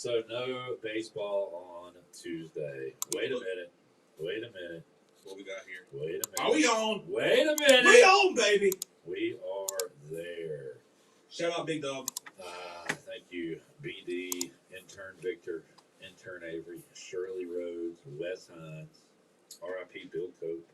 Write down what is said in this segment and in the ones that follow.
So no baseball on Tuesday. Wait a minute. Wait a minute. What we got here? Wait a minute. Are we on? Wait a minute. We on, baby. We are there. Shout out, Big Dog. Thank you, BD, intern Victor, intern Avery, Shirley Rhodes, Wes Hines, RIP Bill Cope.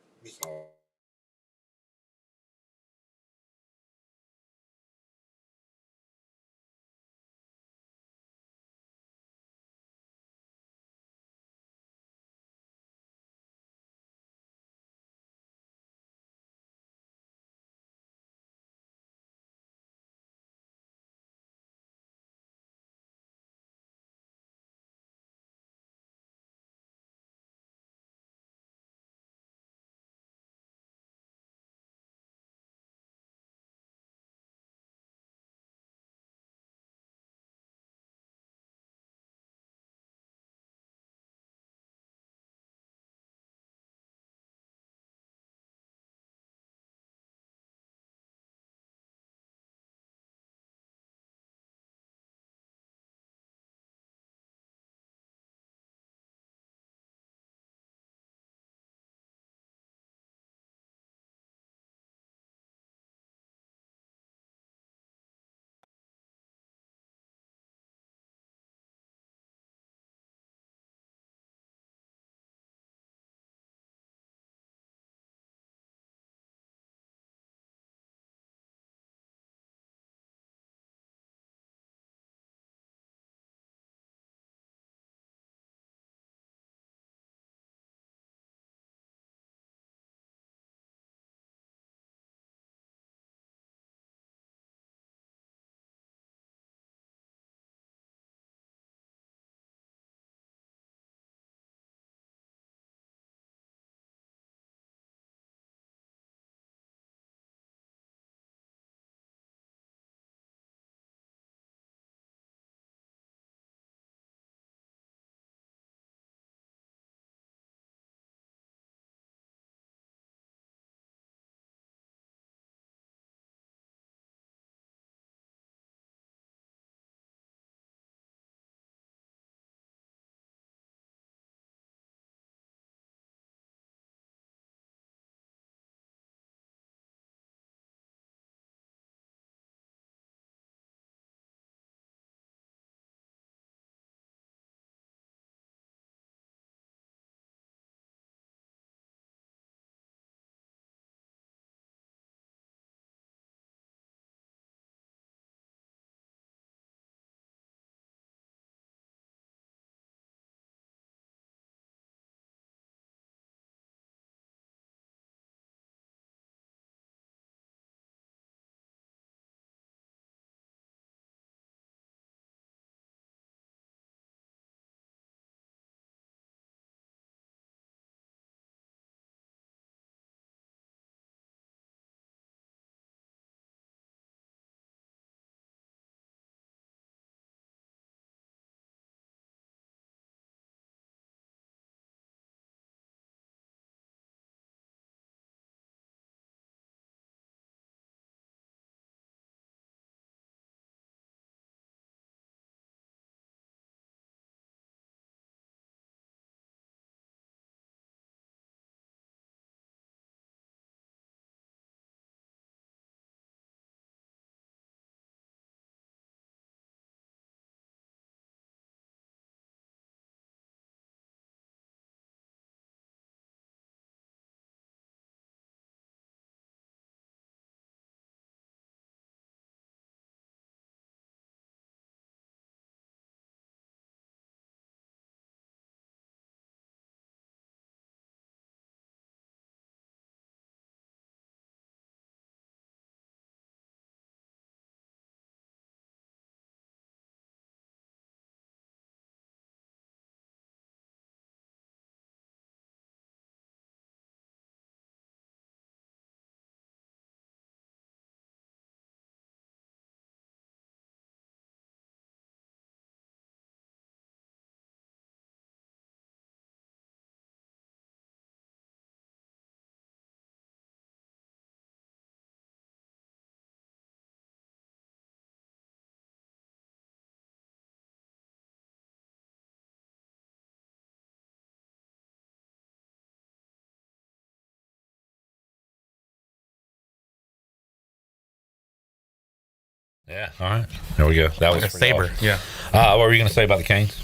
Yeah. All right. There we go. That was a saber. y'all. Yeah. What were you going to say about the Canes?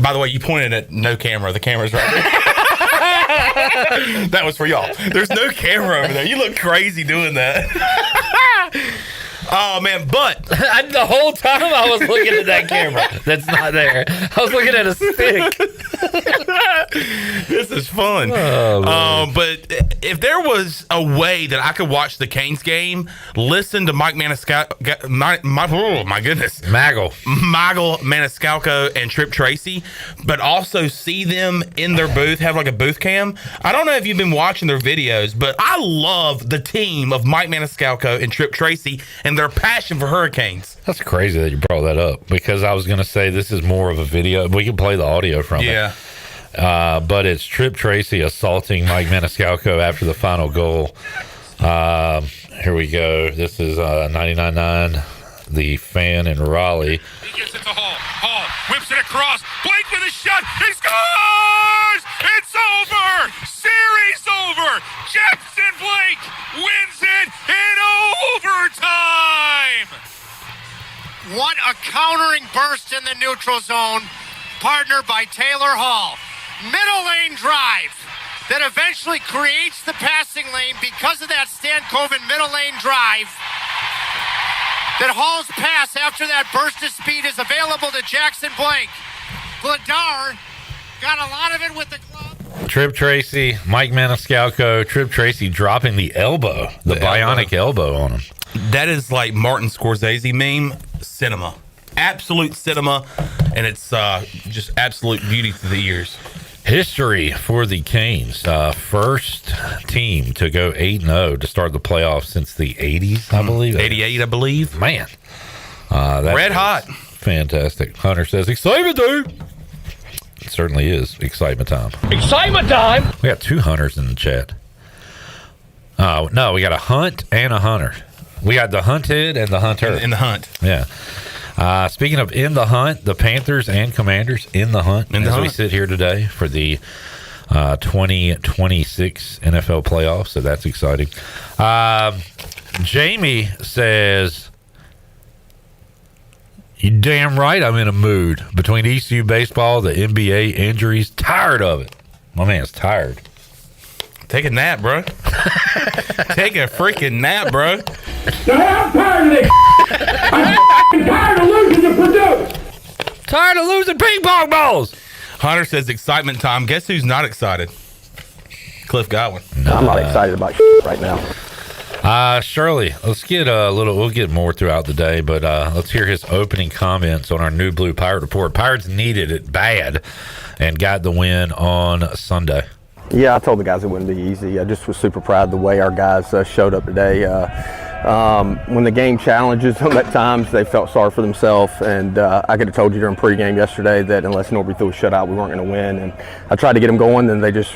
By the way, you pointed at no camera. The camera's right there. That was for y'all. There's no camera over there. You look crazy doing that. Oh, man. But The whole time I was looking at that camera that's not there. I was looking at a stick. this is fun. But if there was a way that I could watch the Canes game, listen to Mike Maniscalco, oh my goodness, Maggle Maniscalco and Trip Tracy, but also see them in their booth, have like a booth cam. I don't know if you've been watching their videos, but I love the team of Mike Maniscalco and Trip Tracy and their passion for Hurricanes. That's crazy that you brought that up, because I was going to say this is more of a video. We can play the audio from it. But it's Trip Tracy assaulting Mike Maniscalco after the final goal. Here we go. This is 99.9, the Fan in Raleigh. He gets it to Hall. Hall whips it across. Blake with a shot. He scores! It's over! Series over! Jackson Blake wins it in overtime! What a countering burst in the neutral zone, partnered by Taylor Hall. Middle lane drive that eventually creates the passing lane because of that Stankoven middle lane drive. That Hall's pass after that burst of speed is available to Jackson Blake. Vladar got a lot of it with the glove. Trip Tracy, Mike Maniscalco, Trip Tracy dropping the elbow, the bionic elbow on him. That is like Martin Scorsese meme cinema. Absolute cinema, and it's just absolute beauty to the ears. History for the Canes. First team to go 8-0 to start the playoffs since the 80s, I believe. 88, I believe. Man. That Red hot. Fantastic. Hunter says, excitement time. It certainly is excitement time. Excitement time! We got 2 Hunters in the chat. No, we got a Hunt and a Hunter. We got the hunted and the hunter. In the hunt. Yeah. Speaking of in the hunt, the Panthers and Commanders in the hunt we sit here today for the 2026 NFL playoffs. So that's exciting. Jamie says, you damn right I'm in a mood. Between ECU baseball, the NBA injuries, tired of it. My man's tired. Take a nap, bro. Take a freaking nap, bro. I'm tired of this. I'm tired of losing to Purdue. Tired of losing ping pong balls. Hunter says excitement time. Guess who's not excited? Cliff Godwin. I'm not excited about right now. Shirley, let's get we'll get more throughout the day, but let's hear his opening comments on our New Blue Pirate Report. Pirates needed it bad and got the win on Sunday. Yeah, I told the guys it wouldn't be easy. I just was super proud of the way our guys showed up today. When the game challenges them at times, they felt sorry for themselves, and I could have told you during pregame yesterday that unless Norby threw a shutout, we weren't going to win. And I tried to get them going, and they just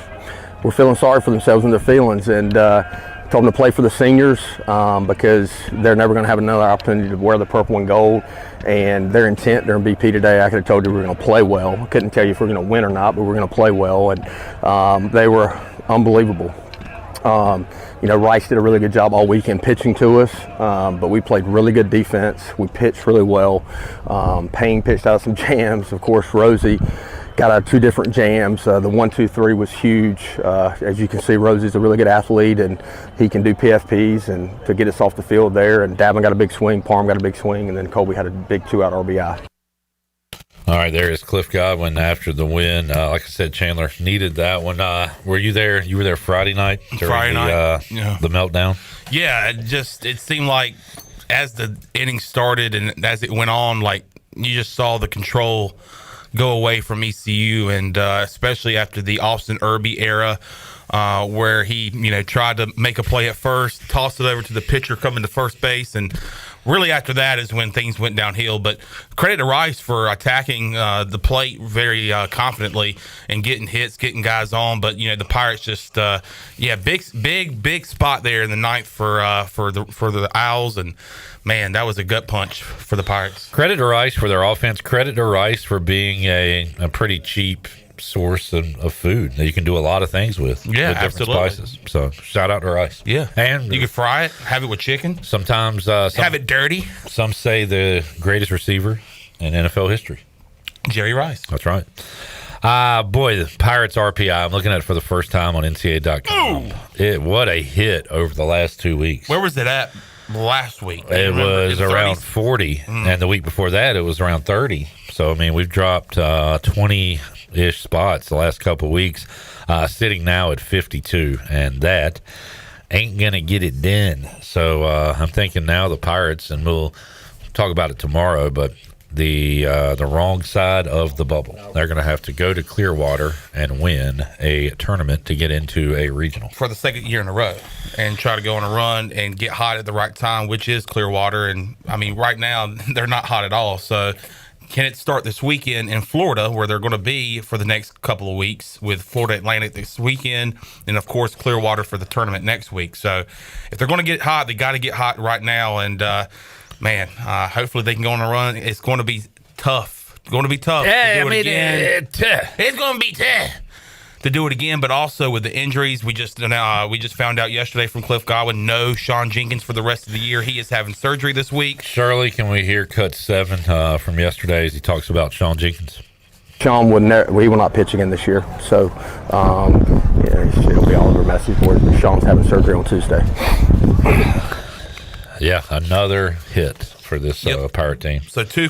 were feeling sorry for themselves and their feelings. And told them to play for the seniors because they're never going to have another opportunity to wear the purple and gold. And their intent during BP today, I could have told you we were going to play well. I couldn't tell you if we're going to win or not, but we're going to play well. And they were unbelievable. Rice did a really good job all weekend pitching to us, but we played really good defense. We pitched really well. Payne pitched out some jams. Of course, Rosie got out 2 different jams. The 1-2-3 was huge. As you can see, Rosie's a really good athlete, and he can do PFPs and to get us off the field there. And Davin got a big swing, Parham got a big swing, and then Colby had a big 2-out RBI. All right, there is Cliff Godwin after the win. Like I said, Chandler needed that one. Were you there? You were there Friday night? Friday night. The meltdown? Yeah, it seemed like as the inning started and as it went on, like you just saw the control go away from ECU, and especially after the Austin Irby era, where he tried to make a play at first, tossed it over to the pitcher coming to first base, and really after that is when things went downhill. But credit to Rice for attacking the plate very confidently and getting hits, getting guys on. But the Pirates just big spot there in the ninth for the Owls, and man, that was a gut punch for the Pirates. Credit to Rice for their offense. Credit to Rice for being a pretty cheap source of food that you can do a lot of things with. Yeah, with different absolutely. spices. So shout out to rice. Yeah, and you can fry it, have it with chicken. Sometimes have it dirty. Some say the greatest receiver in NFL history, Jerry Rice. That's right. Boy, the Pirates RPI. I'm looking at it for the first time on NCAA.com. What a hit over the last 2 weeks. Where was it at last week? It was around 40, and the week before that, it was around 30. So, I mean, we've dropped 20-ish spots the last couple of weeks, sitting now at 52, and that ain't going to get it done. So, I'm thinking now the Pirates, and we'll talk about it tomorrow, but the wrong side of the bubble. They're going to have to go to Clearwater and win a tournament to get into a regional for the second year in a row, and try to go on a run and get hot at the right time, which is Clearwater. And I mean, right now they're not hot at all. So can it start this weekend in Florida, where they're going to be for the next couple of weeks, with Florida Atlantic this weekend, and of course Clearwater for the tournament next week. So if they're going to get hot, they got to get hot right now. And man, hopefully they can go on a run. It's going to be tough. It's going to be tough. Yeah, to do it again. It's going to be tough to do it again. But also with the injuries, we just found out yesterday from Cliff Godwin, no Sean Jenkins for the rest of the year. He is having surgery this week. Shirley, can we hear cut 7 from yesterday as he talks about Sean Jenkins? Sean he will not pitch again this year. So it'll be all over message boards. But Sean's having surgery on Tuesday. Yeah, another hit for this Pirate team. So two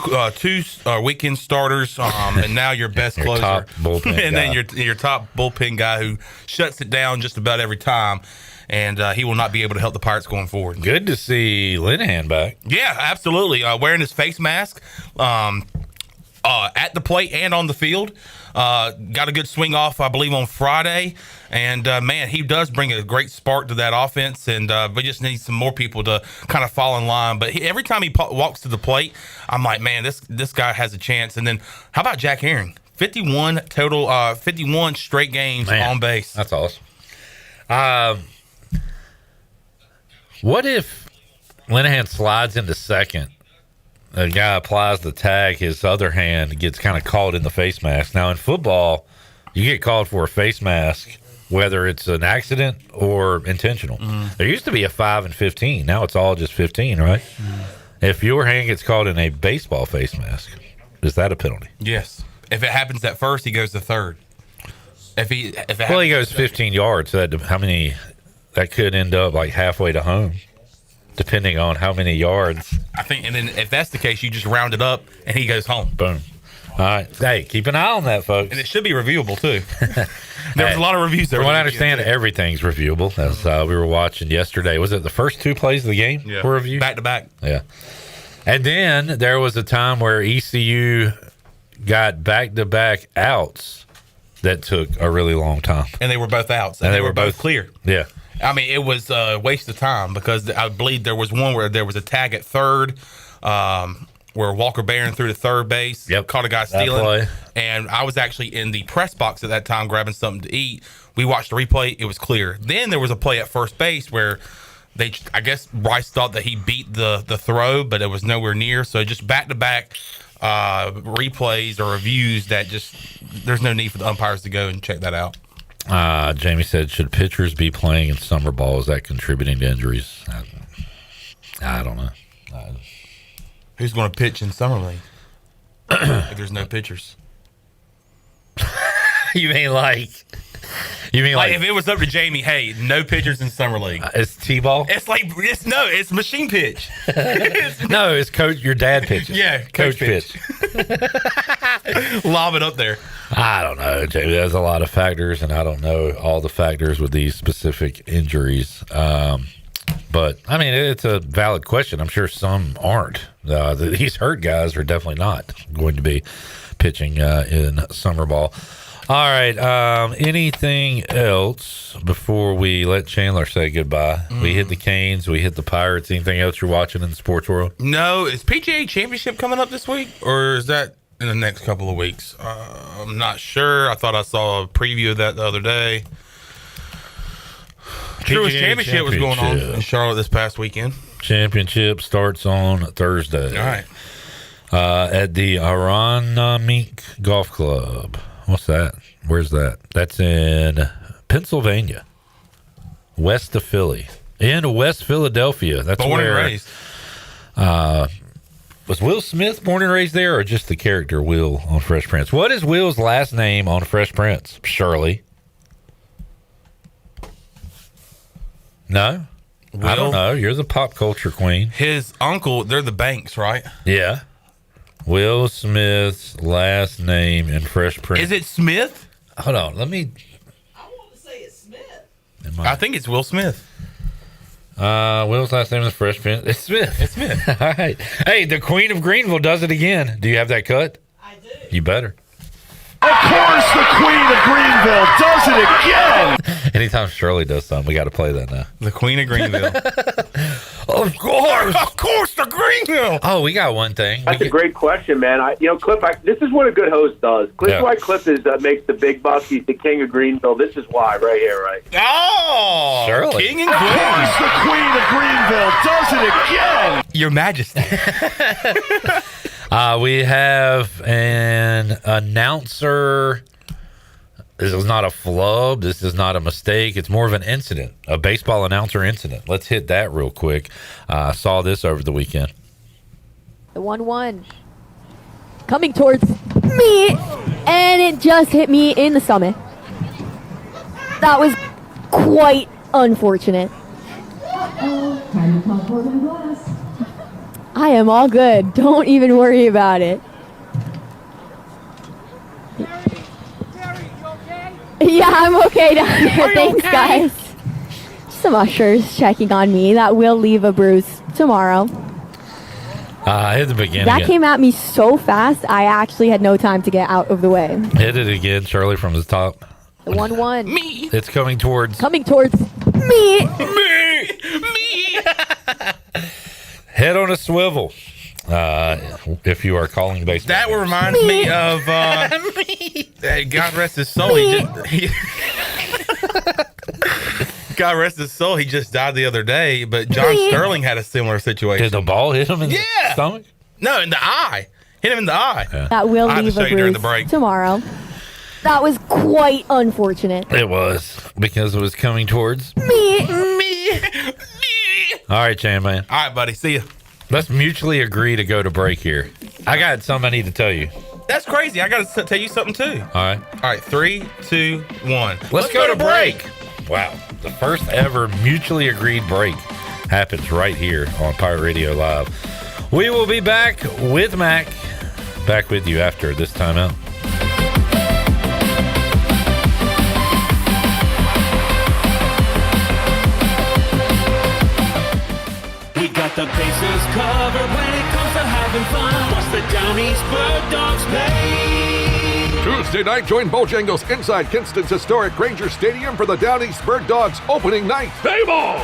weekend starters, and now your best your closer, top bullpen and guy. then your top bullpen guy who shuts it down just about every time, and he will not be able to help the Pirates going forward. Good to see Linehan back. Yeah, absolutely. Wearing his face mask at the plate and on the field. Got a good swing off, I believe, on Friday. And, man, he does bring a great spark to that offense. And we just need some more people to kind of fall in line. But every time he walks to the plate, I'm like, man, this guy has a chance. And then how about Jack Herring? 51 total, 51 straight games on base. That's awesome. What if Linehan slides into second? The guy applies the tag, his other hand gets kind of caught in the face mask. Now, in football, you get called for a face mask, whether it's an accident or intentional. There used to be a 5 and 15. Now it's all just 15, right? If your hand gets caught in a baseball face mask, is that a penalty? Yes. If it happens at first, he goes to third. He goes 15 yards. So that could end up like halfway to home, depending on how many yards. I think, and then if that's the case, you just round it up and he goes home. Boom. All right. Hey, keep an eye on that, folks. And it should be reviewable, too. There was a lot of reviews there. From what I understand, everything's reviewable. As we were watching yesterday. Was it the first 2 plays of the game were reviewed? Back to back. Yeah. And then there was a time where ECU got back-to-back outs that took a really long time. And they were both outs. And they were both clear. Yeah. I mean, it was a waste of time because I believe there was one where there was a tag at third, where Walker Barron threw to third base, caught a guy stealing. And I was actually in the press box at that time grabbing something to eat. We watched the replay. It was clear. Then there was a play at first base where I guess Rice thought that he beat the throw, but it was nowhere near. So just back-to-back replays or reviews that there's no need for the umpires to go and check that out. Jamie said, should pitchers be playing in summer ball? Is that contributing to injuries? I don't know. Who's going to pitch in summer league if there's no pitchers? You mean like if it was up to Jamie, hey, no pitchers in summer league. It's T-ball? It's machine pitch. No, it's coach. Your dad pitches. Yeah, coach pitch. Lob it up there. I don't know, Jamie. There's a lot of factors, and I don't know all the factors with these specific injuries. But, I mean, it's a valid question. I'm sure some aren't. These hurt guys are definitely not going to be pitching in summer ball. All right. Anything else before we let Chandler say goodbye? We hit the Canes. We hit the Pirates. Anything else you're watching in the sports world? No. Is PGA Championship coming up this week? Or is that in the next couple of weeks? I'm not sure. I thought I saw a preview of that the other day. Truist Championship was going on in Charlotte this past weekend. Championship starts on Thursday. All right. At the Aronimink Golf Club. What's that? Where's that? That's in Pennsylvania, west of Philly, in West Philadelphia. That's born where, and raised. Was Will Smith born and raised there, or just the character Will on Fresh Prince? What is Will's last name on Fresh Prince? Shirley? No? Will? I don't know. You're the pop culture queen. His uncle, they're the Banks, right? Yeah. Will Smith's last name in Fresh Prince. Is it Smith? Hold on. Let me... I want to say it's Smith. I think it's Will Smith. Will's last name is Fresh Prince. It's Smith. It's Smith. All right. Hey, the Queen of Greenville does it again. Do you have that cut? I do. You better. Of course, the Queen of Greenville does it again. Anytime Shirley does something, we got to play that now. The Queen of Greenville. Of course. Of course, the Greenville. Oh, we got one thing. That's a great question, man. Cliff, this is what a good host does. Why Cliff makes the big bucks. He's the king of Greenville. This is why, right here, right? Oh, Shirley. King and Of Queen. course, the Queen of Greenville does it again. Your Majesty. We have an announcer. This is not a flub. This is not a mistake. It's more of an incident, a baseball announcer incident. Let's hit that real quick. I saw this over the weekend. The 1-1 coming towards me, and it just hit me in the stomach. That was quite unfortunate. I am all good. Don't even worry about it. Yeah, I'm okay down there. Thanks, guys. Some ushers checking on me. That will leave a bruise tomorrow. Hit the beginning. That came at me so fast, I actually had no time to get out of the way. Hit it again, Shirley, from the top. The 1-1. Me. It's coming towards me. Me. Head on a swivel. If you are calling baseball. That reminds me of God rest his soul. God rest his soul. He just died the other day, but John Sterling had a similar situation. Did the ball hit him in the stomach? No, in the eye. Hit him in the eye. Yeah. That will I had to leave show a you during bruise the break. tomorrow. That was quite unfortunate. It was, because it was coming towards Me. All right, Chan Man. All right, buddy. See ya. Let's mutually agree to go to break here. I got something I need to tell you. That's crazy. I got to tell you something too. All right. All right. 3, 2, 1. Let's go to break. Wow. The first ever mutually agreed break happens right here on Pirate Radio Live. We will be back with Mac. Back with you after this timeout. We got the bases covered when it comes to having fun. Plus the Down East Bird Dogs pay. Tuesday night, join Bojangles inside Kinston's historic Granger Stadium for the Down East Bird Dogs opening night. Play ball!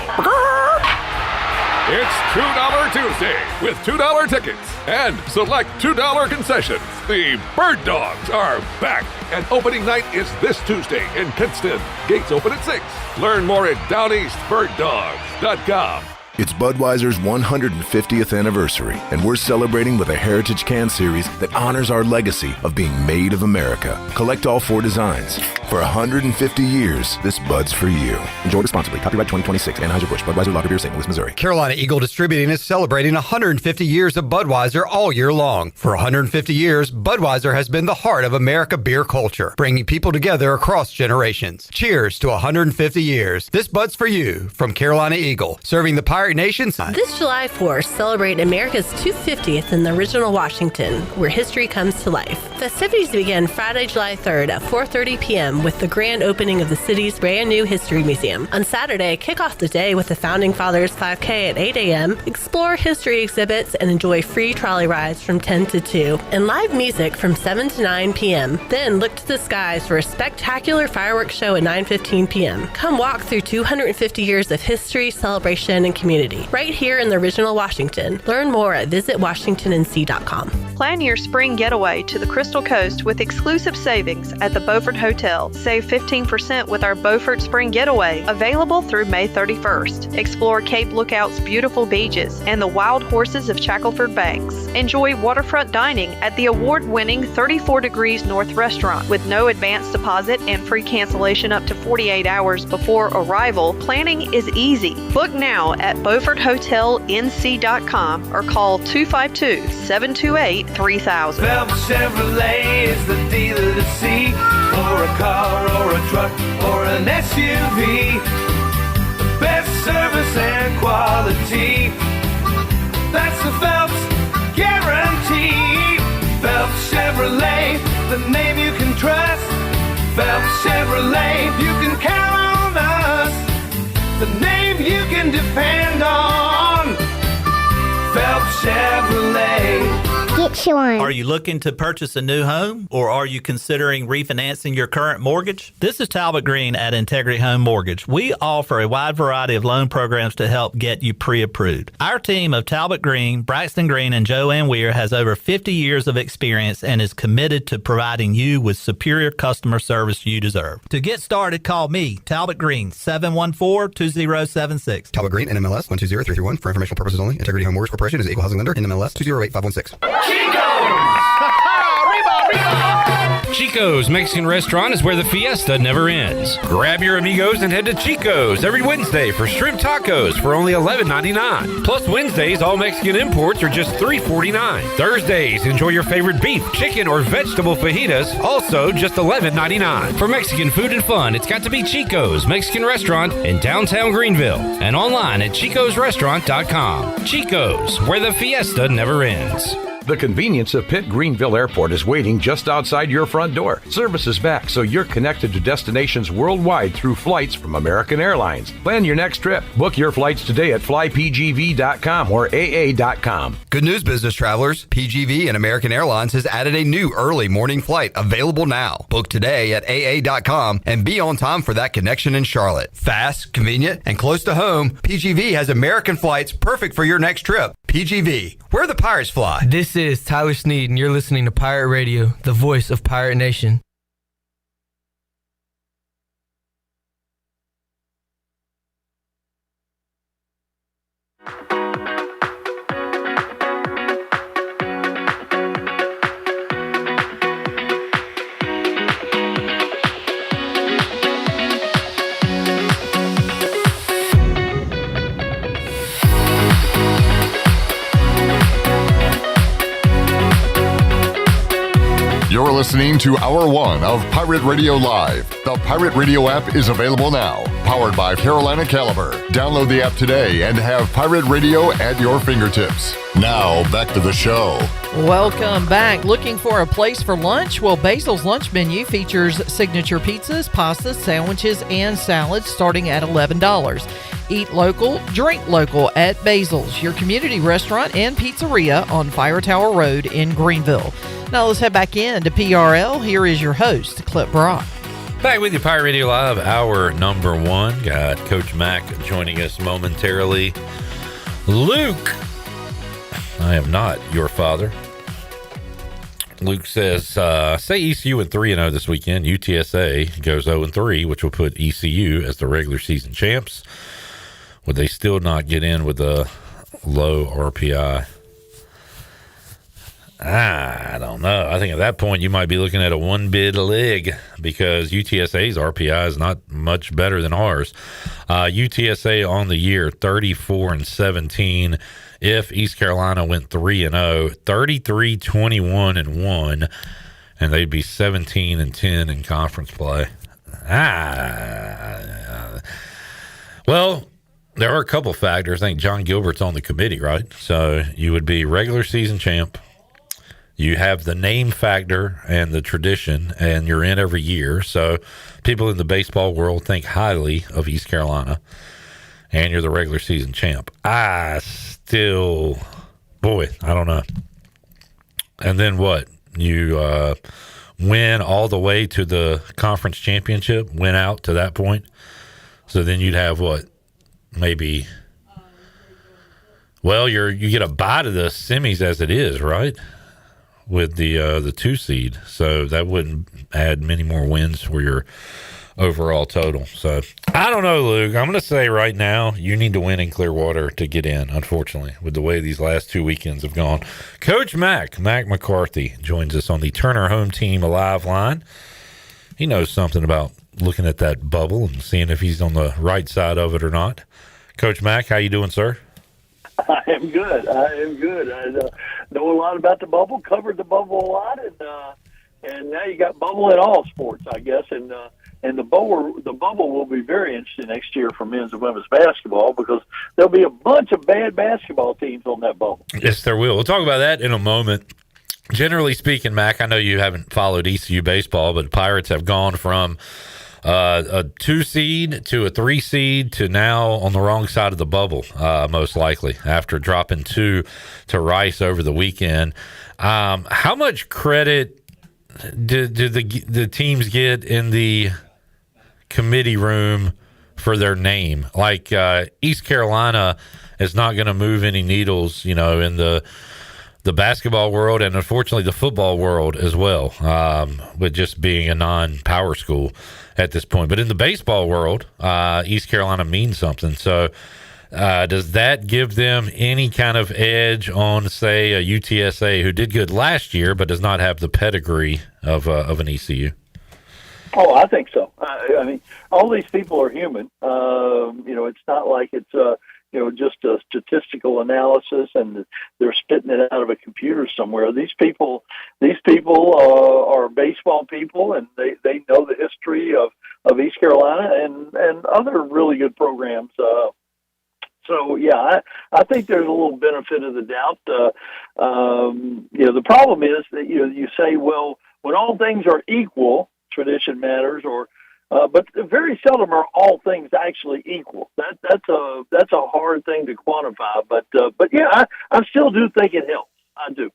It's $2 Tuesday with $2 tickets and select $2 concessions. The Bird Dogs are back, and opening night is this Tuesday in Kinston. Gates open at 6. Learn more at downeastbirddogs.com. It's Budweiser's 150th anniversary, and we're celebrating with a Heritage Can Series that honors our legacy of being made of America. Collect all 4 designs. For 150 years, this Bud's for you. Enjoy responsibly. Copyright 2026. Anheuser-Busch. Budweiser Lager Beer, St. Louis, Missouri. Carolina Eagle Distributing is celebrating 150 years of Budweiser all year long. For 150 years, Budweiser has been the heart of America beer culture, bringing people together across generations. Cheers to 150 years. This Bud's for you from Carolina Eagle, serving the Pirate Nation. This July 4th, celebrate America's 250th in the original Washington, where history comes to life. Festivities begin Friday, July 3rd at 4:30 p.m. with the grand opening of the city's brand new History Museum. On Saturday, kick off the day with the Founding Fathers 5K at 8 a.m., explore history exhibits, and enjoy free trolley rides from 10 to 2, and live music from 7 to 9 p.m. Then look to the skies for a spectacular fireworks show at 9:15 p.m. Come walk through 250 years of history, celebration, and community community, right here in the original Washington. Learn more at visitwashingtonnc.com. Plan your spring getaway to the Crystal Coast with exclusive savings at the Beaufort Hotel. Save 15% with our Beaufort Spring Getaway, available through May 31st. Explore Cape Lookout's beautiful beaches and the wild horses of Shackelford Banks. Enjoy waterfront dining at the award-winning 34 Degrees North restaurant. With no advance deposit and free cancellation up to 48 hours before arrival, planning is easy. Book now at BeaufortHotelNC.com or call 252-728-3000. Phelps Chevrolet is the dealer to see for a car or a truck or an SUV. The best service and quality. That's the Phelps guarantee. Phelps Chevrolet, the name you can trust. Phelps Chevrolet, you can count on us. The name you can depend on. Phelps Chevrolet. Get you one. Are you looking to purchase a new home, or are you considering refinancing your current mortgage? This is Talbot Green at Integrity Home Mortgage. We offer a wide variety of loan programs to help get you pre-approved. Our team of Talbot Green, Braxton Green, and Joanne Weir has over 50 years of experience and is committed to providing you with superior customer service you deserve. To get started, call me, Talbot Green, 714-2076. Talbot Green, NMLS 120331. For informational purposes only. Integrity Home Mortgage Corporation is an equal housing lender. NMLS 208516. Chico's Mexican Restaurant is where the fiesta never ends. Grab your amigos and head to Chico's every Wednesday for shrimp tacos for only $11.99. Plus Wednesdays, all Mexican imports are just $3.49. Thursdays, enjoy your favorite beef, chicken, or vegetable fajitas, also just $11.99. For Mexican food and fun, it's got to be Chico's Mexican Restaurant in downtown Greenville and online at chicosrestaurant.com. Chico's, where the fiesta never ends. The convenience of Pitt Greenville Airport is waiting just outside your front door. Service is back, so you're connected to destinations worldwide through flights from American Airlines. Plan your next trip. Book your flights today at flypgv.com or aa.com. Good news, business travelers. PGV and American Airlines has added a new early morning flight available now. Book today at aa.com and be on time for that connection in Charlotte. Fast, convenient, and close to home, PGV has American flights perfect for your next trip. PGV, where the pirates fly. This is Tyler Sneed, and you're listening to Pirate Radio, the voice of Pirate Nation. You're listening to Hour 1 of Pirate Radio Live. The Pirate Radio app is available now. Powered by Carolina Caliber. Download the app today and have Pirate Radio at your fingertips. Now, back to the show. Welcome back. Looking for a place for lunch? Well, Basil's lunch menu features signature pizzas, pastas, sandwiches, and salads starting at $11. Eat local, drink local at Basil's, your community restaurant and pizzeria on Fire Tower Road in Greenville. Now let's head back in to PRL. Here is your host, Clip Brock. Back with you, Pirate Radio Live, hour number 1. Got Coach Mack joining us momentarily. Luke, I am not your father. Luke says, say ECU went 3-0 this weekend. UTSA goes 0-3, which will put ECU as the regular season champs. Would they still not get in with a low RPI? I don't know. I think at that point you might be looking at a one-bid league because UTSA's RPI is not much better than ours. UTSA on the year 34-17. If East Carolina went 3-0, 33-21-1, and they'd be 17-10 in conference play. Well, there are a couple factors. I think John Gilbert's on the committee, right? So you would be regular season champ. You have the name factor and the tradition, and you're in every year. So people in the baseball world think highly of East Carolina, and you're the regular season champ. I don't know. And then what? You win all the way to the conference championship, win out to that point. So then you'd have what? Maybe Well, you get a bye to the semis as it is, right? With the 2 seed, so that wouldn't add many more wins for your overall total. So I don't know, Luke. I'm going to say right now you need to win in Clearwater to get in, unfortunately, with the way these last 2 weekends have gone. Coach Mac McCarthy joins us on the Turner Home Team Alive line. He knows something about looking at that bubble and seeing if he's on the right side of it or not. Coach Mac, how you doing, sir? I am good. I know a lot about the bubble, covered the bubble a lot, and now you got bubble in all sports, I guess, and the bubble will be very interesting next year for men's and women's basketball because there'll be a bunch of bad basketball teams on that bubble. Yes, there will. We'll talk about that in a moment. Generally speaking, Mac, I know you haven't followed ECU baseball, but Pirates have gone from a 2 seed to a 3 seed to now on the wrong side of the bubble, most likely, after dropping 2 to Rice over the weekend. How much credit did the teams get in the committee room for their name? Like East Carolina is not going to move any needles, in the basketball world and unfortunately the football world as well, with just being a non-power school at this point. But in the baseball world, East Carolina means something. So does that give them any kind of edge on, say, a UTSA who did good last year but does not have the pedigree of an ECU? Oh, I think so. I mean, all these people are human. It's not like it's just a statistical analysis and they're spitting it out of a computer somewhere. These people are baseball people, and they know the history of East Carolina and other really good programs. So yeah, I think there's a little benefit of the doubt. The problem is that you say, well, when all things are equal, tradition matters, but very seldom are all things actually equal. That's a hard thing to quantify. But yeah, I still do think it helps. I do.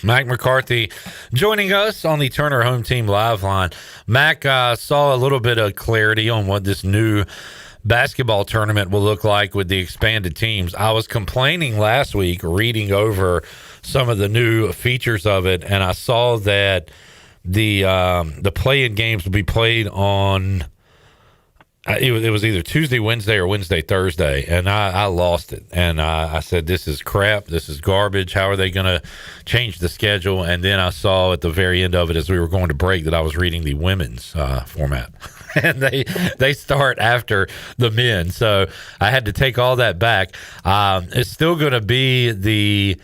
Mac McCarthy joining us on the Turner Home Team Live line. Mac saw a little bit of clarity on what this new basketball tournament will look like with the expanded teams. I was complaining last week, reading over some of the new features of it, and I saw that the play-in games will be played on it was either Tuesday, Wednesday, or Wednesday, Thursday, and I lost it. And I said, this is crap. This is garbage. How are they going to change the schedule? And then I saw at the very end of it, as we were going to break, that I was reading the women's format. And they start after the men. So I had to take all that back. It's still going to be the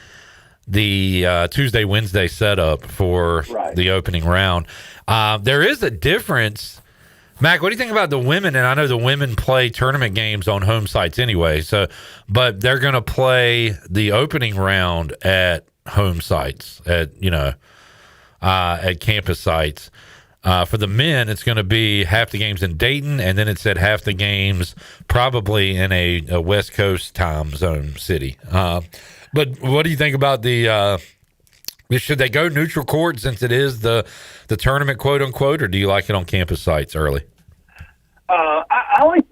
Tuesday, Wednesday setup for the opening round. There is a difference. Mac, what do you think about the women? And I know the women play tournament games on home sites anyway, but they're going to play the opening round at home sites, at campus sites. For the men, it's going to be half the games in Dayton, and then it said half the games probably in a West Coast time zone city. But what do you think about should they go neutral court since it is the tournament, quote unquote, or do you like it on campus sites early? I like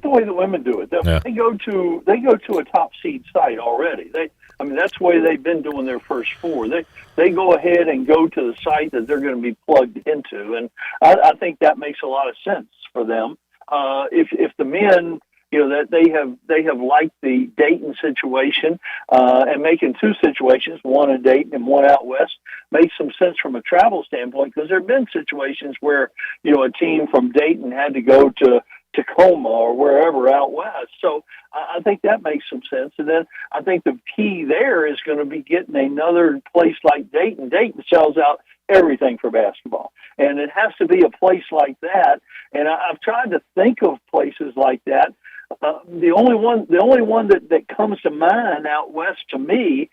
the way the women do it. They go to a top seed site already. That's the way they've been doing their first 4. They go ahead and go to the site that they're going to be plugged into, and I think that makes a lot of sense for them. If the men, that they have liked the Dayton situation, and making 2 situations, one in Dayton and one out west, makes some sense from a travel standpoint, because there have been situations where a team from Dayton had to go to Tacoma or wherever out west. So I think that makes some sense. And then I think the key there is going to be getting another place like Dayton. Dayton sells out everything for basketball, and it has to be a place like that. And I've tried to think of places like that. The only one that comes to mind out west to me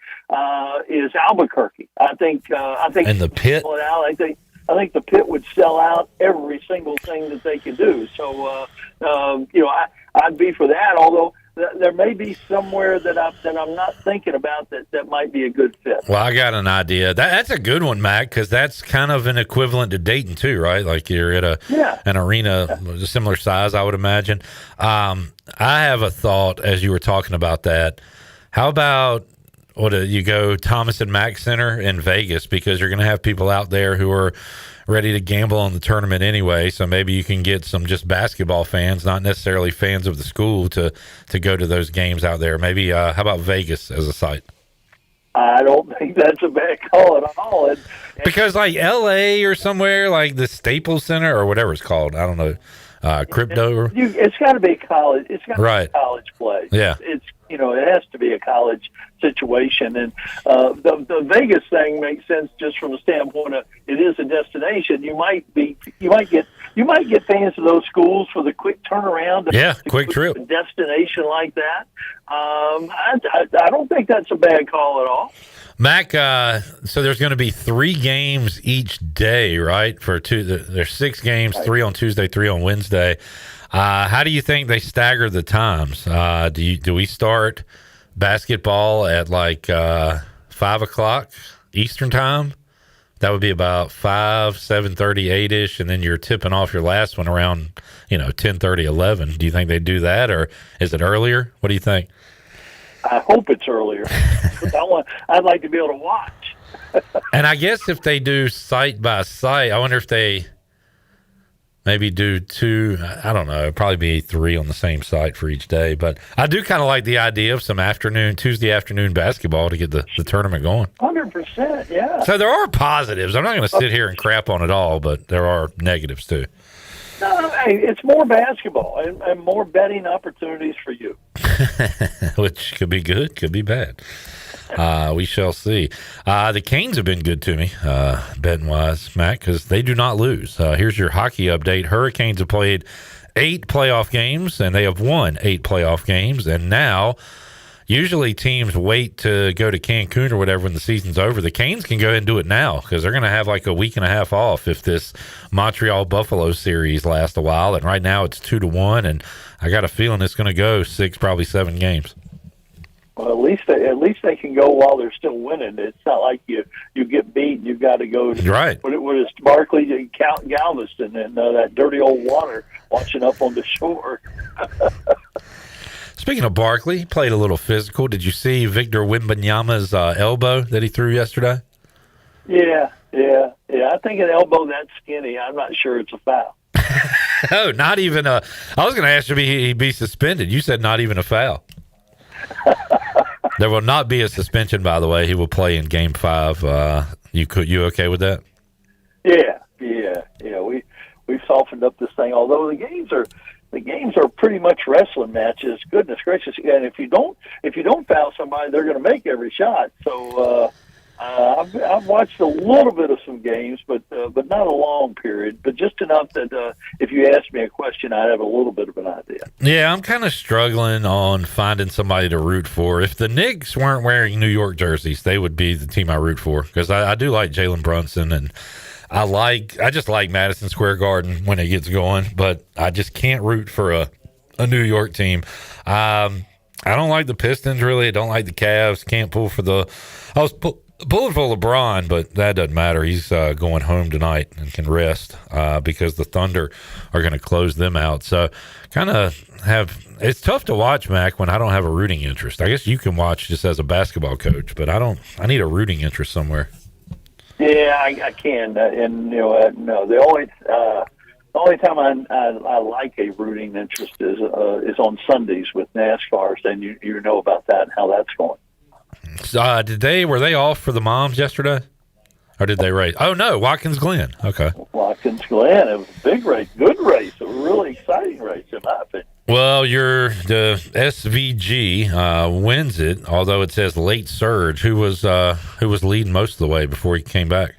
is Albuquerque. I think and the Pit. I think the Pit would sell out every single thing that they could do. So I'd be for that. Although there may be somewhere that I'm not thinking about that might be a good fit. Well, I got an idea. That's a good one, Mac, because that's kind of an equivalent to Dayton too, right? Like you're at an arena a similar size, I would imagine. I have a thought as you were talking about that. How about you go Thomas and Mack Center in Vegas, because you're going to have people out there who are ready to gamble on the tournament anyway. So maybe you can get some just basketball fans, not necessarily fans of the school, to go to those games out there. Maybe how about Vegas as a site? I don't think that's a bad call at all. Because like L.A. or somewhere like the Staples Center or whatever it's called, I don't know, crypto. It's got to be college. It's got to be college play. Yeah. It's it has to be a college situation, and the Vegas thing makes sense just from the standpoint of it is a destination. You might get fans of those schools for the quick turnaround. Quick trip. A destination like that. I don't think that's a bad call at all. Mac, so there's going to be 3 games each day, right? There's 6 games, 3 on Tuesday, 3 on Wednesday. How do you think they stagger the times? Do we start basketball at like 5 o'clock Eastern time? That would be about 7:30, 8ish, and then you're tipping off your last one around 10:30, 11. Do you think they do that, or is it earlier? What do you think? I hope it's earlier. I'd like to be able to watch. And I guess if they do site by site, I wonder if they maybe do 2. I don't know. It'd probably be 3 on the same site for each day. But I do kind of like the idea of some Tuesday afternoon basketball to get the tournament going. 100%, yeah. So there are positives. I'm not going to sit here and crap on it all, but there are negatives too. No, hey, it's more basketball and more betting opportunities for you. Which could be good, could be bad. We shall see. The Canes have been good to me, betting wise, Matt, because they do not lose. Here's your hockey update. Hurricanes have played 8 playoff games, and they have won 8 playoff games. And now, usually teams wait to go to Cancun or whatever when the season's over. The Canes can go ahead and do it now, because they're going to have like a week and a half off if this Montreal-Buffalo series lasts a while. And right now it's 2-1, and I got a feeling it's going to go 6, probably 7 games. Well, at least they can go while they're still winning. It's not like you get beat and you've got to go to right. What is Barclays and Galveston and that dirty old water washing up on the shore. Speaking of Barkley, he played a little physical. Did you see Victor Wembanyama's elbow that he threw yesterday? Yeah. I think an elbow that skinny, I'm not sure it's a foul. Oh, not even a. I was going to ask if he'd be suspended. You said not even a foul. There will not be a suspension, by the way. He will play in Game 5. You okay with that? Yeah. We've softened up this thing. Although the games are pretty much wrestling matches. Goodness gracious! And if you don't foul somebody, they're going to make every shot. So I've watched a little bit of some games, but not a long period. But just enough that if you asked me a question, I'd have a little bit of an idea. Yeah, I'm kind of struggling on finding somebody to root for. If the Knicks weren't wearing New York jerseys, they would be the team I root for, because I do like Jalen Brunson, and I just like Madison Square Garden when it gets going, but I just can't root for a New York team. I don't like the Pistons, really. I don't like the Cavs. Can't pull for I was pulling for LeBron, but that doesn't matter. He's going home tonight and can rest because the Thunder are going to close them out. So it's tough to watch, Mac, when I don't have a rooting interest. I guess you can watch just as a basketball coach, but I need a rooting interest somewhere. Yeah, I can, and no. The only time I like a rooting interest is on Sundays with NASCAR, and you know about that and how that's going. Were they off for the moms yesterday, or did they race? Oh no, Watkins Glen. Okay, Watkins Glen. It was a big race, good race, a really exciting race in my opinion. Well, the SVG wins it, although it says late surge. Who was leading most of the way before he came back?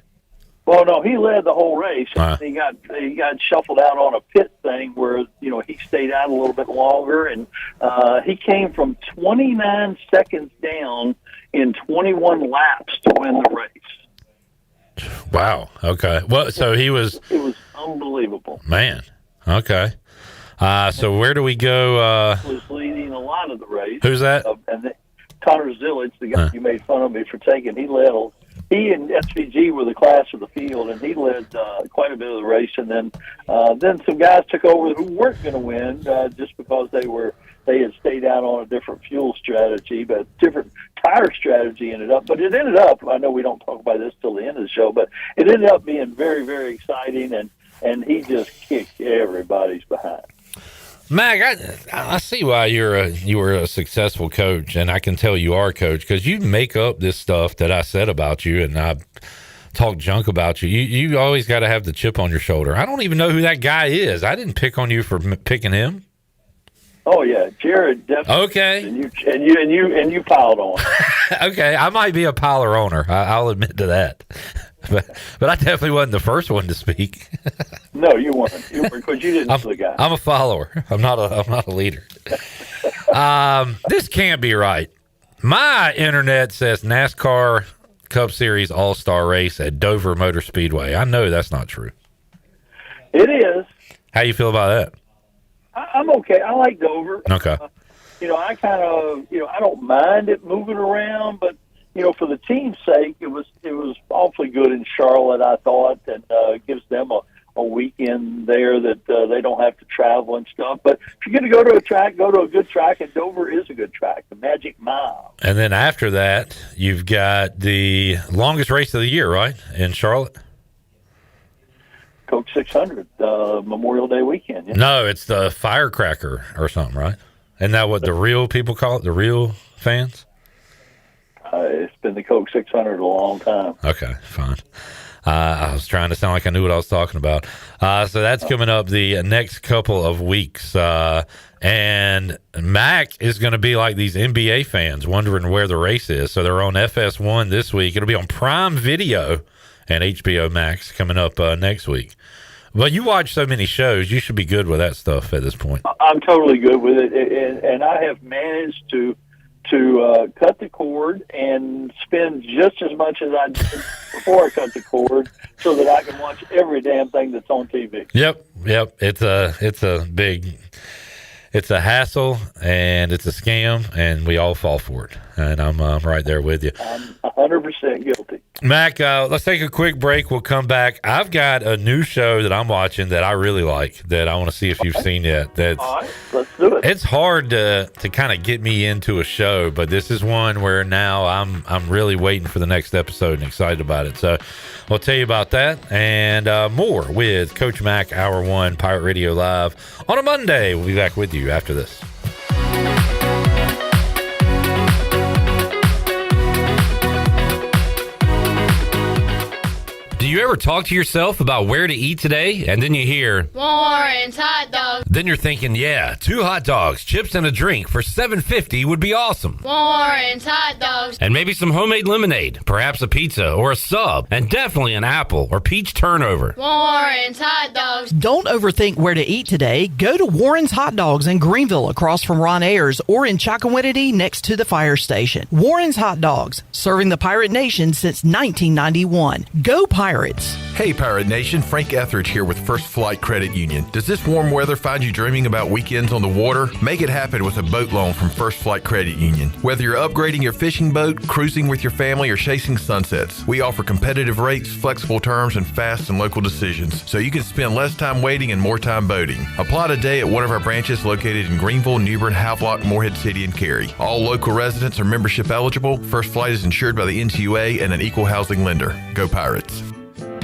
Well, no, he led the whole race. He got shuffled out on a pit thing where he stayed out a little bit longer, and he came from 29 seconds down in 21 laps to win the race. Wow. Okay. Well, so it was unbelievable. Man. Okay. So where do we go? Was leading a lot of the race. Who's that? And Connor Zillage, the guy you made fun of me for taking, he and SVG were the class of the field, and he led quite a bit of the race. And then some guys took over who weren't going to win just because they were they had stayed out on a different fuel strategy, but different tire strategy ended up. But it ended up, I know we don't talk about this till the end of the show, but it ended up being very, very exciting, and he just kicked everybody's behind. Mac, I see why you were a successful coach, and I can tell you are a coach because you make up this stuff that I said about you, and I talk junk about you. You always got to have the chip on your shoulder. I don't even know who that guy is. I didn't pick on you for picking him. Oh yeah, Jared definitely. Okay, and you piled on. Okay, I might be a piler owner. I'll admit to that. But I definitely wasn't the first one to speak. No, you weren't. You weren't because you didn't see the guy. I'm a follower. I'm not a leader. This can't be right. My internet says NASCAR Cup Series All-Star Race at Dover Motor Speedway. I know that's not true. It is. How you feel about that? I'm okay. I like Dover. Okay. I kind of, I don't mind it moving around, but for the team's sake, it was awfully good in Charlotte, I thought, and gives them a weekend there that they don't have to travel and stuff. But if you're going to go to a track, go to a good track, and Dover is a good track, the Magic Mile. And then after that, you've got the longest race of the year, right, in Charlotte? Coke 600, Memorial Day weekend. Yeah. No, it's the Firecracker or something, right? Isn't that what the real people call it, the real fans? It's been the Coke 600 a long time. Okay, fine. I was trying to sound like I knew what I was talking about. So that's coming up the next couple of weeks. And Mac is going to be like these NBA fans wondering where the race is. So they're on FS1 this week. It'll be on Prime Video and HBO Max coming up next week. But you watch so many shows, you should be good with that stuff at this point. I'm totally good with it, and I have managed to cut the cord and spend just as much as I did before I cut the cord, so that I can watch every damn thing that's on TV. Yep. It's a hassle and it's a scam, and we all fall for it. And I'm right there with you. I'm 100% guilty. Mac, let's take a quick break. We'll come back. I've got a new show that I'm watching that I really like that I want to see if you've seen yet. All right, let's do it. It's hard to kind of get me into a show, but this is one where now I'm really waiting for the next episode and excited about it. So we'll tell you about that and more with Coach Mac, Hour 1, Pirate Radio Live on a Monday. We'll be back with you after this. Do you ever talk to yourself about where to eat today, and then you hear Warren's Hot Dogs? Then you're thinking, yeah, 2 hot dogs, chips, and a drink for $7.50 would be awesome. Warren's Hot Dogs. And maybe some homemade lemonade, perhaps a pizza or a sub, and definitely an apple or peach turnover. Warren's Hot Dogs. Don't overthink where to eat today. Go to Warren's Hot Dogs in Greenville across from Ron Ayers, or in Chocowinity next to the fire station. Warren's Hot Dogs, serving the Pirate Nation since 1991. Go Pirates! Hey Pirate Nation, Frank Etheridge here with First Flight Credit Union. Does this warm weather find you dreaming about weekends on the water? Make it happen with a boat loan from First Flight Credit Union. Whether you're upgrading your fishing boat, cruising with your family, or chasing sunsets, we offer competitive rates, flexible terms, and fast and local decisions, so you can spend less time waiting and more time boating. Apply today at one of our branches located in Greenville, New Bern, Havelock, Morehead City, and Cary. All local residents are membership eligible. First Flight is insured by the NCUA and an equal housing lender. Go Pirates!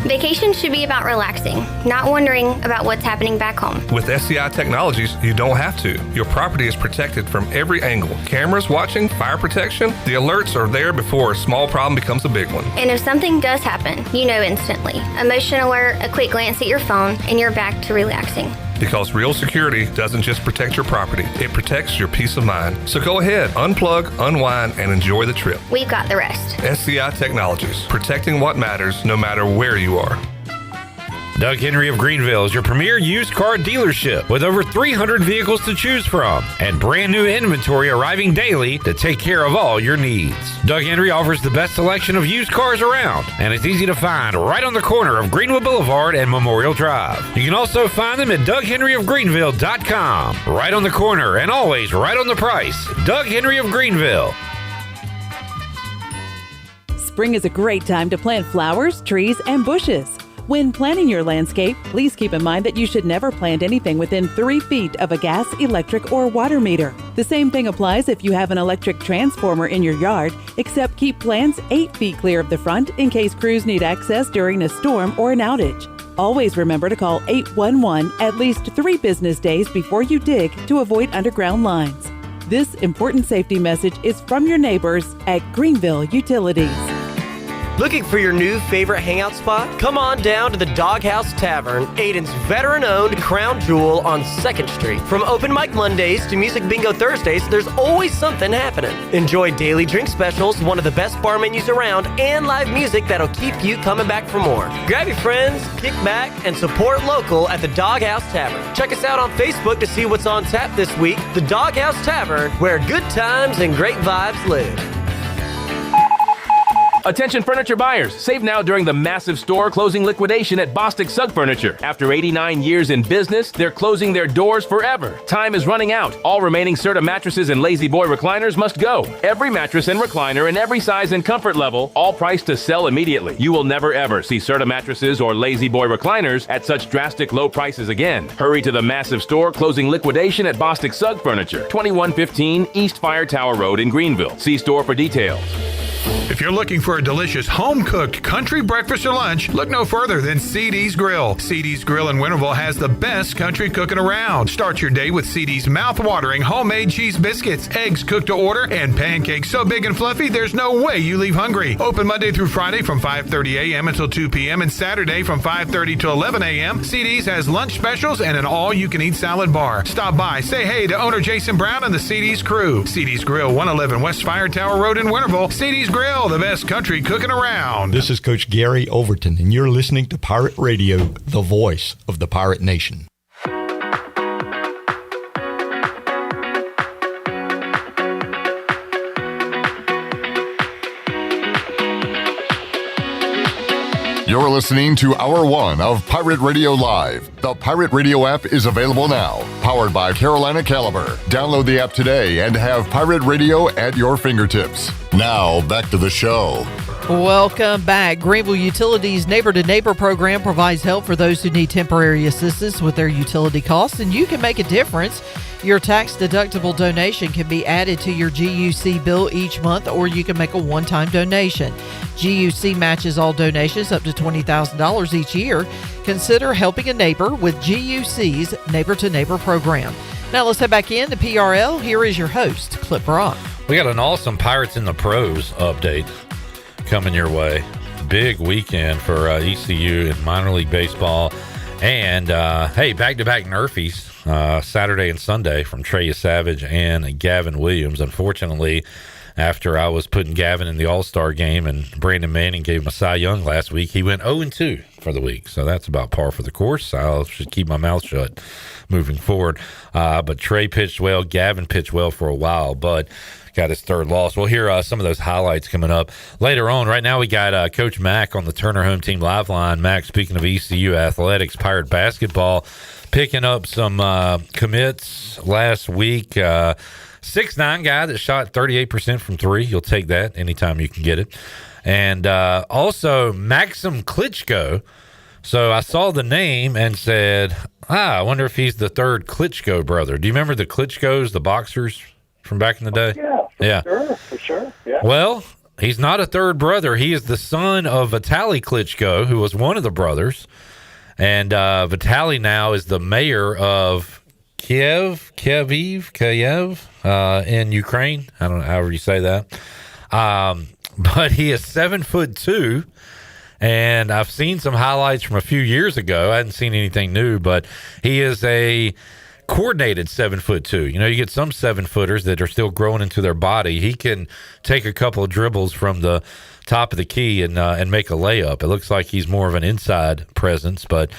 Vacation should be about relaxing, not wondering about what's happening back home. With SCI Technologies, you don't have to. Your property is protected from every angle. Cameras watching, fire protection, the alerts are there before a small problem becomes a big one. And if something does happen, you know instantly. A motion alert, a quick glance at your phone, and you're back to relaxing. Because real security doesn't just protect your property, it protects your peace of mind. So go ahead, unplug, unwind, and enjoy the trip. We've got the rest. SCI Technologies, protecting what matters no matter where you are. Doug Henry of Greenville is your premier used car dealership with over 300 vehicles to choose from and brand new inventory arriving daily to take care of all your needs. Doug Henry offers the best selection of used cars around, and it's easy to find right on the corner of Greenwood Boulevard and Memorial Drive. You can also find them at DougHenryofGreenville.com. Right on the corner and always right on the price. Doug Henry of Greenville. Spring is a great time to plant flowers, trees, and bushes. When planning your landscape, please keep in mind that you should never plant anything within 3 feet of a gas, electric, or water meter. The same thing applies if you have an electric transformer in your yard, except keep plants 8 feet clear of the front in case crews need access during a storm or an outage. Always remember to call 811 at least 3 business days before you dig to avoid underground lines. This important safety message is from your neighbors at Greenville Utilities. Looking for your new favorite hangout spot? Come on down to the Doghouse Tavern, Aiden's veteran-owned crown jewel on 2nd Street. From open mic Mondays to music bingo Thursdays, there's always something happening. Enjoy daily drink specials, one of the best bar menus around, and live music that'll keep you coming back for more. Grab your friends, kick back, and support local at the Doghouse Tavern. Check us out on Facebook to see what's on tap this week. The Doghouse Tavern, where good times and great vibes live. Attention furniture buyers, save now during the massive store closing liquidation at Bostic Sugg Furniture. After 89 years in business, they're closing their doors forever. Time is running out. All remaining Serta mattresses and Lazy Boy recliners must go. Every mattress and recliner in every size and comfort level, all priced to sell immediately. You will never ever see Serta mattresses or Lazy Boy recliners at such drastic low prices again. Hurry to the massive store closing liquidation at Bostic Sugg Furniture, 2115 East Fire Tower Road in Greenville. See store for details. If you're looking for a delicious home-cooked country breakfast or lunch, look no further than CD's Grill. CD's Grill in Winterville has the best country cooking around. Start your day with CD's mouth-watering homemade cheese biscuits, eggs cooked to order, and pancakes so big and fluffy there's no way you leave hungry. Open Monday through Friday from 5:30 a.m. until 2 p.m. and Saturday from 5:30 to 11 a.m. CD's has lunch specials and an all-you-can-eat salad bar. Stop by, say hey to owner Jason Brown and the CD's crew. CD's Grill, 111 West Fire Tower Road in Winterville. CD's Grill, the best country cooking around. This is Coach Gary Overton, and you're listening to Pirate Radio, the voice of the Pirate Nation. You're listening to Hour 1 of Pirate Radio Live. The Pirate Radio app is available now. Powered by Carolina Caliber. Download the app today and have Pirate Radio at your fingertips. Now, back to the show. Welcome back. Greenville Utilities Neighbor to Neighbor program provides help for those who need temporary assistance with their utility costs, and you can make a difference. Your tax-deductible donation can be added to your GUC bill each month, or you can make a one-time donation. GUC matches all donations up to $20,000 each year. Consider helping a neighbor with GUC's Neighbor to Neighbor program. Now let's head back in to PRL. Here is your host, Clip Brock. We got an awesome Pirates in the Pros update coming your way. Big weekend for ECU in minor league baseball. And, hey, back-to-back Nerfies Saturday and Sunday from Trey Savage and Gavin Williams. Unfortunately, after I was putting Gavin in the All-Star game and Brandon Manning gave him a Cy Young last week, he went 0-2 for the week. So that's about par for the course. I should keep my mouth shut moving forward. But Trey pitched well. Gavin pitched well for a while, but got his third loss. We'll hear some of those highlights coming up later on. Right now we got Coach Mack on the Turner Home Team Live Line. Mack, speaking of ECU athletics, Pirate basketball, picking up some commits last week. 6'9" guy that shot 38% from three. You'll take that anytime you can get it. And also Maxim Klitschko. So I saw the name and said, I wonder if he's the third Klitschko brother. Do you remember the Klitschkos, the boxers from back in the day? Yeah, for sure. Yeah. Well, he's not a third brother. He is the son of Vitaly Klitschko, who was one of the brothers. And Vitaly now is the mayor of Kiev in Ukraine. I don't know however you say that. But he is 7'2", and I've seen some highlights from a few years ago. I hadn't seen anything new, but he is a coordinated 7'2". You know, you get some 7-footers that are still growing into their body. He can take a couple of dribbles from the top of the key and make a layup. It looks like he's more of an inside presence, but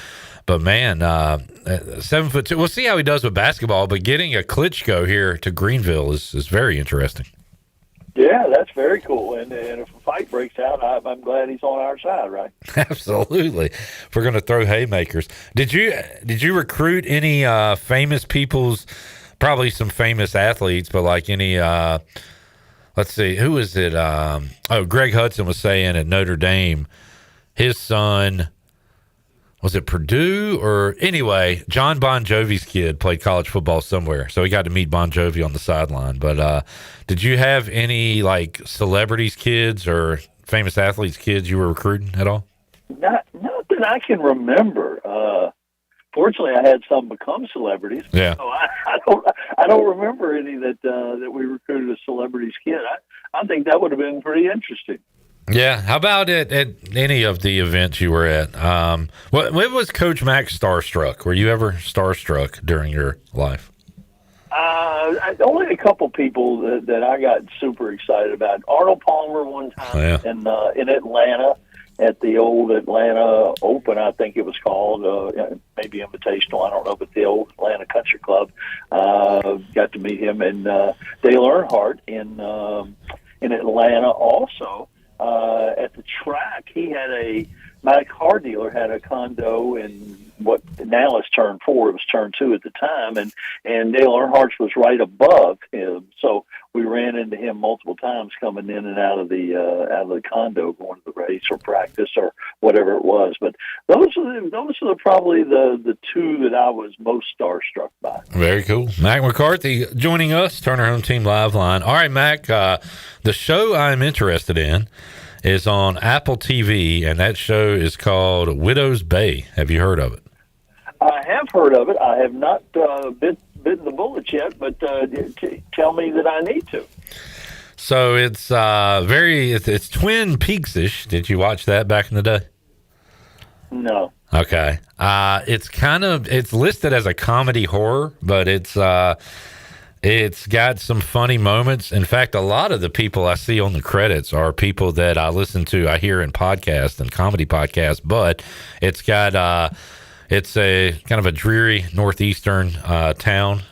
man, 7'2". We'll see how he does with basketball. But getting a Klitschko here to Greenville is very interesting. Yeah, that's very cool. And if a fight breaks out, I'm glad he's on our side, right? Absolutely. If we're going to throw haymakers. Did you recruit any famous people's, probably some famous athletes, but like any, let's see, who is it? Greg Hudson was saying at Notre Dame, his son was it Purdue or anyway, John Bon Jovi's kid played college football somewhere. So he got to meet Bon Jovi on the sideline. But did you have any like celebrities' kids or famous athletes' kids you were recruiting at all? Not that I can remember. Fortunately, I had some become celebrities. Yeah. So I don't remember any that we recruited a celebrity's kid. I think that would have been pretty interesting. Yeah. How about at any of the events you were at? When was Coach Mack starstruck? Were you ever starstruck during your life? Only a couple people that I got super excited about. Arnold Palmer one time in Atlanta at the old Atlanta Open, I think it was called, maybe Invitational, I don't know, but the old Atlanta Country Club. Got to meet him, and Dale Earnhardt in Atlanta also. At the track, my car dealer had a condo in what now is turn 4. It was turn 2 at the time, and Dale Earnhardt was right above him. So we ran into him multiple times coming in and out of the condo, going to the race or practice or whatever it was. But those are probably the two that I was most starstruck by. Very cool. Mac McCarthy joining us, Turner Home Team Live Line. All right, Mac, the show I'm interested in is on Apple TV, and that show is called Widow's Bay. Have you heard of it? I have heard of it. I have not bitten the bullet yet, but tell me that I need to. So it's it's Twin Peaks-ish. Did you watch that back in the day? No. Okay. It's listed as a comedy horror, but it's got some funny moments. In fact, a lot of the people I see on the credits are people that I hear in podcasts and comedy podcasts, but it's got it's a kind of a dreary northeastern town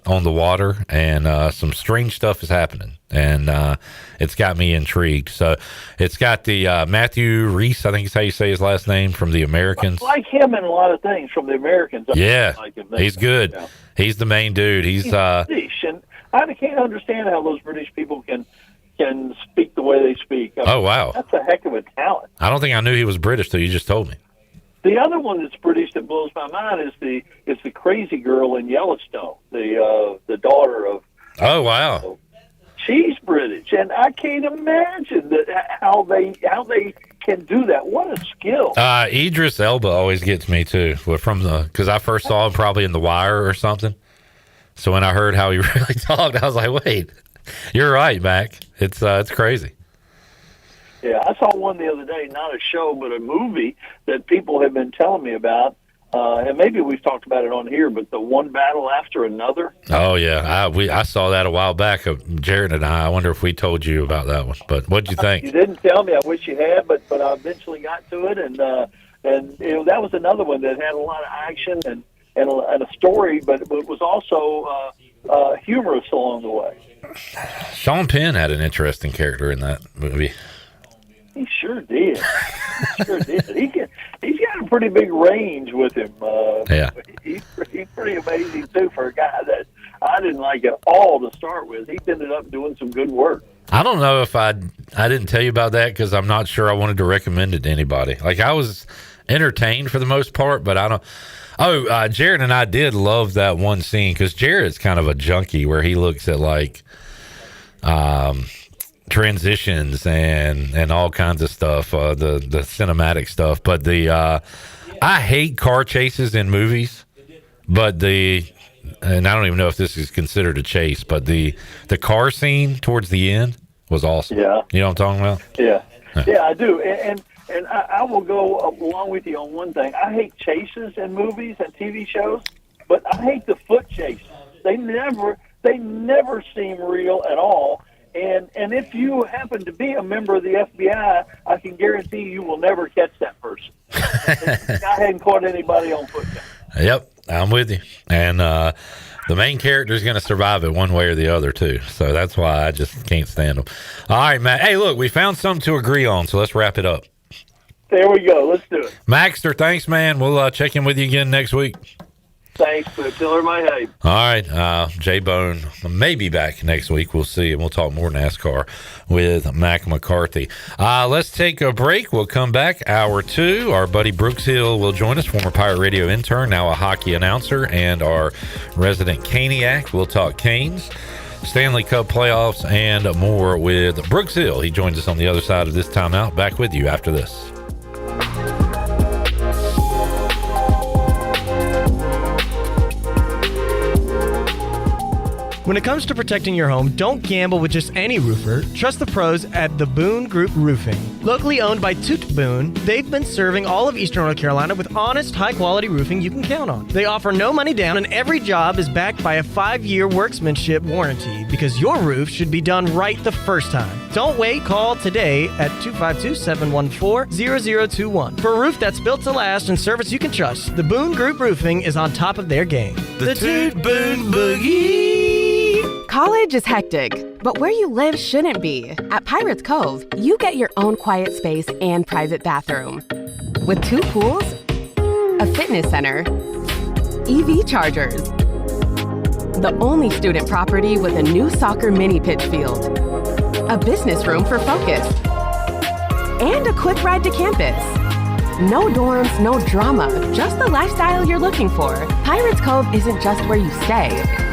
on the water, and some strange stuff is happening, and it's got me intrigued. So it's got the Matthew Rhys, I think is how you say his last name, from The Americans. I like him in a lot of things from The Americans. Yeah, like him. he's good. Yeah. He's the main dude. He's British, and I can't understand how those British people can speak the way they speak. Oh, wow. That's a heck of a talent. I don't think I knew he was British till you just told me. The other one that's British that blows my mind is the crazy girl in Yellowstone, the daughter of. Oh, wow. She's British, and I can't imagine how they can do that. What a skill! Idris Elba always gets me too, because I first saw him probably in The Wire or something. So when I heard how he really talked, I was like, "Wait, you're right, Mac. It's crazy." Yeah, I saw one the other day, not a show, but a movie that people have been telling me about. And maybe we've talked about it on here, but the One Battle After Another. Oh, yeah. I saw that a while back, Jared and I. I wonder if we told you about that one. But what'd you think? You didn't tell me. I wish you had, but I eventually got to it. And that was another one that had a lot of action and a story, but it was also humorous along the way. Sean Penn had an interesting character in that movie. He sure did. He's got a pretty big range with him. Yeah. He's pretty amazing, too, for a guy that I didn't like at all to start with. He's ended up doing some good work. I don't know if I didn't tell you about that because I'm not sure I wanted to recommend it to anybody. Like, I was entertained for the most part, but I don't. Oh, Jared and I did love that one scene because Jared's kind of a junkie where he looks at, like, transitions and all kinds of stuff, the cinematic stuff. But I hate car chases in movies, but and I don't even know if this is considered a chase, but the car scene towards the end was awesome. Yeah. You know what I'm talking about? Yeah, I do. And I will go along with you on one thing. I hate chases in movies and TV shows, but I hate the foot chases. They never seem real at all. And if you happen to be a member of the FBI, I can guarantee you will never catch that person. I hadn't caught anybody on foot. Yep, I'm with you. And the main character is going to survive it one way or the other, too. So that's why I just can't stand them. All right, Matt. Hey, look, we found something to agree on, so let's wrap it up. There we go. Let's do it. Maxter, thanks, man. We'll check in with you again next week. Thanks, but tell everybody, hey. All right, J-Bone may be back next week. We'll see, and we'll talk more NASCAR with Mac McCarthy. Let's take a break. We'll come back. Hour 2. Our buddy Brooks Hill will join us, former Pirate Radio intern, now a hockey announcer, and our resident Caniac. We'll talk Canes, Stanley Cup playoffs, and more with Brooks Hill. He joins us on the other side of this timeout. Back with you after this. When it comes to protecting your home, don't gamble with just any roofer. Trust the pros at the Boone Group Roofing. Locally owned by Toot Boone, they've been serving all of Eastern North Carolina with honest, high-quality roofing you can count on. They offer no money down, and every job is backed by a 5-year workmanship warranty because your roof should be done right the first time. Don't wait. Call today at 252-714-0021 for a roof that's built to last and service you can trust. The Boone Group Roofing is on top of their game. The Toot Boone Boogie. College is hectic, but where you live shouldn't be. At Pirates Cove, you get your own quiet space and private bathroom. With 2 pools, a fitness center, EV chargers, the only student property with a new soccer mini pitch field, a business room for focus, and a quick ride to campus. No dorms, no drama, just the lifestyle you're looking for. Pirates Cove isn't just where you stay,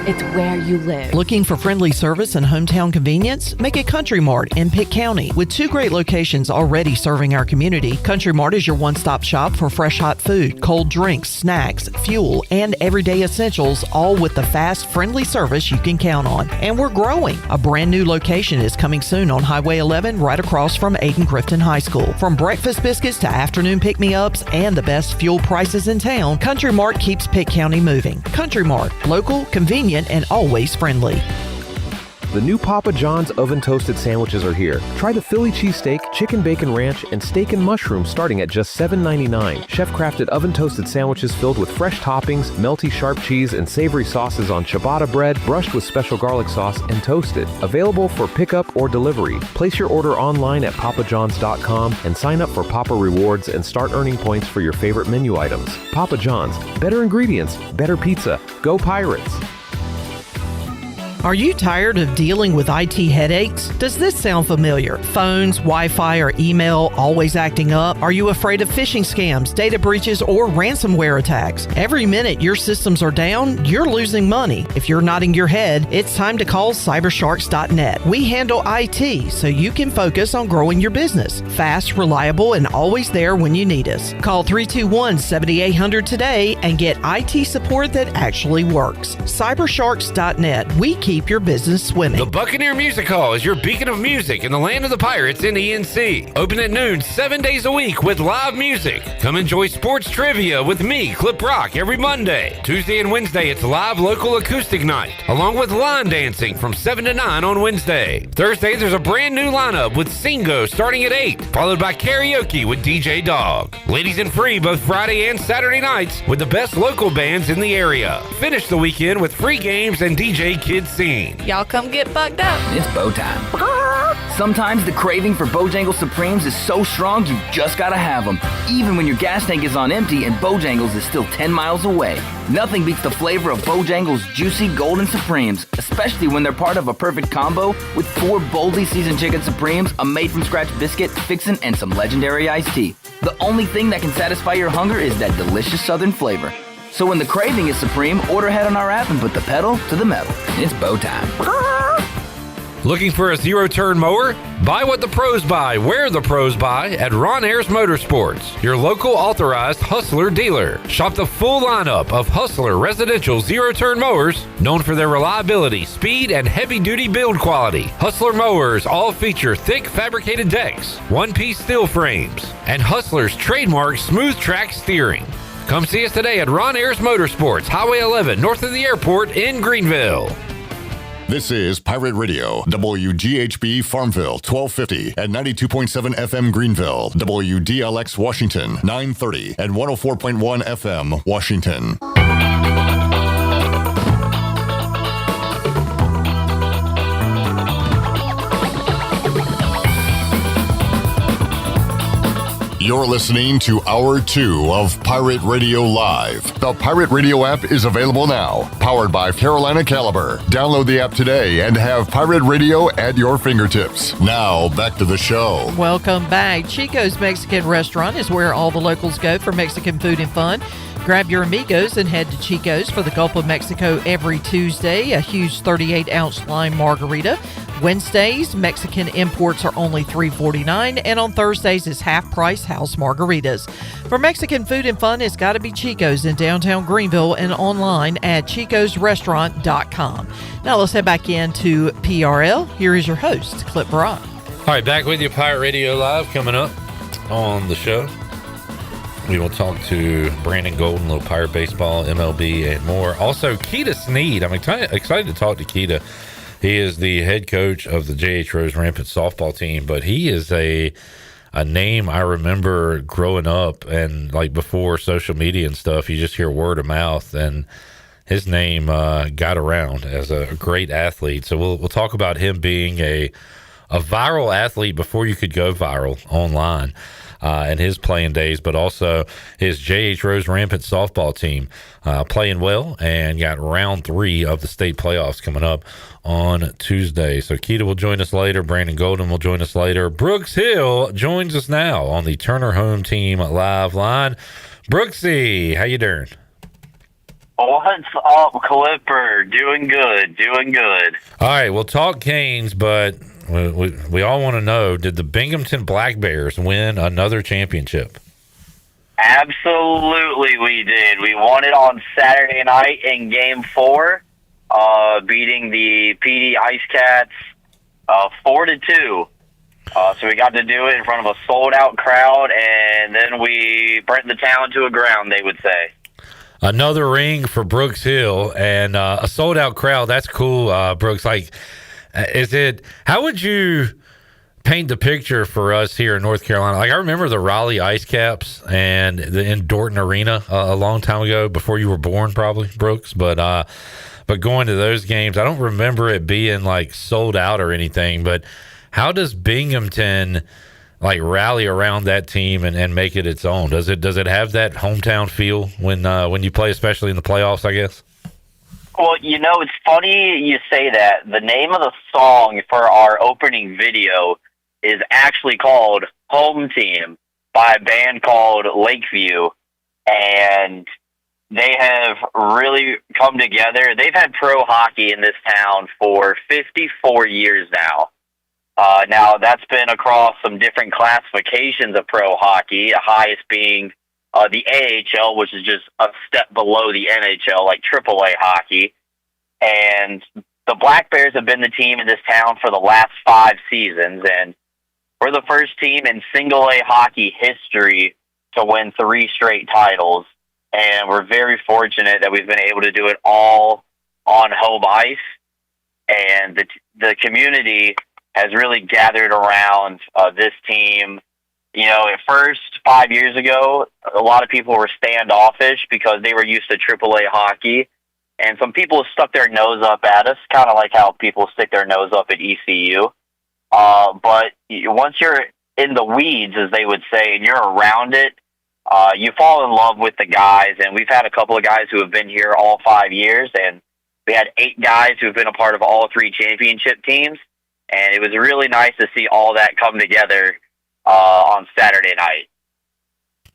it's where you live. Looking for friendly service and hometown convenience? Make it Country Mart in Pitt County. With 2 great locations already serving our community, Country Mart is your one-stop shop for fresh hot food, cold drinks, snacks, fuel, and everyday essentials, all with the fast, friendly service you can count on. And we're growing. A brand new location is coming soon on Highway 11 right across from Aiken-Crifton High School. From breakfast biscuits to afternoon pick-me-ups and the best fuel prices in town, Country Mart keeps Pitt County moving. Country Mart, local, convenient, and always friendly. The new Papa John's oven toasted sandwiches are here. Try the Philly cheesesteak, chicken bacon ranch, and steak and mushroom starting at just $7.99. Chef-crafted oven toasted sandwiches filled with fresh toppings, melty sharp cheese, and savory sauces on ciabatta bread, brushed with special garlic sauce, and toasted. Available for pickup or delivery. Place your order online at papajohns.com and sign up for Papa Rewards and start earning points for your favorite menu items. Papa John's. Better ingredients, better pizza. Go Pirates! Are you tired of dealing with IT headaches? Does this sound familiar? Phones, Wi-Fi, or email always acting up? Are you afraid of phishing scams, data breaches, or ransomware attacks? Every minute your systems are down, you're losing money. If you're nodding your head, it's time to call cybersharks.net. We handle IT so you can focus on growing your business. Fast, reliable, and always there when you need us. Call 321-7800 today and get IT support that actually works. Cybersharks.net. We keep your business swimming. The Buccaneer Music Hall is your beacon of music in the land of the Pirates in ENC. Open at noon 7 days a week with live music. Come enjoy sports trivia with me, Clip Rock, every Monday. Tuesday and Wednesday, it's live local acoustic night, along with line dancing from 7 to 9 on Wednesday. Thursday, there's a brand new lineup with Singo starting at 8, followed by karaoke with DJ Dog. Ladies and free both Friday and Saturday nights with the best local bands in the area. Finish the weekend with free games and DJ Kids Scene. Y'all come get bucked up. It's bow time. Sometimes the craving for Bojangles Supremes is so strong you just gotta have them, even when your gas tank is on empty and Bojangles is still 10 miles away. Nothing beats the flavor of Bojangles' juicy golden Supremes, especially when they're part of a perfect combo with 4 boldly seasoned chicken Supremes, a made-from-scratch biscuit, fixin', and some legendary iced tea. The only thing that can satisfy your hunger is that delicious southern flavor. So when the craving is supreme, order ahead on our app and put the pedal to the metal. It's bow time. Looking for a zero-turn mower? Buy what the pros buy, where the pros buy at Ron Ayers Motorsports, your local authorized Hustler dealer. Shop the full lineup of Hustler residential zero-turn mowers, known for their reliability, speed, and heavy-duty build quality. Hustler mowers all feature thick fabricated decks, one-piece steel frames, and Hustler's trademark smooth track steering. Come see us today at Ron Ayers Motorsports, Highway 11, north of the airport in Greenville. This is Pirate Radio, WGHB Farmville, 1250 and 92.7 FM Greenville, WDLX Washington, 930 and 104.1 FM Washington. You're listening to Hour 2 of Pirate Radio Live. The Pirate Radio app is available now, powered by Carolina Caliber. Download the app today and have Pirate Radio at your fingertips. Now, back to the show. Welcome back. Chico's Mexican Restaurant is where all the locals go for Mexican food and fun. Grab your amigos and head to Chico's for the Gulf of Mexico every Tuesday, a huge 38-ounce lime margarita. Wednesdays, Mexican imports are only $3.49, and on Thursdays, it's half-price house margaritas. For Mexican food and fun, it's got to be Chico's in downtown Greenville and online at chicosrestaurant.com. Now let's head back into PRL. Here is your host, Clip Brock. All right, back with you, Pirate Radio Live. Coming up on the show, we will talk to Brandon Golden, little Pirate Baseball, MLB, and more. Also, Keita Sneed. I'm excited to talk to Keita. He is the head coach of the J.H. Rose Rampant softball team, but he is a name I remember growing up, and like before social media and stuff, you just hear word of mouth, and his name got around as a great athlete. So we'll talk about him being a viral athlete before you could go viral online. And his playing days, but also his J.H. Rose Rampant softball team playing well and got round 3 of the state playoffs coming up on Tuesday. So Keita will join us later. Brandon Golden will join us later. Brooks Hill joins us now on the Turner Home Team live line. Brooksy, how you doing? What's up, Clipper? Doing good. All right, we'll talk Canes, but we all want to know, did the Binghamton Black Bears win another championship? Absolutely we did. We won it on Saturday night in Game 4, beating the PD Ice Cats 4-2. So we got to do it in front of a sold-out crowd, and then we burnt the town to a ground, they would say. Another ring for Brooks Hill and a sold-out crowd. That's cool, Brooks. Like, how would you paint the picture for us here in North Carolina? Like, I remember the Raleigh Ice Caps and in Dorton Arena a long time ago, before you were born, probably, Brooks. But going to those games, I don't remember it being like sold out or anything. But how does Binghamton like rally around that team and make it its own? Does it have that hometown feel when you play, especially in the playoffs, I guess? Well, it's funny you say that. The name of the song for our opening video is actually called Home Team by a band called Lakeview, and they have really come together. They've had pro hockey in this town for 54 years now. Now, that's been across some different classifications of pro hockey, the highest being the AHL, which is just a step below the NHL, like AAA hockey. And the Black Bears have been the team in this town for the last 5 seasons, and we're the first team in single-A hockey history to win 3 straight titles. And we're very fortunate that we've been able to do it all on home ice. And the community has really gathered around this team. At first, 5 years ago, a lot of people were standoffish because they were used to AAA hockey. And some people stuck their nose up at us, kind of like how people stick their nose up at ECU. But once you're in the weeds, as they would say, and you're around it, you fall in love with the guys. And we've had a couple of guys who have been here all 5 years, and we had 8 guys who have been a part of all 3 championship teams. And it was really nice to see all that come together on Saturday night.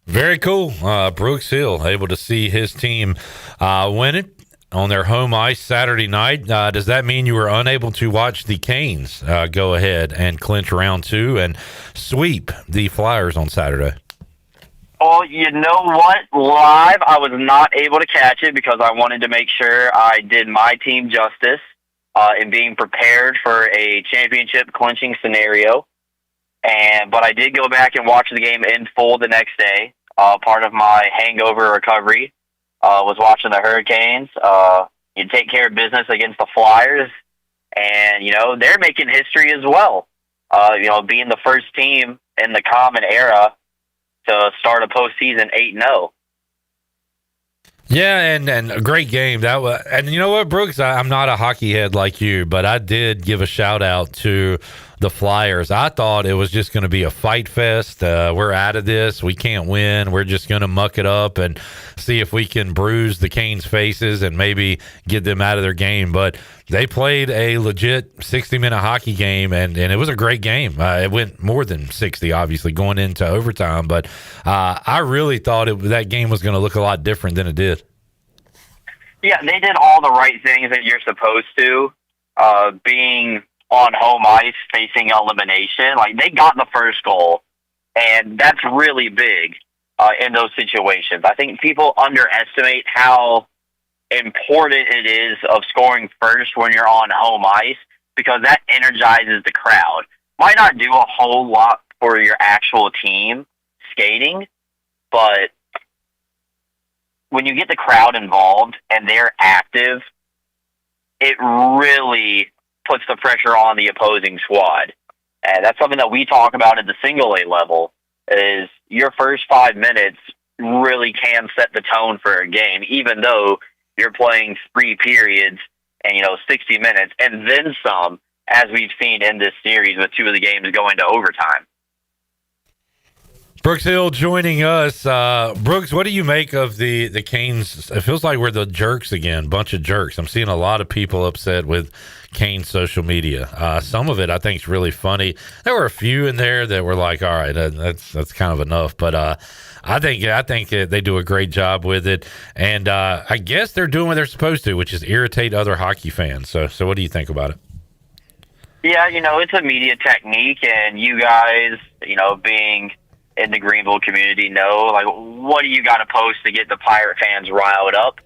Very cool. Brooks Hill able to see his team win it on their home ice Saturday night. Does that mean you were unable to watch the Canes go ahead and clinch round 2 and sweep the Flyers on Saturday? Well, you know what? Live, I was not able to catch it because I wanted to make sure I did my team justice in being prepared for a championship clinching scenario. But I did go back and watch the game in full the next day. Part of my hangover recovery was watching the Hurricanes. You take care of business against the Flyers, and they're making history as well. Being the first team in the common era to start a postseason 8-0. Yeah, and a great game that was. And you know what, Brooks? I'm not a hockey head like you, but I did give a shout out to the Flyers. I thought it was just going to be a fight fest. We're out of this. We can't win. We're just going to muck it up and see if we can bruise the Canes' faces and maybe get them out of their game. But they played a legit 60-minute hockey game, and it was a great game. It went more than 60, obviously, going into overtime. But I really thought that game was going to look a lot different than it did. Yeah, they did all the right things that you're supposed to. Being on home ice, facing elimination, like they got the first goal, and that's really big in those situations. I think people underestimate how important it is of scoring first when you're on home ice, because that energizes the crowd. Might not do a whole lot for your actual team skating, but when you get the crowd involved and they're active, it really puts the pressure on the opposing squad. And that's something that we talk about at the single A level, is your first 5 minutes really can set the tone for a game, even though you're playing 3 periods and, 60 minutes, and then some, as we've seen in this series with 2 of the games going to overtime. Brooks Hill joining us. Brooks, what do you make of the Canes? It feels like we're the jerks again, bunch of jerks. I'm seeing a lot of people upset with Canes social media. Some of it I think is really funny. There were a few in there that were like, all right, that's kind of enough. But I think they do a great job with it. And I guess they're doing what they're supposed to, which is irritate other hockey fans. So what do you think about it? Yeah, it's a media technique, and you guys, being in the Greenville community know, like, what do you got to post to get the Pirate fans riled up?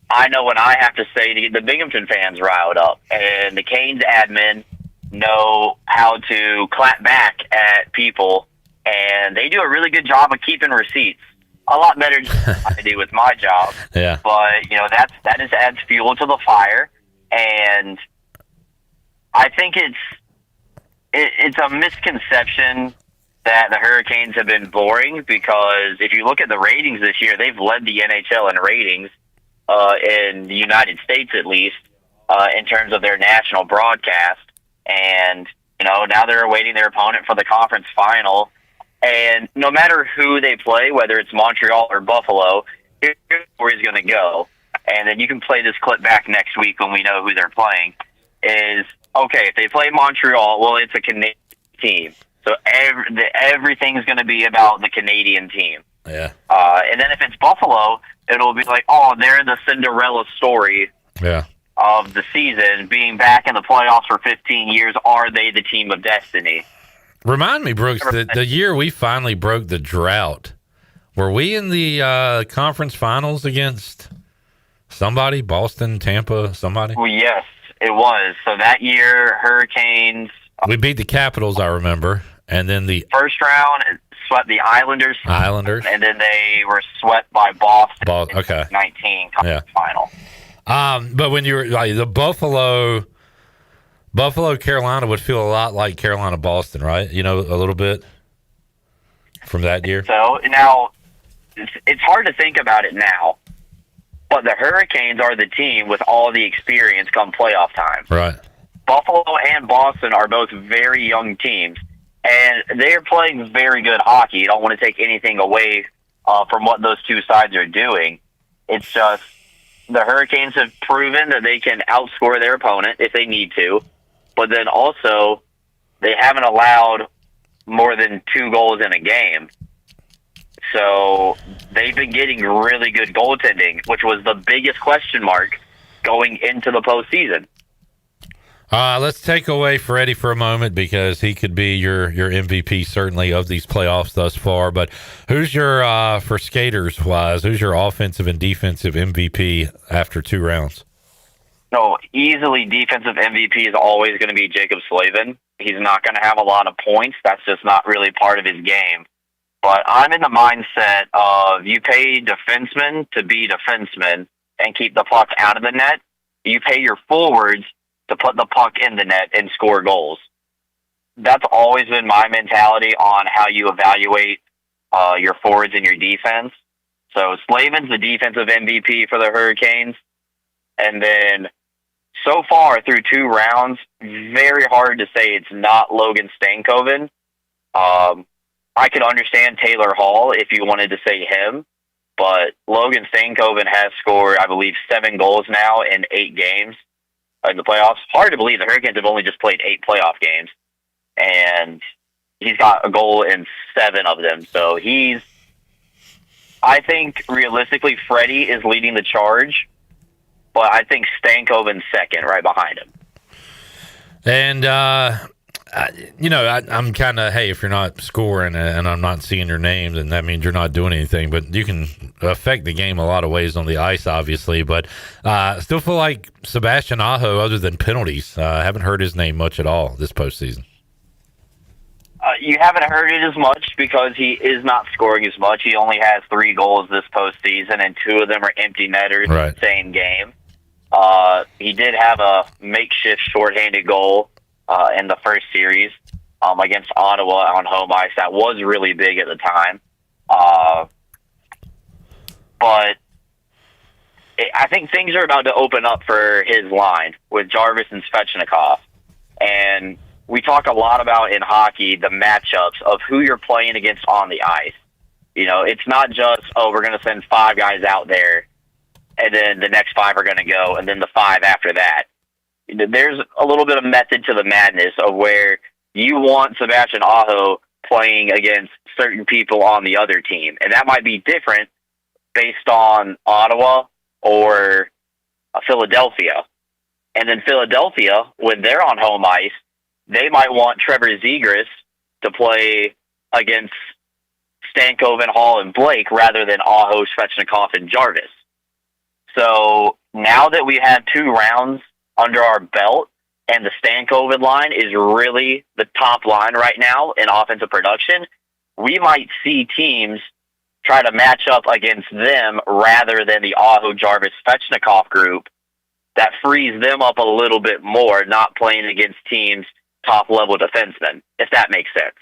I know what I have to say to get the Binghamton fans riled up. And the Canes admin know how to clap back at people, and they do a really good job of keeping receipts. A lot better than I do with my job. Yeah. But, that adds fuel to the fire, and I think it's a misconception that the Hurricanes have been boring, because if you look at the ratings this year, they've led the NHL in ratings, in the United States at least, in terms of their national broadcast. And, now they're awaiting their opponent for the conference final. And no matter who they play, whether it's Montreal or Buffalo, here's where he's going to go. And then you can play this clip back next week when we know who they're playing. Is, okay, if they play Montreal, well, it's a Canadian team. So everything's going to be about the Canadian team. Yeah. And then if it's Buffalo, it'll be like, oh, they're the Cinderella story of the season, being back in the playoffs for 15 years. Are they the team of destiny? Remind me, Brooks, the year we finally broke the drought, were we in the conference finals against somebody, Boston, Tampa, somebody? Well, yes, it was. So that year, Hurricanes. We beat the Capitals, I remember. And then the first round swept the Islanders. And then they were swept by Boston. Okay. 19 conference final. But when you were like the Buffalo Carolina would feel a lot like Carolina Boston, right? A little bit from that year. So now it's hard to think about it now, but the Hurricanes are the team with all the experience come playoff time. Right. Buffalo and Boston are both very young teams, and they're playing very good hockey. You don't want to take anything away from what those two sides are doing. It's just the Hurricanes have proven that they can outscore their opponent if they need to, but then also they haven't allowed more than 2 goals in a game. So they've been getting really good goaltending, which was the biggest question mark going into the postseason. Let's take away Freddie for a moment, because he could be your MVP certainly of these playoffs thus far. But who's your for skaters wise? Who's your offensive and defensive MVP after 2 rounds? No, easily defensive MVP is always going to be Jacob Slavin. He's not going to have a lot of points. That's just not really part of his game. But I'm in the mindset of you pay defensemen to be defensemen and keep the puck out of the net. You pay your forwards to put the puck in the net and score goals. That's always been my mentality on how you evaluate your forwards and your defense. So Slavin's the defensive MVP for the Hurricanes. And then so far through 2 rounds, very hard to say it's not Logan Stankoven. I could understand Taylor Hall if you wanted to say him, but Logan Stankoven has scored, I believe, 7 goals now in 8 games in the playoffs. Hard to believe the Hurricanes have only just played 8 playoff games, and he's got a goal in 7 of them. So I think realistically Freddie is leading the charge, but I think Stankoven's second, right behind him. And, I'm kind of, hey, if you're not scoring and I'm not seeing your names, and that means you're not doing anything, but you can affect the game a lot of ways on the ice, obviously. But still feel like Sebastian Aho, other than penalties, haven't heard his name much at all this postseason. You haven't heard it as much because he is not scoring as much. He only has 3 goals this postseason, and 2 of them are empty netters in the same game. He did have a makeshift shorthanded goal in the first series against Ottawa on home ice. That was really big at the time. But I think things are about to open up for his line with Jarvis and Svechnikov. And we talk a lot about in hockey the matchups of who you're playing against on the ice. You know, it's not just, we're going to send 5 guys out there, and then the next 5 are going to go, and then the 5 after that. There's a little bit of method to the madness of where you want Sebastian Aho playing against certain people on the other team, and that might be different based on Ottawa or Philadelphia. And then Philadelphia, when they're on home ice, they might want Trevor Zegras to play against Stankoven, Hall, and Blake rather than Aho, Svechnikov, and Jarvis. So now that we have 2 rounds under our belt and the Stankoven line is really the top line right now in offensive production, we might see teams try to match up against them rather than the Aho, Jarvis, Svechnikov group. That frees them up a little bit more, not playing against teams top-level defensemen, if that makes sense.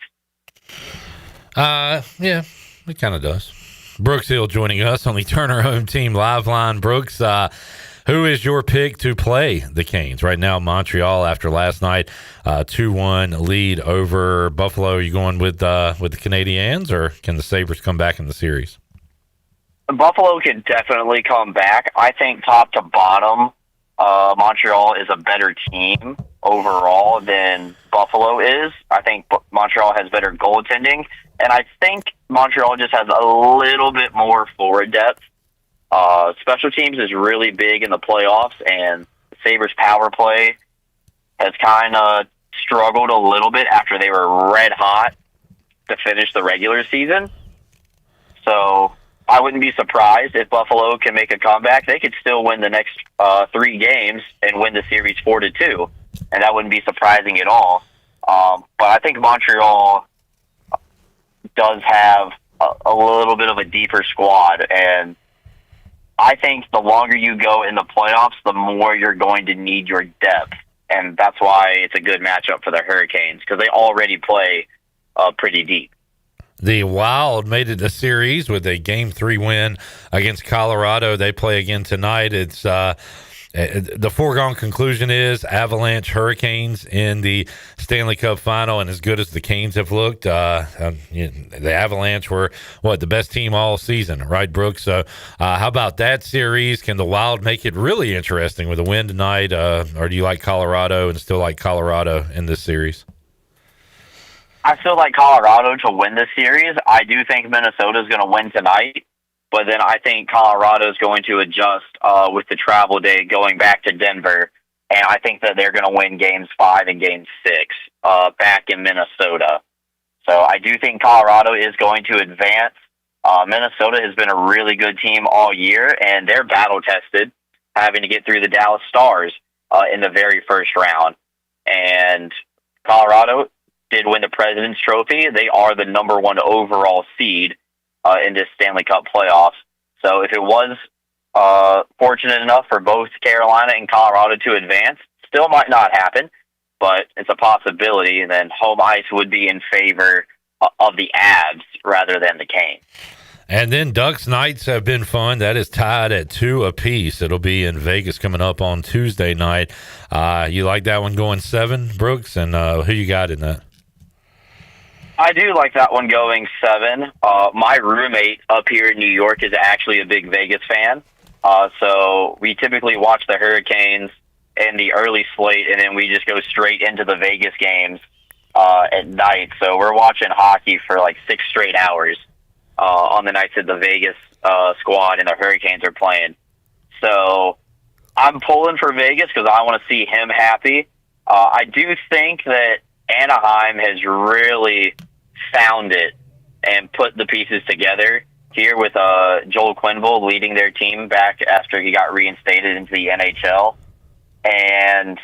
Yeah, it kind of does. Brooks Hill joining us on the Turner Home Team Live Line. Brooks, who is your pick to play the Canes? Right now, Montreal, after last night, 2-1 lead over Buffalo. Are you going with the Canadiens, or can the Sabres come back in the series? Buffalo can definitely come back. I think top to bottom, Montreal is a better team overall than Buffalo is. I think Montreal has better goaltending, and I think Montreal just has a little bit more forward depth. Special teams is really big in the playoffs, and the Sabres power play has kind of struggled a little bit after they were red hot to finish the regular season. So I wouldn't be surprised if Buffalo can make a comeback. They could still win the next 3 games and win the series 4-2, and that wouldn't be surprising at all. But I think Montreal does have a little bit of a deeper squad, and I think the longer you go in the playoffs, the more you're going to need your depth, and that's why it's a good matchup for the Hurricanes, because they already play pretty deep. The Wild made it a series with a Game 3 win against Colorado. They play again tonight. It's the foregone conclusion is Avalanche Hurricanes in the Stanley Cup Final, and as good as the Canes have looked, the Avalanche were, the best team all season, right, Brooks? So how about that series? Can the Wild make it really interesting with a win tonight, or do you like Colorado and still like Colorado in this series? I still like Colorado to win this series. I do think Minnesota's going to win tonight, but then I think Colorado's going to adjust with the travel day going back to Denver, and I think that they're going to win Games 5 and Game 6 back in Minnesota. So I do think Colorado is going to advance. Minnesota has been a really good team all year, and they're battle-tested, having to get through the Dallas Stars in the very first round. And Colorado did win the President's Trophy. They are the number 1 overall seed in this Stanley Cup playoffs. So if it was fortunate enough for both Carolina and Colorado to advance, still might not happen, but it's a possibility, and then home ice would be in favor of the Avs rather than the Canes. And then Ducks Knights have been fun. That is tied at 2 apiece. It'll be in Vegas coming up on Tuesday night. You like that one going 7, Brooks? And who you got in that? I do like that one going 7. My roommate up here in New York is actually a big Vegas fan. So we typically watch the Hurricanes in the early slate, and then we just go straight into the Vegas games at night. So we're watching hockey for like 6 straight hours on the nights that the Vegas squad and the Hurricanes are playing. So I'm pulling for Vegas because I want to see him happy. I do think that Anaheim has really found it and put the pieces together here with Joel Quenneville leading their team back after he got reinstated into the NHL. And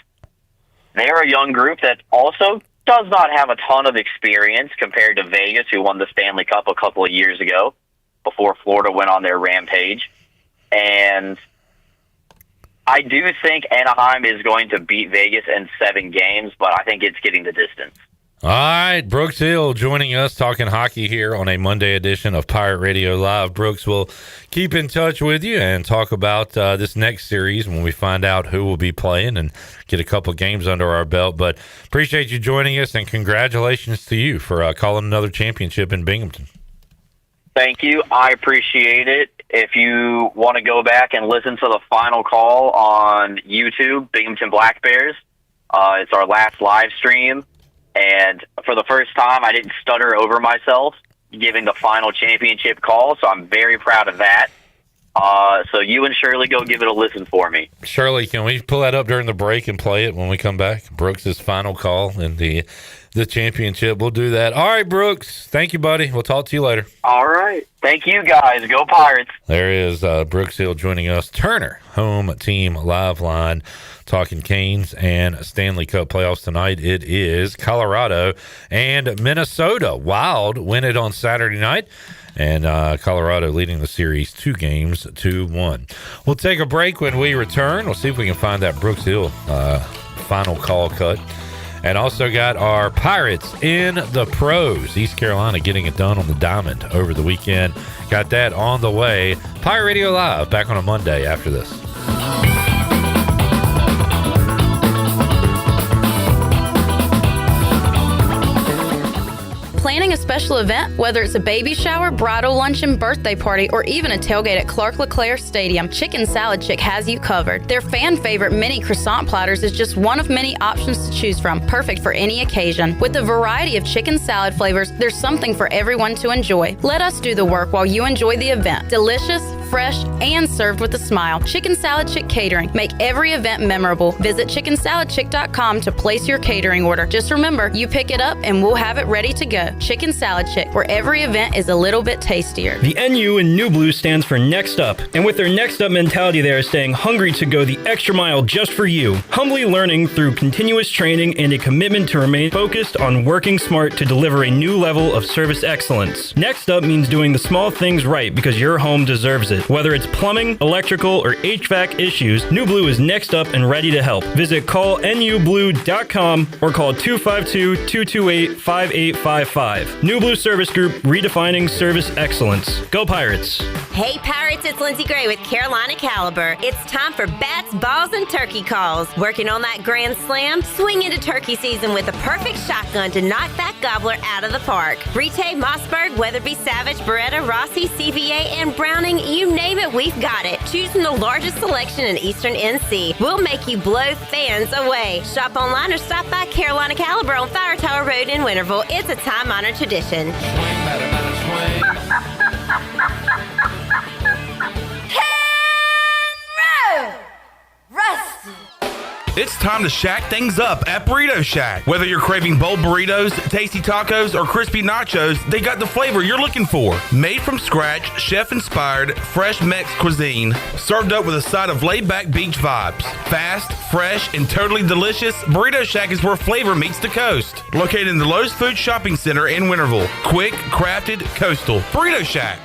they're a young group that also does not have a ton of experience compared to Vegas, who won the Stanley Cup a couple of years ago before Florida went on their rampage. And I do think Anaheim is going to beat Vegas in 7 games, but I think it's getting the distance. All right, Brooks Hill joining us talking hockey here on a Monday edition of Pirate Radio Live. Brooks, will keep in touch with you and talk about this next series when we find out who will be playing and get a couple games under our belt. But appreciate you joining us, and congratulations to you for calling another championship in Binghamton. Thank you. I appreciate it. If you want to go back and listen to the final call on YouTube, Binghamton Black Bears, it's our last live stream. And for the first time, I didn't stutter over myself giving the final championship call, so I'm very proud of that. So you and Shirley go give it a listen for me. Shirley, can we pull that up during the break and play it when we come back? Brooks' final call in the championship. We'll do that. All right, Brooks. Thank you, buddy. We'll talk to you later. All right. Thank you, guys. Go Pirates. There is Brooks Hill joining us. Turner, home team live line, talking Canes and Stanley Cup playoffs tonight. It is Colorado and Minnesota. Wild win it on Saturday night, and Colorado leading the series 2-1. We'll take a break. When we return, we'll see if we can find that Brooks Hill final call cut. And also got our Pirates in the pros. East Carolina getting it done on the diamond over the weekend. Got that on the way. Pirate Radio Live back on a Monday after this. Planning a special event, whether it's a baby shower, bridal luncheon, birthday party, or even a tailgate at Clark LeClaire Stadium, Chicken Salad Chick has you covered. Their fan favorite mini croissant platters is just one of many options to choose from, perfect for any occasion. With a variety of chicken salad flavors, there's something for everyone to enjoy. Let us do the work while you enjoy the event. Delicious, fresh, and served with a smile. Chicken Salad Chick Catering. Make every event memorable. Visit chickensaladchick.com to place your catering order. Just remember, you pick it up and we'll have it ready to go. Chicken Salad Chick, where every event is a little bit tastier. The NU in New Blue stands for Next Up, and with their Next Up mentality, they are staying hungry to go the extra mile just for you. Humbly learning through continuous training and a commitment to remain focused on working smart to deliver a new level of service excellence. Next Up means doing the small things right because your home deserves it. Whether it's plumbing, electrical, or HVAC issues, New Blue is next up and ready to help. Visit callnublue.com or call 252-228-5855. New Blue Service Group, redefining service excellence. Go Pirates! Hey Pirates, it's Lindsay Gray with Carolina Caliber. It's time for bats, balls, and turkey calls. Working on that grand slam? Swing into turkey season with a perfect shotgun to knock that gobbler out of the park. Brite, Mossberg, Weatherby, Savage, Beretta, Rossi, CVA, and Browning, you name it, we've got it. Choosing the largest selection in Eastern NC. We'll make you blow fans away. Shop online or stop by Carolina Caliber on Fire Tower Road in Winterville. It's a time-honored tradition. It's time to shack things up at Burrito Shack. Whether you're craving bold burritos, tasty tacos, or crispy nachos, they got the flavor you're looking for. Made from scratch, chef-inspired, fresh Mex cuisine, served up with a side of laid-back beach vibes. Fast, fresh, and totally delicious, Burrito Shack is where flavor meets the coast. Located in the Lowe's Food Shopping Center in Winterville. Quick, crafted, coastal. Burrito Shack.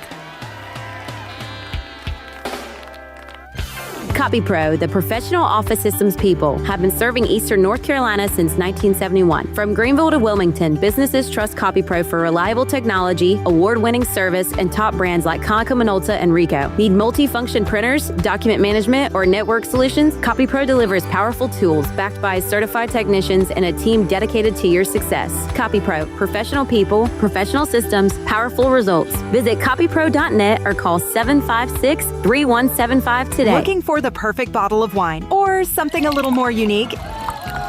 CopyPro, the professional office systems people, have been serving Eastern North Carolina since 1971. From Greenville to Wilmington, businesses trust CopyPro for reliable technology, award-winning service, and top brands like Konica Minolta and Ricoh. Need multi-function printers, document management, or network solutions? CopyPro delivers powerful tools backed by certified technicians and a team dedicated to your success. CopyPro, professional people, professional systems, powerful results. Visit copypro.net or call 756-3175 today. Looking for the perfect bottle of wine or something a little more unique?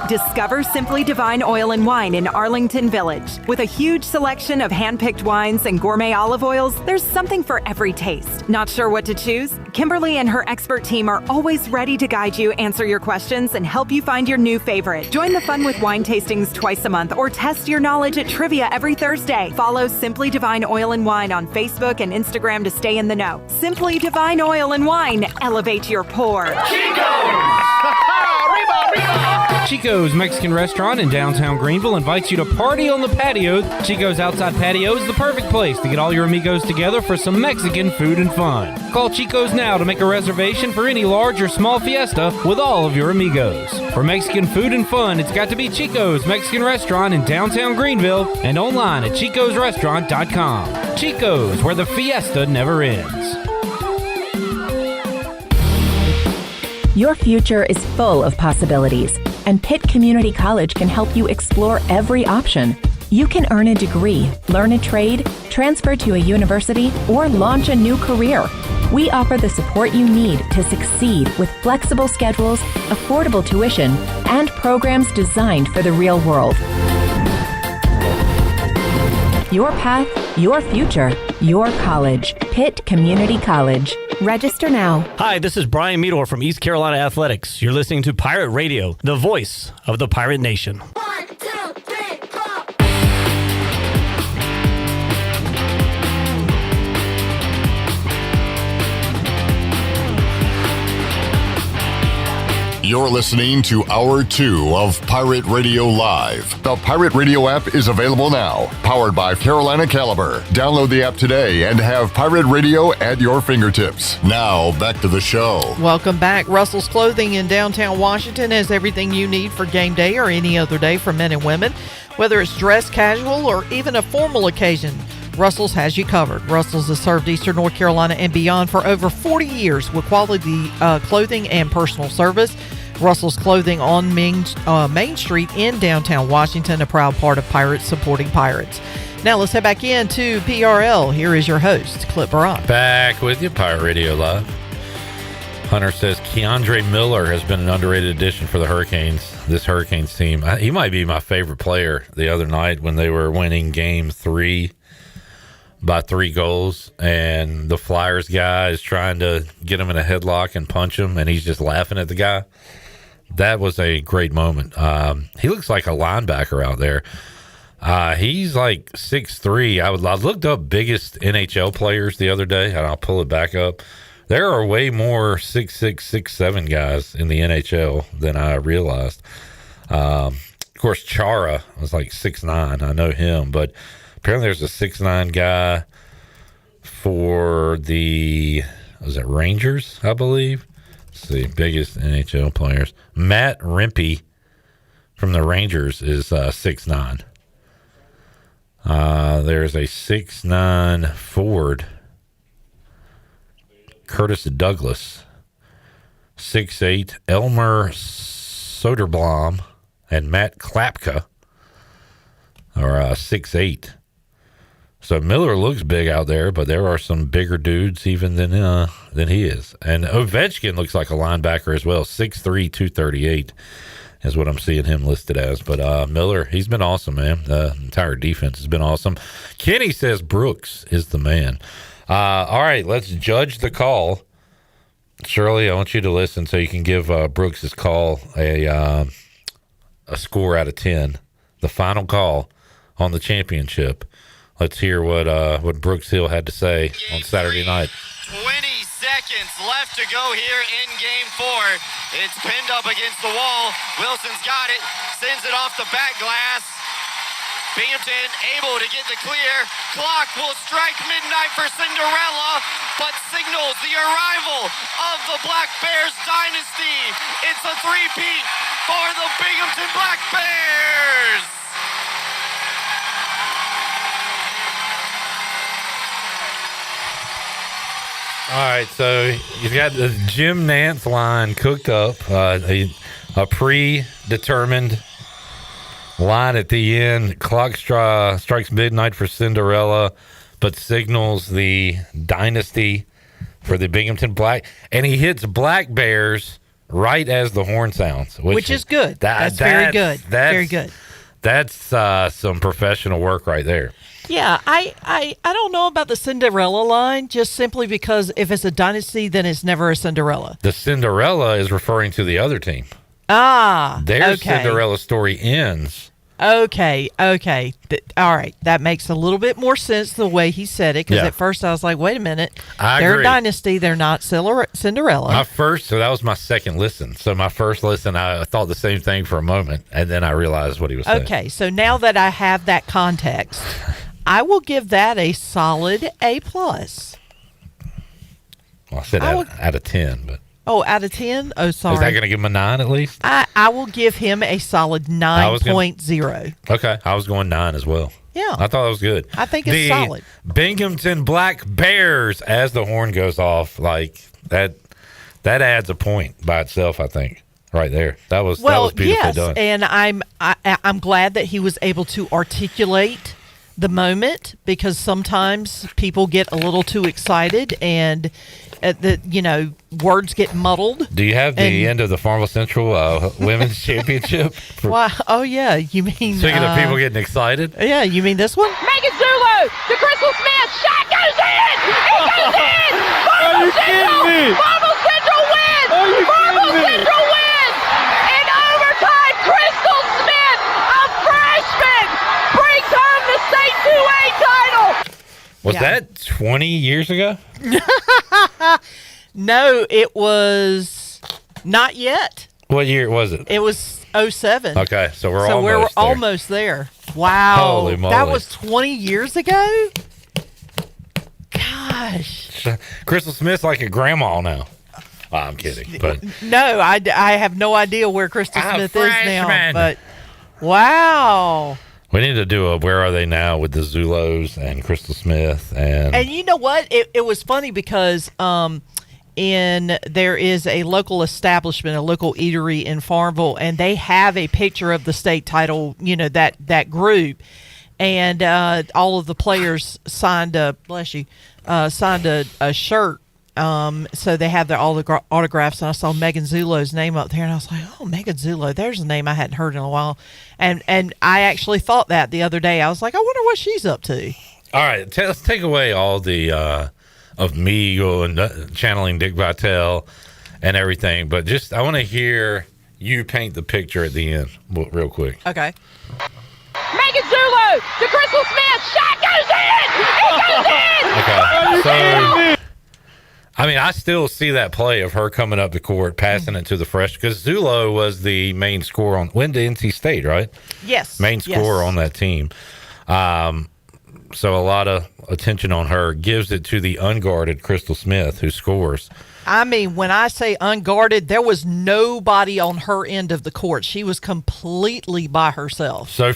Discover Simply Divine Oil and Wine in Arlington Village. With a huge selection of hand-picked wines and gourmet olive oils, there's something for every taste. Not sure what to choose? Kimberly and her expert team are always ready to guide you, answer your questions, and help you find your new favorite. Join the fun with wine tastings twice a month or test your knowledge at trivia every Thursday. Follow Simply Divine Oil and Wine on Facebook and Instagram to stay in the know. Simply Divine Oil and Wine. Elevate your pour. Chico's Mexican Restaurant in downtown Greenville invites you to party on the patio. Chico's outside patio is the perfect place to get all your amigos together for some Mexican food and fun. Call Chico's now to make a reservation for any large or small fiesta with all of your amigos. For Mexican food and fun, it's got to be Chico's Mexican Restaurant in downtown Greenville and online at chicosrestaurant.com. Chico's, where the fiesta never ends. Your future is full of possibilities, and Pitt Community College can help you explore every option. You can earn a degree, learn a trade, transfer to a university, or launch a new career. We offer the support you need to succeed with flexible schedules, affordable tuition, and programs designed for the real world. Your path, your future, your college. Pitt Community College. Register now. Hi, this is Brian Meador from East Carolina Athletics. You're listening to Pirate Radio, the voice of the Pirate Nation. 1, 2, 3, 4. You're listening to Hour 2 of Pirate Radio Live. The Pirate Radio app is available now, powered by Carolina Caliber. Download the app today and have Pirate Radio at your fingertips. Now, back to the show. Welcome back. Russell's Clothing in downtown Washington has everything you need for game day or any other day for men and women. Whether it's dress casual or even a formal occasion, Russell's has you covered. Russell's has served Eastern North Carolina and beyond for over 40 years with quality clothing and personal service. Russell's Clothing on Main Street in downtown Washington, a proud part of Pirates supporting Pirates. Now let's head back into PRL. Here is your host, Clip Barak. Back with you, Pirate Radio Live. Hunter says Keandre Miller has been an underrated addition for the Hurricanes, this Hurricanes team. He might be my favorite player the other night when they were winning Game 3 by 3 goals, and the Flyers guy is trying to get him in a headlock and punch him, and he's just laughing at the guy. That was a great moment. He looks like a linebacker out there. He's like 6'3". I looked up biggest NHL players the other day, and I'll pull it back up. There are way more 6'6", 6'7" guys in the NHL than I realized. Of course, Chara was like 6'9". I know him, but apparently there's a 6'9" guy for the, was it Rangers, I believe? Let's see, biggest NHL players. Matt Rempe from the Rangers is 6'9". There's a 6'9" forward, Curtis Douglas. 6'8", Elmer Soderblom and Matt Klapka are 6'8". So Miller looks big out there, but there are some bigger dudes even than he is. And Ovechkin looks like a linebacker as well. 6'3", 238 is what I'm seeing him listed as. But Miller, he's been awesome, man. The entire defense has been awesome. Kenny says Brooks is the man. All right, let's judge the call. Shirley, I want you to listen so you can give Brooks' call a score out of 10. The final call on the championship. Let's hear what Brooks Hill had to say on Saturday night. 20 seconds left to go here in Game 4. It's pinned up against the wall. Wilson's got it, sends it off the back glass. Binghamton able to get the clear. Clock will strike midnight for Cinderella, but signals the arrival of the Black Bears dynasty. It's a three-peat for the Binghamton Black Bears. All right, so you've got the Jim Nance line cooked up, a predetermined line at the end. Clock strikes midnight for Cinderella, but signals the dynasty for the Binghamton Black. And he hits Black Bears right as the horn sounds. Which is good. That's very good. Very good. That's some professional work right there. Yeah, I don't know about the Cinderella line, just simply because if it's a dynasty, then it's never a Cinderella. The Cinderella is referring to the other team. Their okay. Cinderella story ends. Okay. All right. That makes a little bit more sense the way he said it, because at first I was like, wait a minute. They're a dynasty. They're not Cinderella. So that was my second listen. So my first listen, I thought the same thing for a moment, and then I realized what he was saying. Okay, so now that I have that context, I will give that a solid A+. Well, I said out of 10, but... Oh, out of 10? Oh, sorry. Is that going to give him a 9 at least? I will give him a solid 9.0. Okay, I was going 9 as well. Yeah. I thought it was good. I think it's solid. Binghamton Black Bears, as the horn goes off, like that adds a point by itself, I think, right there. That was beautifully done. And I'm glad that he was able to articulate the moment, because sometimes people get a little too excited and words get muddled. Do you have the end of the Farmville Central Women's Championship? Why? Oh yeah, you mean speaking of people getting excited? Yeah, you mean this one? Megan Zulu to Crystal Smith. Shot goes in. It goes in. Farmville Central. Farmville Central wins. Farmville Central wins in overtime. Crystal Smith, a freshman, brings home the state 2A title. Was that 20 years ago? No, it was not yet. What year was it? It was 07. Okay, so we're almost there. Wow. Holy moly. That was 20 years ago? Gosh. Crystal Smith's like a grandma now. Oh, I'm kidding. But no, I have no idea where Crystal Smith is now. But wow. We need to do a Where Are They Now with the Zulos and Crystal Smith. And you know what? It was funny because there is a local establishment, a local eatery in Farmville, and they have a picture of the state title, that group. And all of the players signed a shirt. So they have all the autographs, and I saw Megan Zulo's name up there, and I was like, oh, Megan Zulo, there's a name I hadn't heard in a while. And I actually thought that the other day. I was like, I wonder what she's up to. All right, let's take away all the of me going channeling Dick Vitale and everything, but just I want to hear you paint the picture at the end real quick. Okay. Megan Zulu to Crystal Smith. Shot goes in. It goes in. Okay. So, I mean, I still see that play of her coming up the court, passing it to the fresh, because Zulo was the main scorer went to NC State, right? Yes. Main scorer on that team. So a lot of attention on her, gives it to the unguarded Crystal Smith, who scores. I mean, when I say unguarded, there was nobody on her end of the court. She was completely by herself. So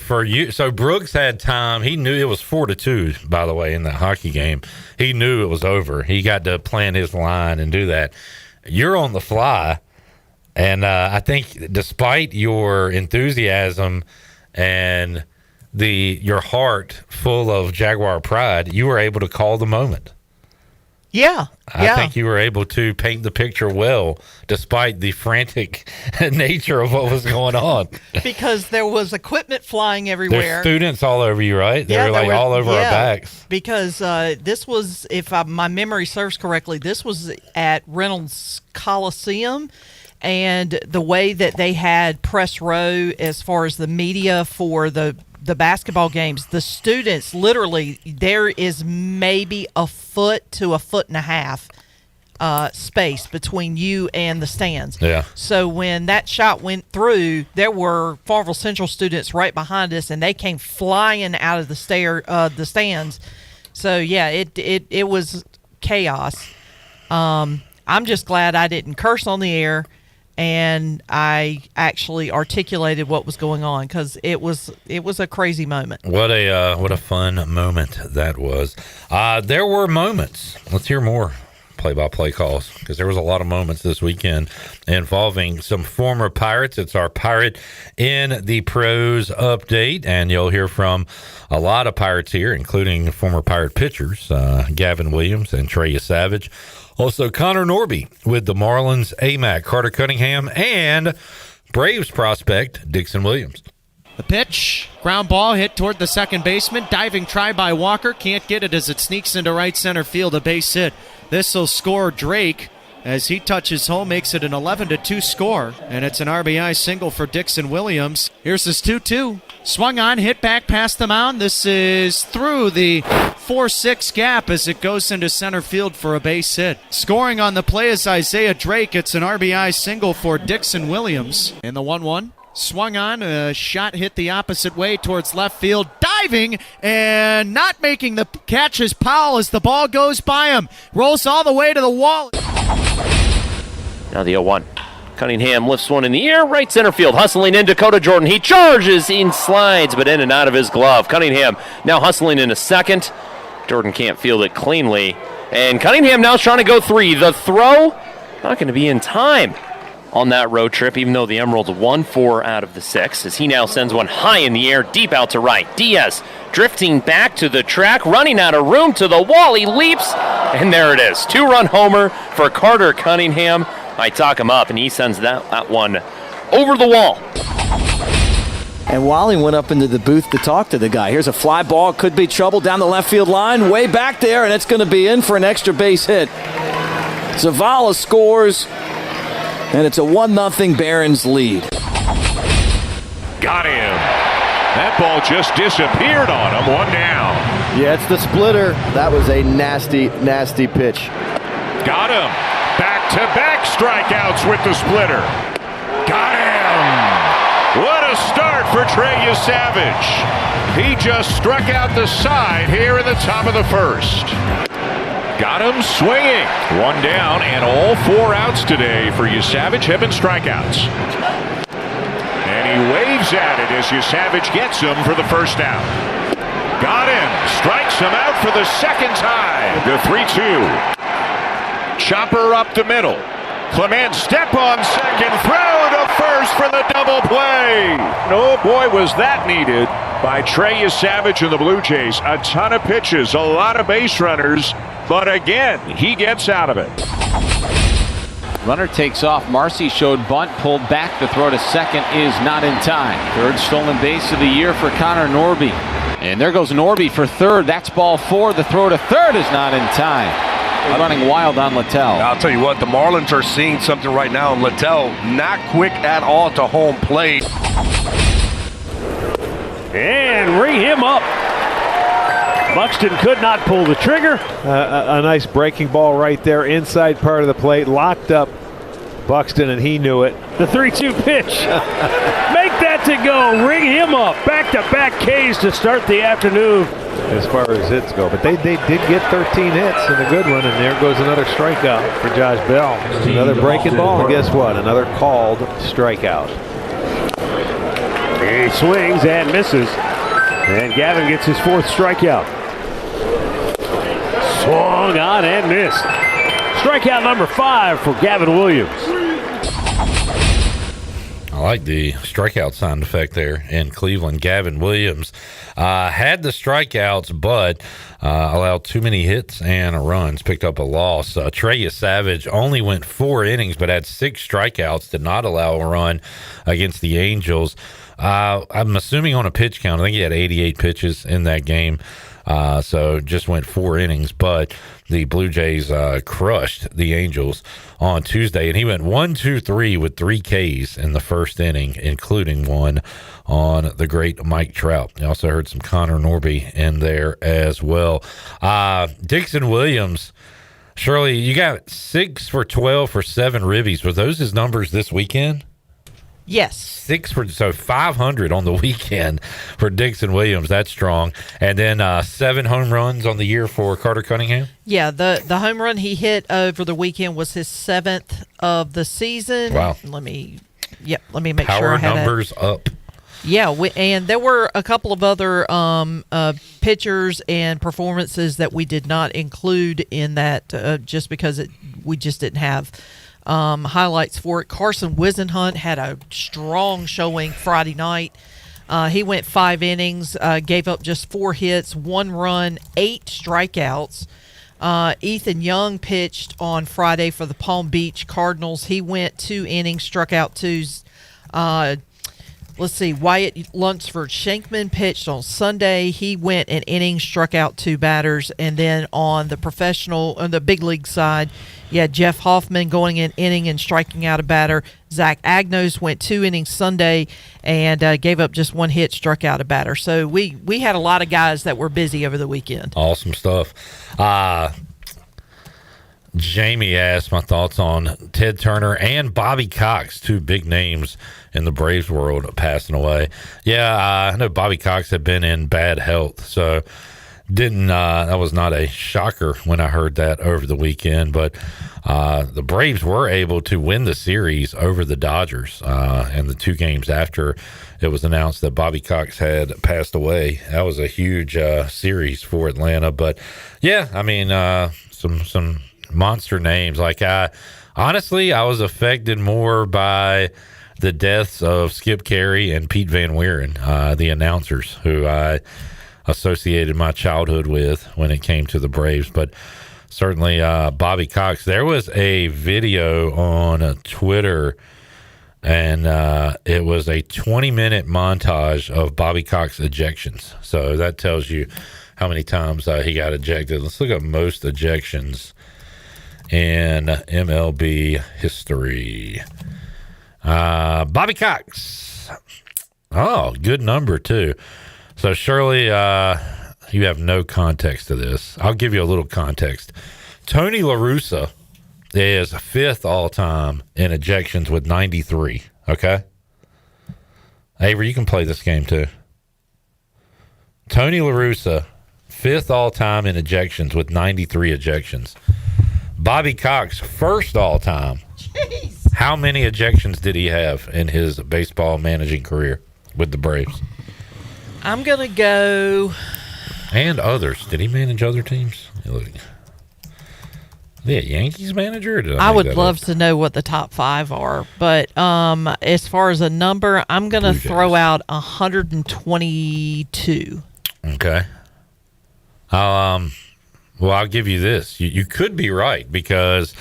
Brooks had time. He knew it was 4-2, by the way, in that hockey game. He knew it was over. He got to plan his line and do that. You're on the fly, and I think despite your enthusiasm and your heart full of Jaguar pride, you were able to call the moment. Yeah. I think you were able to paint the picture well, despite the frantic nature of what was going on. Because there was equipment flying everywhere. There's students all over you, right? They were all over our backs. Because this was, if my memory serves correctly, this was at Reynolds Coliseum. And the way that they had press row as far as the media for the basketball games, the students, literally, there is maybe a foot to a foot and a half space between you and the stands. Yeah. So when that shot went through, there were Farmville Central students right behind us, and they came flying out of the stands. So yeah, it was chaos. I'm just glad I didn't curse on the air, and I actually articulated what was going on, because it was a crazy moment. What a fun moment that was. There were moments. Let's hear more play-by-play calls, because there was a lot of moments this weekend involving some former Pirates. It's our Pirate in the Pros update, and you'll hear from a lot of Pirates here, including former Pirate pitchers Gavin Williams and Trey Savage. Also, Connor Norby with the Marlins, AMAC, Carter Cunningham, and Braves prospect Dixon Williams. The pitch, ground ball hit toward the second baseman. Diving try by Walker. Can't get it as it sneaks into right center field. A base hit. This will score Drake as he touches home, makes it an 11-2 score. And it's an RBI single for Dixon Williams. Here's his 2-2. Swung on, hit back past the mound. This is through the 4-6 gap as it goes into center field for a base hit. Scoring on the play is Isaiah Drake. It's an RBI single for Dixon Williams. In the 1-1. Swung on, a shot hit the opposite way towards left field. Diving and not making the catch is Powell as the ball goes by him. Rolls all the way to the wall. Now the 0-1. Cunningham lifts one in the air, right center field, hustling in Dakota Jordan. He charges in, slides, but in and out of his glove. Cunningham now hustling in a second. Jordan can't field it cleanly. And Cunningham now trying to go 3. The throw, not going to be in time on that road trip, even though the Emeralds won 4 out of the 6, as he now sends one high in the air, deep out to right. Diaz drifting back to the track, running out of room to the wall. He leaps, and there it is. 2-run homer for Carter Cunningham. I talk him up, and he sends that one over the wall. And Wally went up into the booth to talk to the guy. Here's a fly ball, could be trouble down the left field line, way back there, and it's going to be in for an extra base hit. Zavala scores, and it's a 1-0 Barons lead. Got him. That ball just disappeared on him. 1 down. Yeah, it's the splitter. That was a nasty, nasty pitch. Got him. Back-to-back strikeouts with the splitter. Got him. What a start for Trey Savage. He just struck out the side here in the top of the first. Got him swinging. 1 down, and all 4 outs today for Savage have been strikeouts. And he waves at it as Savage gets him for the first out. Got him. Strikes him out for the second time. The 3-2. Chopper up the middle. Clement step on second. Throw to first for the double play. Oh boy, was that needed by Trey Savage and the Blue Jays. A ton of pitches, a lot of base runners. But again, he gets out of it. Runner takes off. Marcy showed bunt, pulled back. The throw to second is not in time. Third stolen base of the year for Connor Norby. And there goes Norby for third. That's ball 4. The throw to third is not in time. Running wild on Littell. I'll tell you what, the Marlins are seeing something right now. And Littell not quick at all to home plate. And ring him up. Buxton could not pull the trigger. A nice breaking ball right there, inside part of the plate, locked up Buxton, and he knew it. The 3-2 pitch. Make that to go. Ring him up. Back-to-back Ks to start the afternoon. As far as hits go. But they did get 13 hits in a good one, and there goes another strikeout for Josh Bell. Another breaking ball, and guess what? Another called strikeout. He swings and misses. And Gavin gets his 4th strikeout. Swung on and missed. Strikeout number 5 for Gavin Williams. I like the strikeout sound effect there in Cleveland. Gavin Williams had the strikeouts, but allowed too many hits and runs, picked up a loss. Trey Savage only went 4 innings, but had 6 strikeouts, did not allow a run against the Angels. I'm assuming on a pitch count, I think he had 88 pitches in that game. So just went 4 innings, but the Blue Jays crushed the Angels on Tuesday, and he went 1-2-3 with 3 Ks in the first inning, including one on the great Mike Trout. You also heard some Connor Norby in there as well. Dixon Williams Shirley, you got 6 for 12 for 7 ribbies. Were those his numbers this weekend? Yes. 500 on the weekend for Dixon Williams. That's strong. And then 7 home runs on the year for Carter Cunningham. Yeah, the home run he hit over the weekend was his 7th of the season. Wow. Let me make Power sure I had numbers up. Yeah, and there were a couple of other pitchers and performances that we did not include in that just because we just didn't have highlights for it. Carson Wisenhunt had a strong showing Friday night. He went 5 innings, gave up just 4 hits, 1 run, 8 strikeouts. Ethan Young pitched on Friday for the Palm Beach Cardinals. He went 2 innings, struck out 2. Let's see, Wyatt Lunsford Shankman pitched on Sunday. He went an inning, struck out 2 batters. And then on the big league side, you had Jeff Hoffman going an inning and striking out a batter. Zach Agnos went 2 innings Sunday and gave up just 1 hit, struck out a batter. So we had a lot of guys that were busy over the weekend. Awesome stuff. Jamie asked my thoughts on Ted Turner and Bobby Cox, 2 big names in the Braves world passing away. Yeah, I know Bobby Cox had been in bad health, so that was not a shocker when I heard that over the weekend. But the Braves were able to win the series over the Dodgers in the 2 games after it was announced that Bobby Cox had passed away. That was a huge series for Atlanta. But yeah, I mean, some monster names. Like honestly, I was affected more by the deaths of Skip Carey and Pete Van Wieren, the announcers who I associated my childhood with when it came to the Braves. But certainly Bobby Cox. There was a video on Twitter, and it was a 20-minute montage of Bobby Cox ejections. So that tells you how many times he got ejected. Let's look at most ejections in MLB history. Bobby Cox. Oh, good number, too. So, Shirley, you have no context to this. I'll give you a little context. Tony La Russa is 5th all-time in ejections with 93, okay? Avery, you can play this game, too. Tony La Russa, 5th all-time in ejections with 93 ejections. Bobby Cox, 1st all-time. Jeez. How many ejections did he have in his baseball managing career with the Braves? I'm going to go... And others. Did he manage other teams? Is he a Yankees manager? Or I would love to know what the top 5 are. But as far as a number, I'm going to throw out 122. Okay. Well, I'll give you this. You could be right because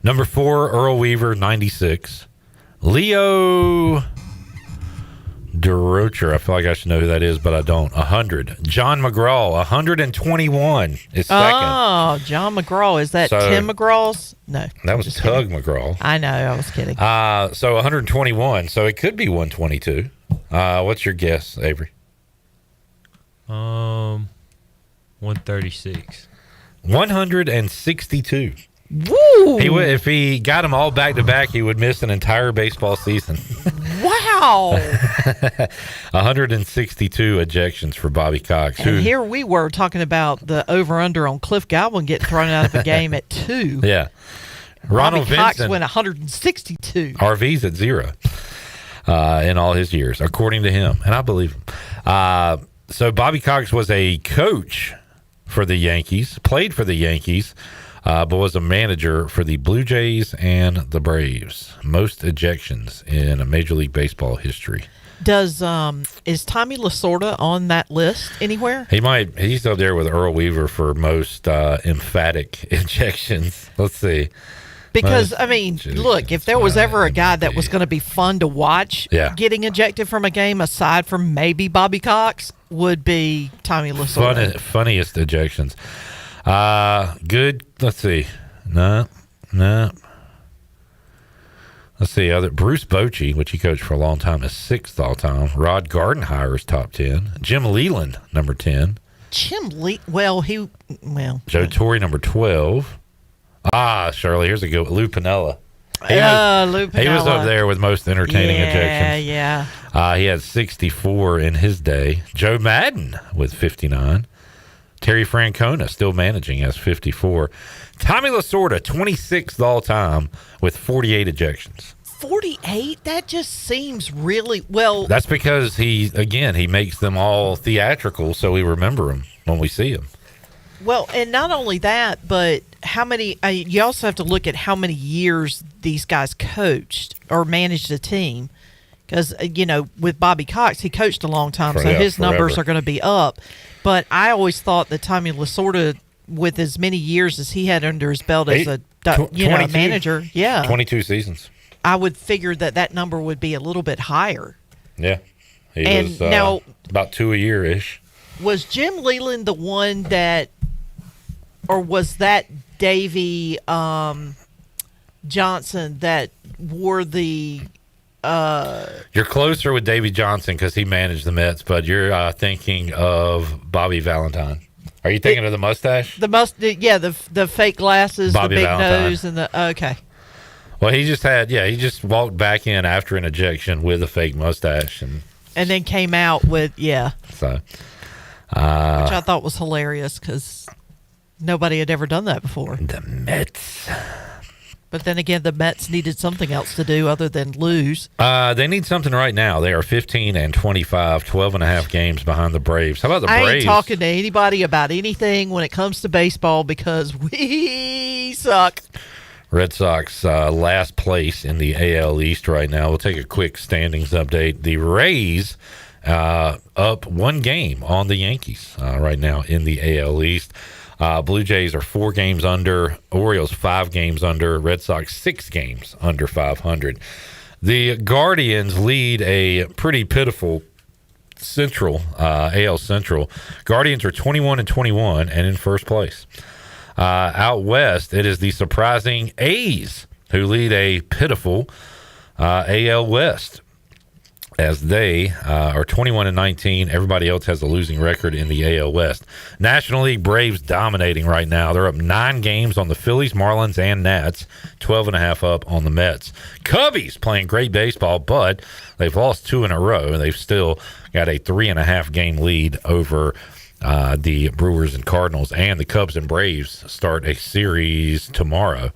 number 4, Earl Weaver, 96. Leo DeRocher, I feel like I should know who that is, but I don't. 100. John McGraw, 121 is second. Oh, John McGraw. Is that Tim McGraw's? No. That was Tug McGraw. I know. I was kidding. So 121. So it could be 122. What's your guess, Avery? 136. 162. Woo! If he got them all back to back, he would miss an entire baseball season. Wow! 162 ejections for Bobby Cox. And here we were talking about the over/under on Cliff Godwin getting thrown out of a game at 2. Yeah. Ronald Cox went 162. RV's at 0 in all his years, according to him, and I believe him. So Bobby Cox was a coach for the Yankees, played for the Yankees, but was a manager for the Blue Jays and the Braves. Most ejections in a Major League Baseball history. Is Tommy Lasorda on that list anywhere? He's up there with Earl Weaver for most emphatic ejections. Let's see. Because, look, if there was ever a guy that was going to be fun to watch getting ejected from a game, aside from maybe Bobby Cox, would be Tommy Lasorda. Funniest ejections. Good. Let's see. No. Let's see. Bruce Bochy, which he coached for a long time, is 6th all time. Rod Gardenhire is top 10. Jim Leland, number 10. Joe Torre, number 12. Shirley, here's a good Lou Piniella. Lou Piniella. He was up there with most entertaining ejections. Yeah. He had 64 in his day. Joe Madden with 59. Terry Francona still managing, has 54. Tommy Lasorda, 26th all time with 48 ejections. 48? That just seems really well. That's because he makes them all theatrical, so we remember them when we see them. Well, and not only that, but how many? You also have to look at how many years these guys coached or managed a team. Because with Bobby Cox, he coached a long time, so his numbers are going to be up. But I always thought that Tommy Lasorda, with as many years as he had under his belt as a manager, 22 seasons. I would figure that number would be a little bit higher. Yeah, he was now about 2 a year ish. Was Jim Leland the one that, or was that Davey Johnson that wore the? You're closer with Davey Johnson because he managed the Mets, but you're thinking of Bobby Valentine. Are you thinking of the mustache? The fake glasses, Bobby the big Valentine. nose, and the okay. Well, he just walked back in after an ejection with a fake mustache and then came out with So, which I thought was hilarious because nobody had ever done that before. The Mets. But then again, the Mets needed something else to do other than lose. They need something right now. They are 15-25, 12 and a half games behind the Braves. How about the Braves? I ain't talking to anybody about anything when it comes to baseball because we suck. Red Sox last place in the AL East right now. We'll take a quick standings update. The Rays up 1 game on the Yankees right now in the AL East. Blue Jays are 4 games under. Orioles 5 games under. Red Sox 6 games under 500. The Guardians lead a pretty pitiful Central, AL Central. Guardians are 21-21 and in first place. Out west, it is the surprising A's who lead a pitiful AL West, as they are 21-19. Everybody else has a losing record in the AL West. National League Braves dominating right now. They're up 9 games on the Phillies, Marlins, and Nats, 12.5 up on the Mets. Cubbies playing great baseball, but they've lost 2 in a row. They've still got a 3.5 game lead over the Brewers and Cardinals. And the Cubs and Braves start a series tomorrow,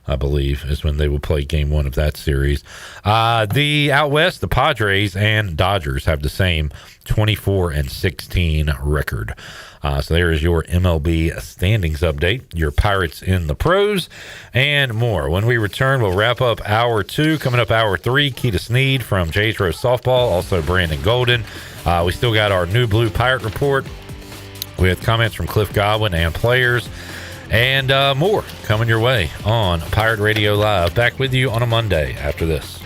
I believe, is when they will play game 1 of that series. The out west, the Padres and Dodgers have the same 24-16 record. So there is your MLB standings update, your Pirates in the pros, and more. When we return, we'll wrap up hour 2. Coming up hour 3, Keita Sneed from Jays Rose Softball, also Brandon Golden. We still got our new Blue Pirate report with comments from Cliff Godwin and players. And more coming your way on Pirate Radio Live. Back with you on a Monday after this.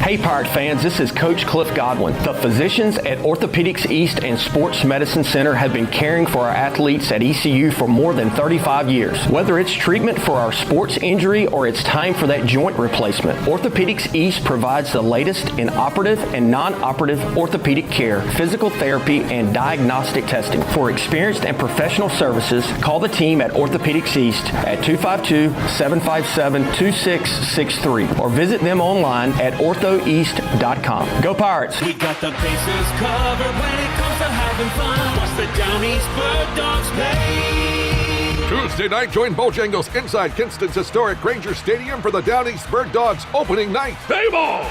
Hey Pirate fans, this is Coach Cliff Godwin. The physicians at Orthopedics East and Sports Medicine Center have been caring for our athletes at ECU for more than 35 years. Whether it's treatment for our sports injury or it's time for that joint replacement, Orthopedics East provides the latest in operative and non-operative orthopedic care, physical therapy, and diagnostic testing. For experienced and professional services, call the team at Orthopedics East at 252-757-2663 or visit them online at orthoeast.com. Go Pirates! We got the bases covered when it comes to having fun. Plus the Down East Bird Dogs pay. Tuesday night, join Bojangles inside Kinston's historic Granger Stadium for the Down East Bird Dogs opening night. Play ball!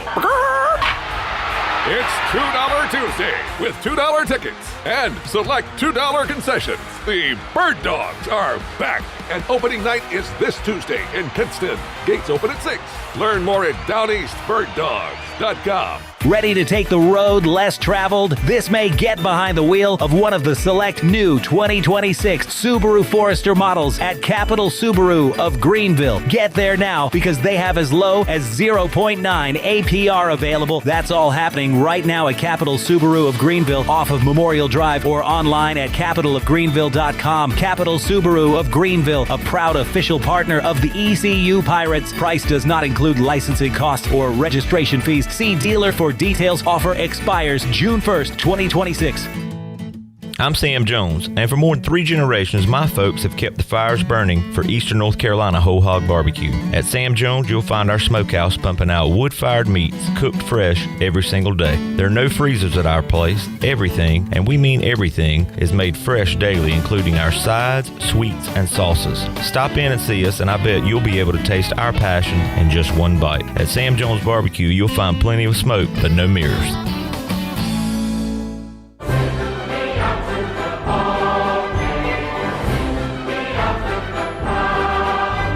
It's $2 Tuesday with $2 tickets and select $2 concessions. The Bird Dogs are back, and opening night is this Tuesday in Kinston. Gates open at 6. Learn more at downeastbirddogs.com. Ready to take the road less traveled? This May, get behind the wheel of one of the select new 2026 Subaru Forester models at Capital Subaru of Greenville. Get there now because they have as low as 0.9 APR available. That's all happening right now at Capital Subaru of Greenville off of Memorial Drive or online at capitalofgreenville.com. CapitalSubaru.com. Capital Subaru of Greenville, a proud official partner of the ECU Pirates. Price does not include licensing costs or registration fees. See dealer for details. Offer expires June 1st, 2026. I'm Sam Jones, and for more than 3 generations, my folks have kept the fires burning for Eastern North Carolina Whole Hog Barbecue. At Sam Jones, you'll find our smokehouse pumping out wood-fired meats cooked fresh every single day. There are no freezers at our place. Everything, and we mean everything, is made fresh daily, including our sides, sweets, and sauces. Stop in and see us, and I bet you'll be able to taste our passion in just one bite. At Sam Jones Barbecue, you'll find plenty of smoke, but no mirrors.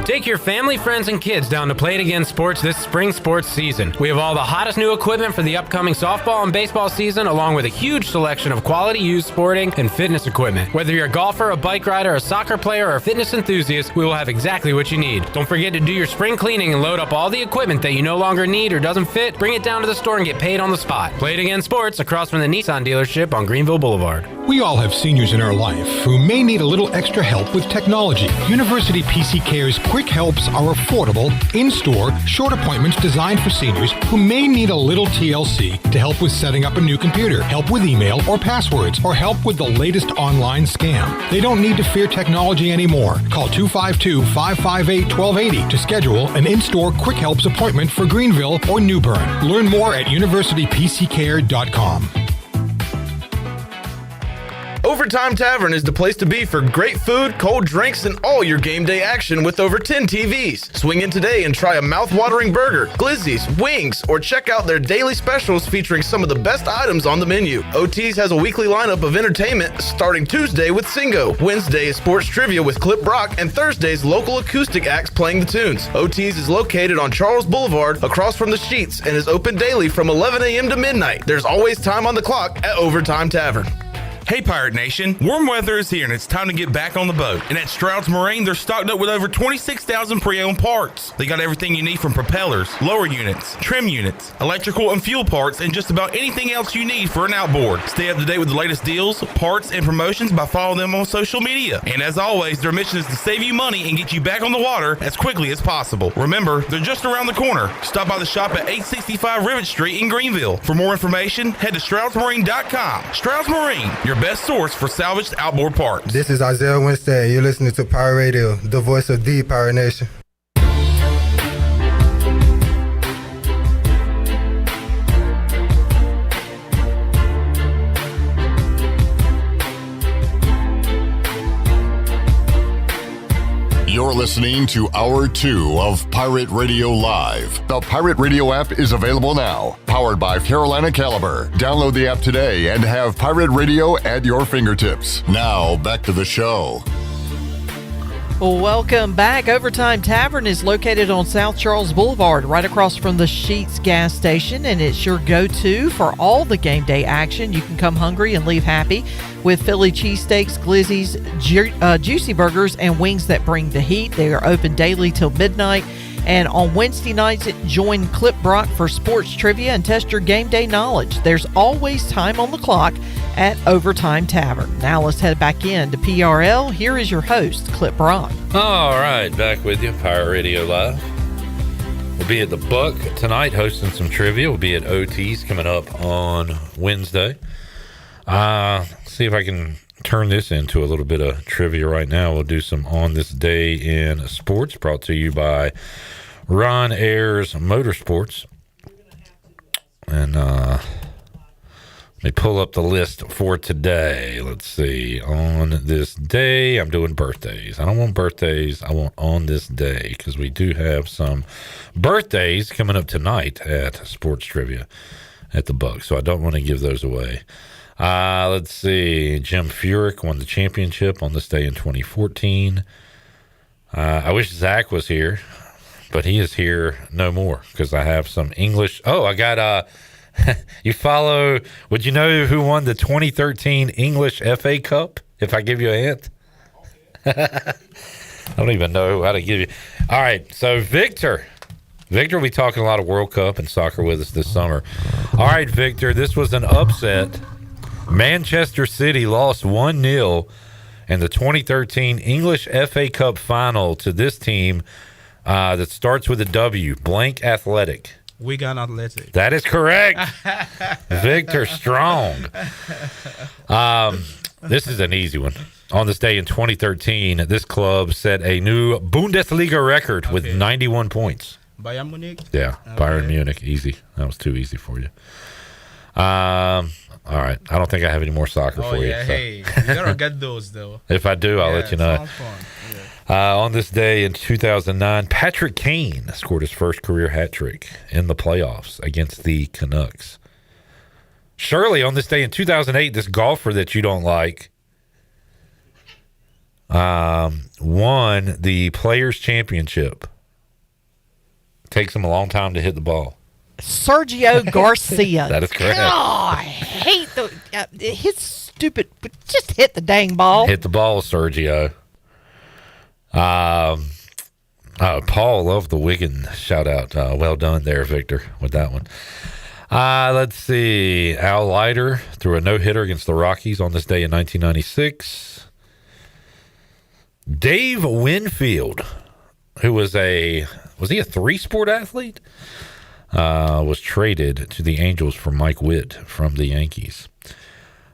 Take your family, friends, and kids down to Play It Again Sports this spring sports season. We have all the hottest new equipment for the upcoming softball and baseball season, along with a huge selection of quality used sporting and fitness equipment. Whether you're a golfer, a bike rider, a soccer player, or a fitness enthusiast, we will have exactly what you need. Don't forget to do your spring cleaning and load up all the equipment that you no longer need or doesn't fit. Bring it down to the store and get paid on the spot. Play It Again Sports, across from the Nissan dealership on Greenville Boulevard. We all have seniors in our life who may need a little extra help with technology. University PC Care's Quick Helps are affordable, in-store, short appointments designed for seniors who may need a little TLC to help with setting up a new computer, help with email or passwords, or help with the latest online scam. They don't need to fear technology anymore. Call 252-558-1280 to schedule an in-store Quick Helps appointment for Greenville or New Bern. Learn more at universitypccare.com. Overtime Tavern is the place to be for great food, cold drinks, and all your game day action with over 10 TVs. Swing in today and try a mouth-watering burger, glizzies, wings, or check out their daily specials featuring some of the best items on the menu. OT's has a weekly lineup of entertainment starting Tuesday with Singo, Wednesday is sports trivia with Clip Brock, and Thursday's local acoustic acts playing the tunes. OT's is located on Charles Boulevard across from the Sheets and is open daily from 11 a.m. to midnight. There's always time on the clock at Overtime Tavern. Hey Pirate Nation, warm weather is here and it's time to get back on the boat. And at Stroud's Marine, they're stocked up with over 26,000 pre-owned parts. They got everything you need from propellers, lower units, trim units, electrical and fuel parts, and just about anything else you need for an outboard. Stay up to date with the latest deals, parts, and promotions by following them on social media. And as always, their mission is to save you money and get you back on the water as quickly as possible. Remember, they're just around the corner. Stop by the shop at 865 Rivet Street in Greenville. For more information, head to StroudsMarine.com. Stroud's Marine, your best source for salvaged outboard parts. This is Isaiah Winstead. You're listening to Pirate Radio, the voice of the Pirate Nation. You're listening to Hour 2 of Pirate Radio Live. The Pirate Radio app is available now. Powered by Carolina Caliber. Download the app today and have Pirate Radio at your fingertips. Now, back to the show. Welcome back. Overtime Tavern is located on South Charles Boulevard, right across from the Sheets gas station, and it's your go-to for all the game day action. You can come hungry and leave happy with Philly cheesesteaks, glizzies, juicy burgers, and wings that bring the heat. They are open daily till midnight. And on Wednesday nights, join Clip Brock for sports trivia and test your game day knowledge. There's always time on the clock at Overtime Tavern. Now let's head back in to PRL. Here is your host, Clip Brock. All right, back with you, Pirate Radio Live. We'll be at the Buck tonight hosting some trivia. We'll be at OT's coming up on Wednesday. See if I can turn this into a little bit of trivia right now. We'll do some On This Day in Sports, brought to you by Ron Ayers Motorsports. And let me pull up the list for today. Let's see. On this day, I'm doing birthdays. I don't want birthdays. I want on this day, because we do have some birthdays coming up tonight at Sports Trivia at the Buck. So I don't want to give those away. Let's see. Jim Furyk won the championship on this day in 2014. I wish Zach was here, but he is here no more because I have some English. Oh, I got you follow. Would you know who won the 2013 English FA Cup? If I give you a hint, I don't even know how to give you. All right, so Victor will be talking a lot of World Cup and soccer with us this summer. All right, Victor, this was an upset. Manchester City lost 1-0 in the 2013 English FA Cup final to this team that starts with a W, blank Athletic? Wigan Athletic. That is correct. Victor Strong. This is an easy one. On this day in 2013, this club set a new Bundesliga record with 91 points. Bayern Munich? Yeah, Bayern Munich. Easy. That was too easy for you. All right. I don't think I have any more soccer for you. Oh, yeah. So. Hey, you gotta get those, though. If I do, I'll let you know. Sounds fun. Yeah. On this day in 2009, Patrick Kane scored his first career hat trick in the playoffs against the Canucks. Shirley, on this day in 2008, this golfer that you don't like won the Players' Championship. Takes him a long time to hit the ball. Sergio Garcia. That is correct. Oh, I hate his stupid. Just hit the dang ball. Hit the ball, Sergio. Paul, love the Wigan shout out. Well done there, Victor, with that one. Let's see. Al Leiter threw a no-hitter against the Rockies on this day in 1996. Dave Winfield, who was he a three-sport athlete? Was traded to the Angels for Mike Witt from the Yankees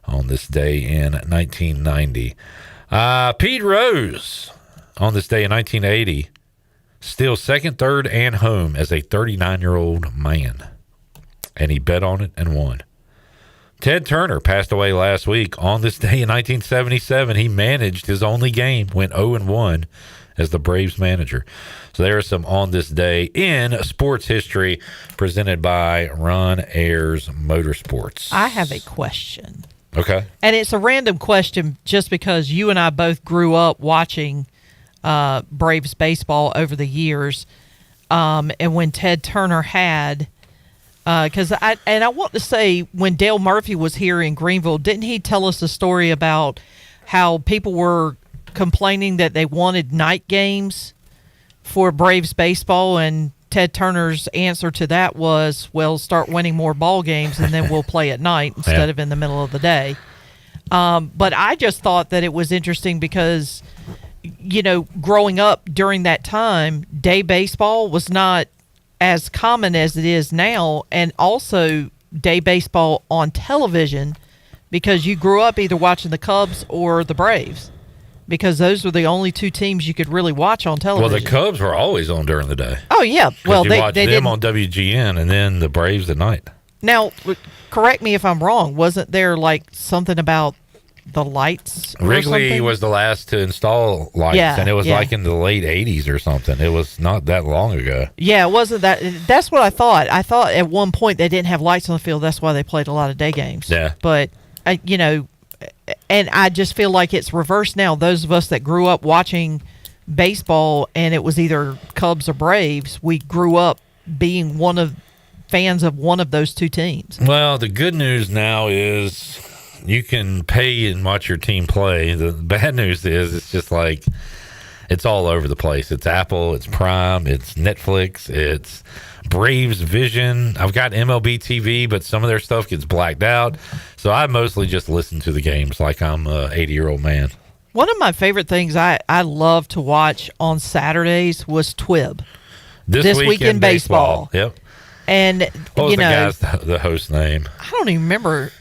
on this day in 1990. Pete Rose, on this day in 1980, steals second, third, and home as a 39-year-old man. And he bet on it and won. Ted Turner passed away last week. On this day in 1977, he managed his only game, went 0-1 as the Braves manager. So there are some on this day in sports history presented by Ron Ayers Motorsports. I have a question. Okay. And it's a random question just because you and I both grew up watching Braves baseball over the years. And when Ted Turner had, because I want to say when Dale Murphy was here in Greenville, didn't he tell us a story about how people were complaining that they wanted night games for Braves baseball, and Ted Turner's answer to that was, well, start winning more ball games and then we'll play at night instead of in the middle of the day. But I just thought that it was interesting because, growing up during that time, day baseball was not as common as it is now, and also day baseball on television because you grew up either watching the Cubs or the Braves. Because those were the only two teams you could really watch on television. Well, the Cubs were always on during the day. Oh, yeah. Well, they watched them on WGN and then the Braves at night. Now, correct me if I'm wrong. Wasn't there something about the lights? Wrigley was the last to install lights, and it was in the late 80s or something. It was not that long ago. Yeah, it wasn't that. That's what I thought. I thought at one point they didn't have lights on the field. That's why they played a lot of day games. Yeah. But, and I just feel like it's reversed now. Those of us that grew up watching baseball and it was either Cubs or Braves, we grew up being fans of one of those two teams. Well, the good news now is you can pay and watch your team play. The bad news is it's just it's all over the place. It's Apple, it's Prime, it's Netflix, it's Braves Vision. I've got MLB TV, but some of their stuff gets blacked out. So I mostly just listen to the games like I'm a 80-year-old man. One of my favorite things I love to watch on Saturdays was TWIB. This week in baseball. Yep. And, what was the host name? I don't even remember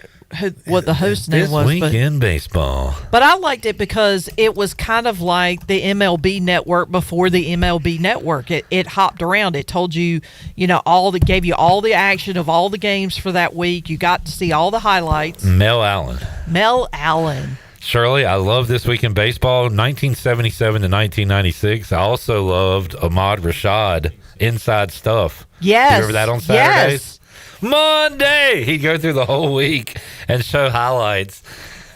what the host name was. This week in baseball. But I liked it because it was kind of like the MLB network before the MLB network. It hopped around. It told you, gave you all the action of all the games for that week. You got to see all the highlights. Mel Allen. Shirley, I love This Week in Baseball, 1977 to 1996. I also loved Ahmad Rashad, Inside Stuff. Yes. You remember that on Saturdays? Yes. Monday, he'd go through the whole week and show highlights.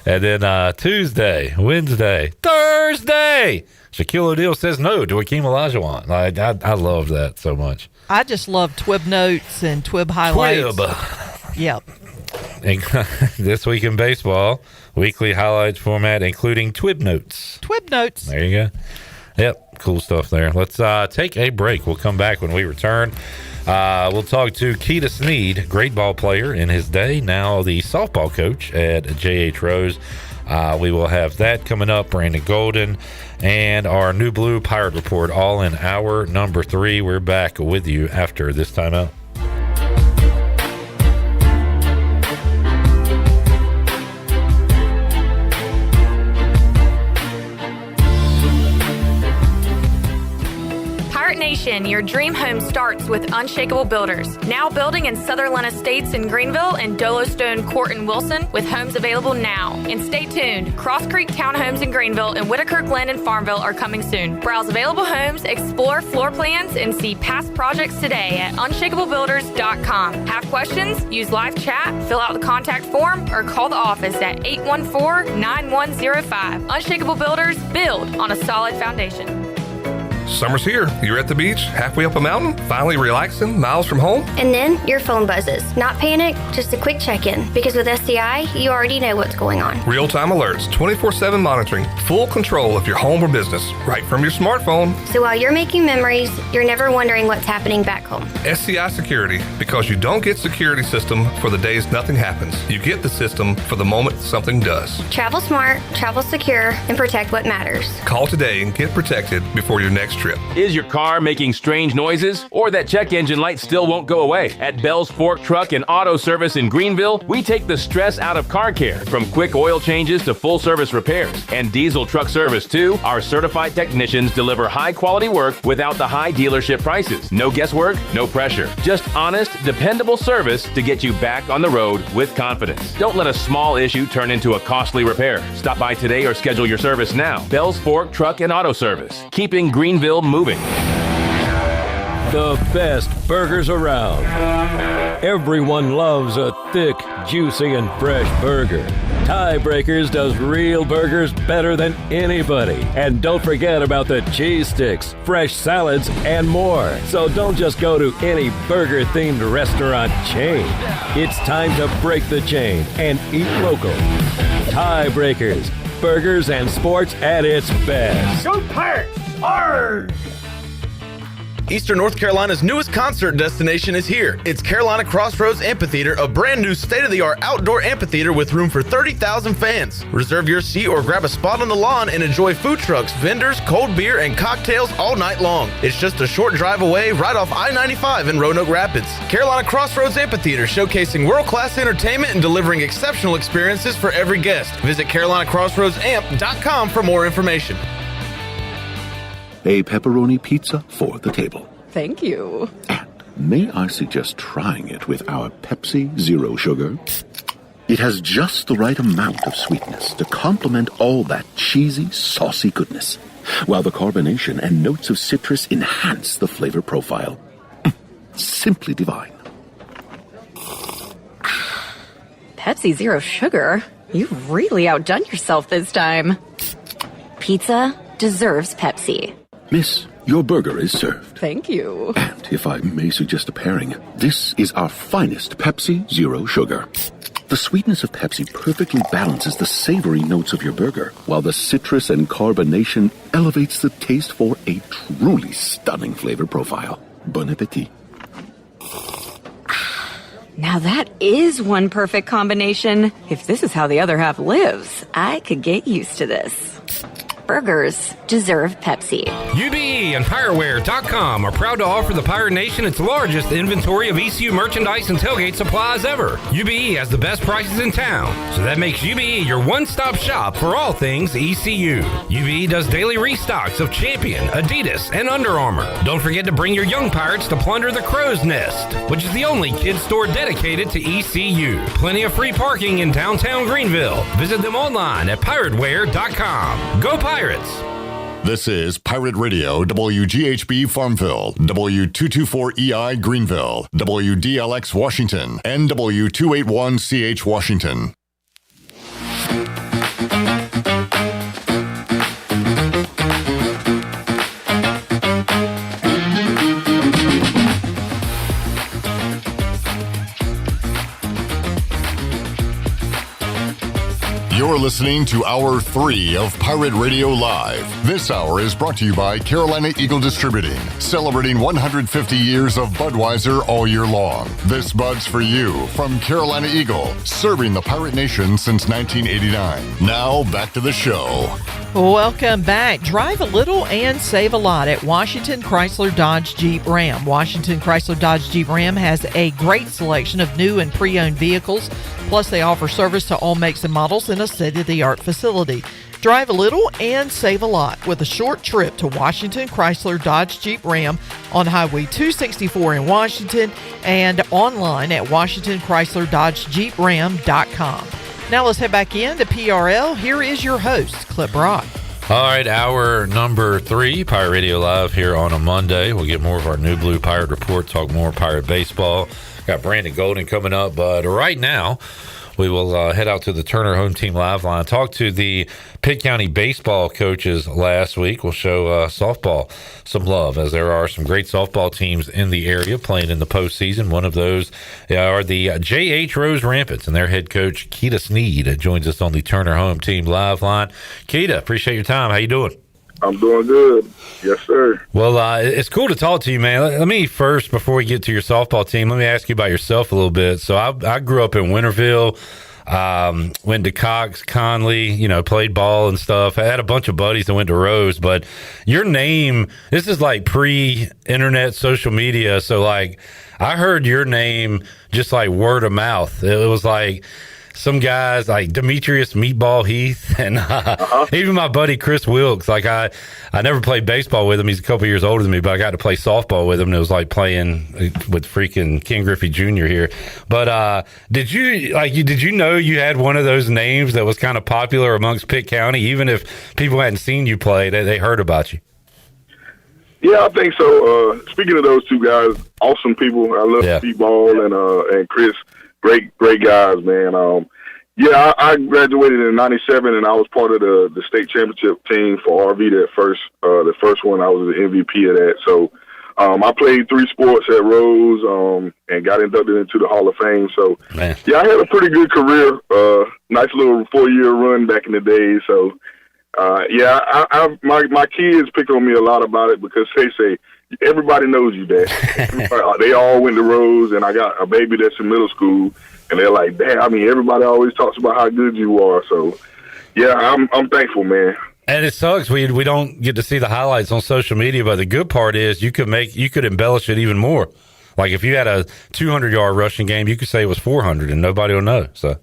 And then Tuesday, Wednesday, Thursday, Shaquille O'Neal says no to Hakeem Olajuwon. I loved that so much. I just love TWIB notes and TWIB highlights. TWIB. Yep. This Week in Baseball, weekly highlights format, including TWIB notes. TWIB notes. There you go. Yep, cool stuff there. Let's take a break. We'll come back when we return. We'll talk to Keita Sneed, great ball player in his day, now the softball coach at J.H. Rose. We will have that coming up, Brandon Golden, and our New Blue Pirate Report, all in hour number 3. We're back with you after this timeout. Nation, your dream home starts with Unshakable Builders. Now building in Sutherland Estates in Greenville and Dolostone Court in Wilson, with homes available now. And stay tuned, Cross Creek Townhomes in Greenville and Whitaker Glen in Farmville are coming soon. Browse available homes, explore floor plans, and see past projects today at unshakablebuilders.com. Have questions? Use live chat, fill out the contact form, or call the office at 814-9105. Unshakable Builders, build on a solid foundation. Summer's here. You're at the beach, halfway up a mountain, finally relaxing, miles from home. And then your phone buzzes. Not panic, just a quick check-in. Because with SCI, you already know what's going on. Real-time alerts, 24/7 monitoring, full control of your home or business, right from your smartphone. So while you're making memories, you're never wondering what's happening back home. SCI Security, because you don't get security system for the days nothing happens. You get the system for the moment something does. Travel smart, travel secure, and protect what matters. Call today and get protected before your next trip. Is your car making strange noises, or that check engine light still won't go away? At Bell's Fork Truck and Auto Service in Greenville, we take the stress out of car care, from quick oil changes to full service repairs. And diesel truck service too. Our certified technicians deliver high quality work without the high dealership prices. No guesswork, no pressure. Just honest, dependable service to get you back on the road with confidence. Don't let a small issue turn into a costly repair. Stop by today or schedule your service now. Bell's Fork Truck and Auto Service, keeping Greenville moving. The best burgers around. Everyone loves a thick, juicy, and fresh burger. Tiebreakers does real burgers better than anybody. And don't forget about the cheese sticks, fresh salads, and more. So don't just go to any burger-themed restaurant chain. It's time to break the chain and eat local. Tiebreakers, burgers and sports at its best. Go Pirates! Arrgh! Eastern North Carolina's newest concert destination is here. It's Carolina Crossroads Amphitheater, a brand new state-of-the-art outdoor amphitheater with room for 30,000 fans. Reserve your seat or grab a spot on the lawn and enjoy food trucks, vendors, cold beer, and cocktails all night long. It's just a short drive away, right off I-95 in Roanoke Rapids. Carolina Crossroads Amphitheater, showcasing world-class entertainment and delivering exceptional experiences for every guest. Visit CarolinaCrossroadsAmp.com for more information. A pepperoni pizza for the table. Thank you. May I suggest trying it with our Pepsi Zero Sugar? It has just the right amount of sweetness to complement all that cheesy, saucy goodness, while the carbonation and notes of citrus enhance the flavor profile. Simply divine. Pepsi Zero Sugar? You've really outdone yourself this time. Pizza deserves Pepsi. Miss, your burger is served. Thank you. And if I may suggest a pairing, this is our finest Pepsi Zero Sugar. The sweetness of Pepsi perfectly balances the savory notes of your burger, while the citrus and carbonation elevates the taste for a truly stunning flavor profile. Bon appetit. Now that is one perfect combination. If this is how the other half lives, I could get used to this. Burgers deserve Pepsi. UBE and PirateWare.com are proud to offer the Pirate Nation its largest inventory of ECU merchandise and tailgate supplies ever. UBE has the best prices in town, so that makes UBE your one-stop shop for all things ECU. UBE does daily restocks of Champion, Adidas, and Under Armour. Don't forget to bring your young Pirates to plunder the Crow's Nest, which is the only kids store dedicated to ECU. Plenty of free parking in downtown Greenville. Visit them online at PirateWare.com. Go Pirates! This is Pirate Radio, WGHB Farmville, W224EI Greenville, WDLX Washington, and W281CH Washington. You're listening to Hour 3 of Pirate Radio Live. This hour is brought to you by Carolina Eagle Distributing, celebrating 150 years of Budweiser all year long. This Bud's for you from Carolina Eagle, serving the Pirate Nation since 1989. Now, back to the show. Welcome back. Drive a little and save a lot at Washington Chrysler Dodge Jeep Ram. Washington Chrysler Dodge Jeep Ram has a great selection of new and pre-owned vehicles. Plus, they offer service to all makes and models in a state-of-the-art facility. Drive a little and save a lot with a short trip to Washington Chrysler Dodge Jeep Ram on Highway 264 in Washington and online at WashingtonChryslerDodgeJeepRam.com. Now let's head back in to PRL. Here is your host, Clip Brock. All right, hour number 3, Pirate Radio Live here on a Monday. We'll get more of our New Blue Pirate Report, talk more Pirate baseball. Got Brandon Golden coming up, but right now we will head out to the Turner Home Team Live line, talk to the Pitt County baseball coaches last week. We'll show softball some love, as there are some great softball teams in the area playing in the postseason. One of those are the J.H. Rose Rampants, and their head coach, Keita Sneed, joins us on the Turner Home Team Live line. Keita, appreciate your time. How you doing? I'm doing good. Yes, sir. Well, it's cool to talk to you, man. Let me first, before we get to your softball team, let me ask you about yourself a little bit. So I grew up in Winterville, went to Cox, Conley, played ball and stuff. I had a bunch of buddies that went to Rose, but your name, this is like pre-internet social media. So, like, I heard your name just like word of mouth. It was like some guys like Demetrius Meatball Heath and even my buddy Chris Wilkes. Like I never played baseball with him. He's a couple years older than me, but I got to play softball with him. And it was like playing with freaking Ken Griffey Jr. here. But did you know you had one of those names that was kind of popular amongst Pitt County, even if people hadn't seen you play, they heard about you? Yeah, I think so. Speaking of those two guys, awesome people. I love Meatball and Chris. Great guys, man. I graduated in '97, and I was part of the state championship team for RV. The first one, I was the MVP of that. So I played 3 sports at Rose and got inducted into the Hall of Fame. So I had a pretty good career. Nice little 4-year run back in the day. So my kids pick on me a lot about it because they say, everybody knows you, Dad. They all went to Rose, and I got a baby that's in middle school, and they're like, Dad, everybody always talks about how good you are. So, I'm thankful, man. And it sucks. We don't get to see the highlights on social media, but the good part is you could embellish it even more. Like if you had a 200-yard rushing game, you could say it was 400, and nobody will know. So.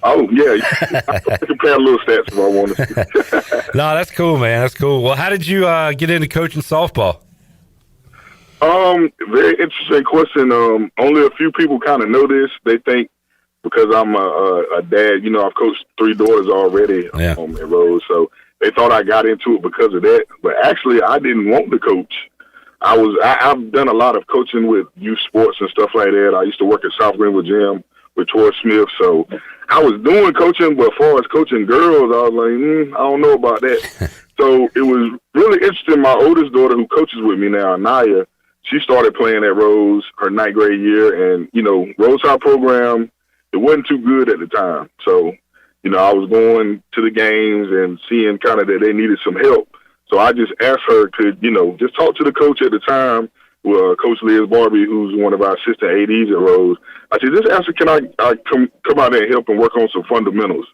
I can play a little stats if I wanted to. No, that's cool, man. That's cool. Well, how did you get into coaching softball? Very interesting question. Only a few people kind of know this. They think because I'm a dad, I've coached 3 daughters already at Rose, so they thought I got into it because of that. But actually, I didn't want to coach. I've done a lot of coaching with youth sports and stuff like that. I used to work at South Greenville Gym with Troy Smith, so I was doing coaching, but as far as coaching girls, I was like, I don't know about that. So it was really interesting. My oldest daughter, who coaches with me now, Naya, she started playing at Rose her 9th grade year, and, Rose High program, it wasn't too good at the time. So, I was going to the games and seeing kind of that they needed some help. So I just asked her to, just talk to the coach at the time, Coach Liz Barbie, who's one of our assistant ADs at Rose. I said, just ask her, can I come out there and help and work on some fundamentals?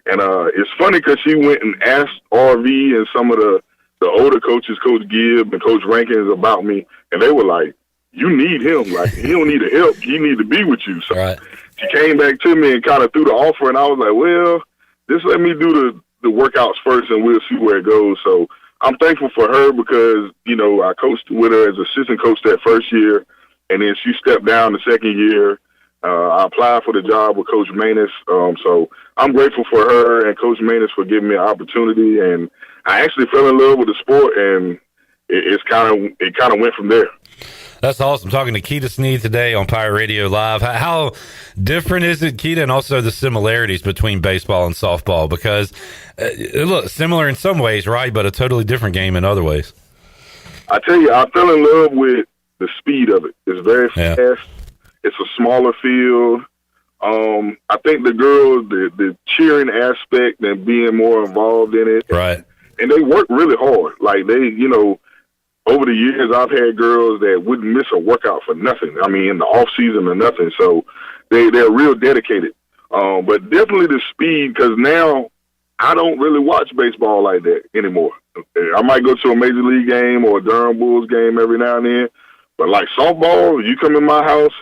And it's funny because she went and asked RV and some of the older coaches, Coach Gibb and Coach Rankins, about me, and they were like, you need him. Like, he don't need the help. He need to be with you. So she came back to me and kind of threw the offer, and I was like, well, just let me do the workouts first, and we'll see where it goes. So I'm thankful for her because, I coached with her as assistant coach that first year, and then she stepped down the second year. I applied for the job with Coach Manus. So I'm grateful for her and Coach Manus for giving me an opportunity, and I actually fell in love with the sport, and it kind of went from there. That's awesome. Talking to Keita Sneed today on Pirate Radio Live. How different is it, Keita, and also the similarities between baseball and softball? Because look, similar in some ways, right, but a totally different game in other ways. I tell you, I fell in love with the speed of it. It's very fast. It's a smaller field. I think the girls, the cheering aspect and being more involved in it. Right. And they work really hard. Like they, over the years, I've had girls that wouldn't miss a workout for nothing. I mean, in the off season or nothing. So they're real dedicated. But definitely the speed, because now I don't really watch baseball like that anymore. I might go to a major league game or a Durham Bulls game every now and then. But like softball, you come in my house,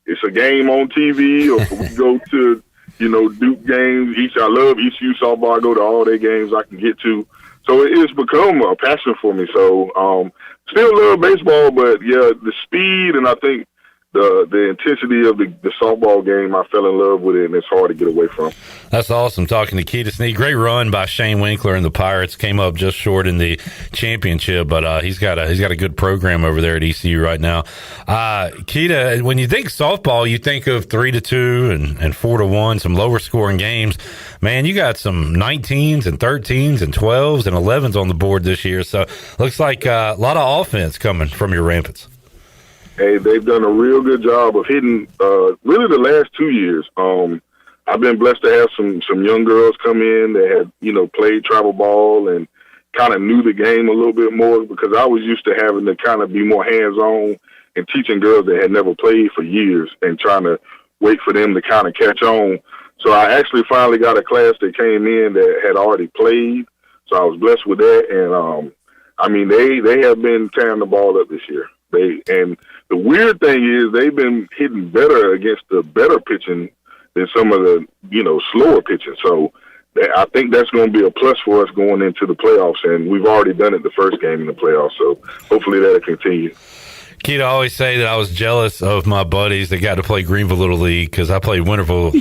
it's a game on TV, or we go to, Duke games. I love ECU softball. I go to all their games I can get to. So it's become a passion for me. So still love baseball, but yeah, the speed and I think the intensity of the softball game, I fell in love with it, and it's hard to get away from. That's awesome. Talking to Keita Snead. Great run by Shane Winkler and the Pirates. Came up just short in the championship, but he's got a good program over there at ECU right now. Keita, when you think softball, you think of 3-2 and 4-1, some lower scoring games. Man, you got some 19s and 13s and 12s and 11s on the board this year. So looks like a lot of offense coming from your Rampants. Hey, they've done a real good job of hitting really the last 2 years. I've been blessed to have some young girls come in that had, played travel ball and kind of knew the game a little bit more, because I was used to having to kind of be more hands-on and teaching girls that had never played for years and trying to wait for them to kind of catch on. So I actually finally got a class that came in that had already played. So I was blessed with that. And, they have been tearing the ball up this year. And the weird thing is they've been hitting better against the better pitching than some of the, slower pitching. So I think that's going to be a plus for us going into the playoffs. And we've already done it the first game in the playoffs. So hopefully that'll continue. Keita, I always say that I was jealous of my buddies that got to play Greenville Little League, because I played Winterville,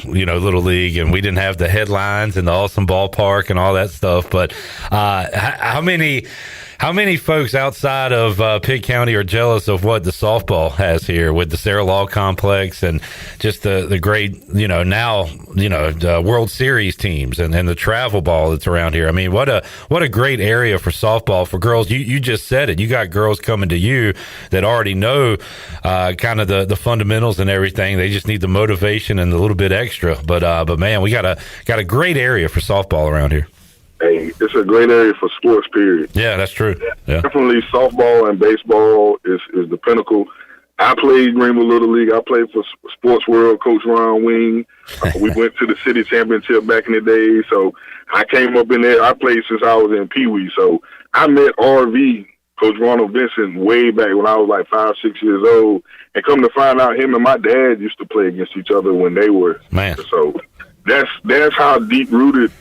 Little League, and we didn't have the headlines and the awesome ballpark and all that stuff. But how many folks outside of Pitt County are jealous of what the softball has here with the Sarah Law Complex and just the great, the World Series teams and the travel ball that's around here? I mean, what a great area for softball for girls. You just said it. You got girls coming to you that already know kind of the fundamentals and everything. They just need the motivation and a little bit extra. But man, we got a great area for softball around here. Hey, it's a great area for sports, period. Yeah, that's true. Yeah. Definitely softball and baseball is the pinnacle. I played Greenville Little League. I played for Sports World, Coach Ron Wing. We went to the city championship back in the day, so I came up in there. I played since I was in Pee Wee, so I met RV, Coach Ronald Vincent, way back when I was like 5, 6 years old, and come to find out him and my dad used to play against each other when they were. Man. So that's how deep-rooted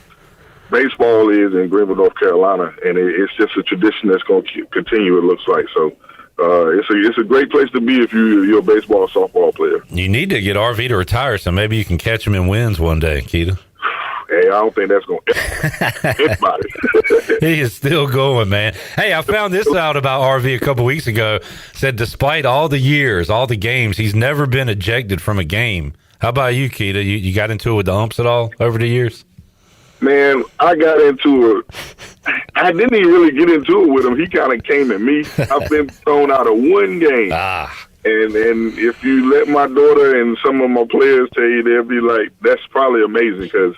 baseball is in Greenville, North Carolina, and it's just a tradition that's going to continue, it looks like. So it's a great place to be if you're a baseball or softball player. You need to get RV to retire, so maybe you can catch him in wins one day, Keita. Hey, I don't think that's going to anybody. He is still going, man. Hey, I found this out about RV a couple weeks ago. Said despite all the years, all the games, he's never been ejected from a game. How about you, Keita? You got into it with the umps at all over the years? Man, I got into it. I didn't even really get into it with him. He kind of came at me. I've been thrown out of one game. And if you let my daughter and some of my players tell you, they'll be like, that's probably amazing, because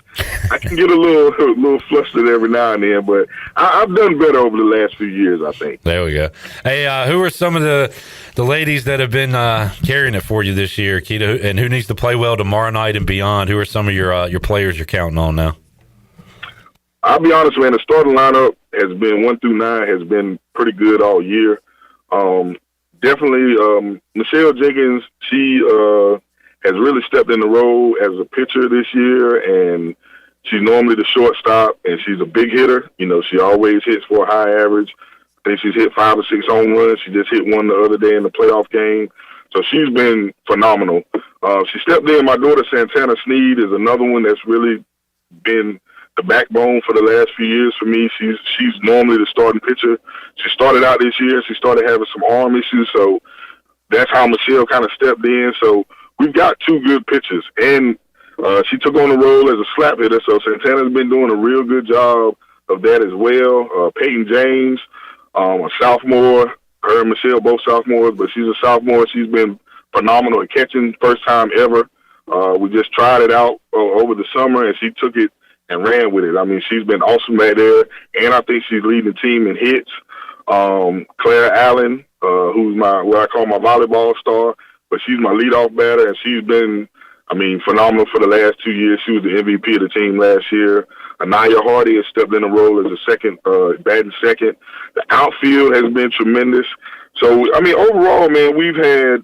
I can get a little flustered every now and then. But I've done better over the last few years, I think. There we go. Hey, who are some of the ladies that have been carrying it for you this year, Keita, and who needs to play well tomorrow night and beyond? Who are some of your players you're counting on now? I'll be honest, man, the starting lineup has been 1 through 9 has been pretty good all year. Definitely, Michelle Jenkins, she has really stepped in the role as a pitcher this year, and she's normally the shortstop, and she's a big hitter. She always hits for a high average. I think she's hit 5 or 6 home runs. She just hit one the other day in the playoff game. So she's been phenomenal. She stepped in. My daughter, Santana Snead, is another one that's really been the backbone for the last few years for me. She's normally the starting pitcher. She started out this year. She started having some arm issues, so that's how Michelle kind of stepped in. So we've got 2 good pitchers, and she took on the role as a slap hitter, so Santana's been doing a real good job of that as well. Peyton James, a sophomore. Her and Michelle both sophomores, but she's a sophomore. She's been phenomenal at catching, first time ever. We just tried it out over the summer, and she took it and ran with it. I mean, she's been awesome back there, and I think she's leading the team in hits. Claire Allen, who's what I call my volleyball star, but she's my leadoff batter, and she's been, I mean, phenomenal for the last 2 years. She was the MVP of the team last year. Anaya Hardy has stepped in the role as a second, batting second. The outfield has been tremendous. So, I mean, overall, man, we've had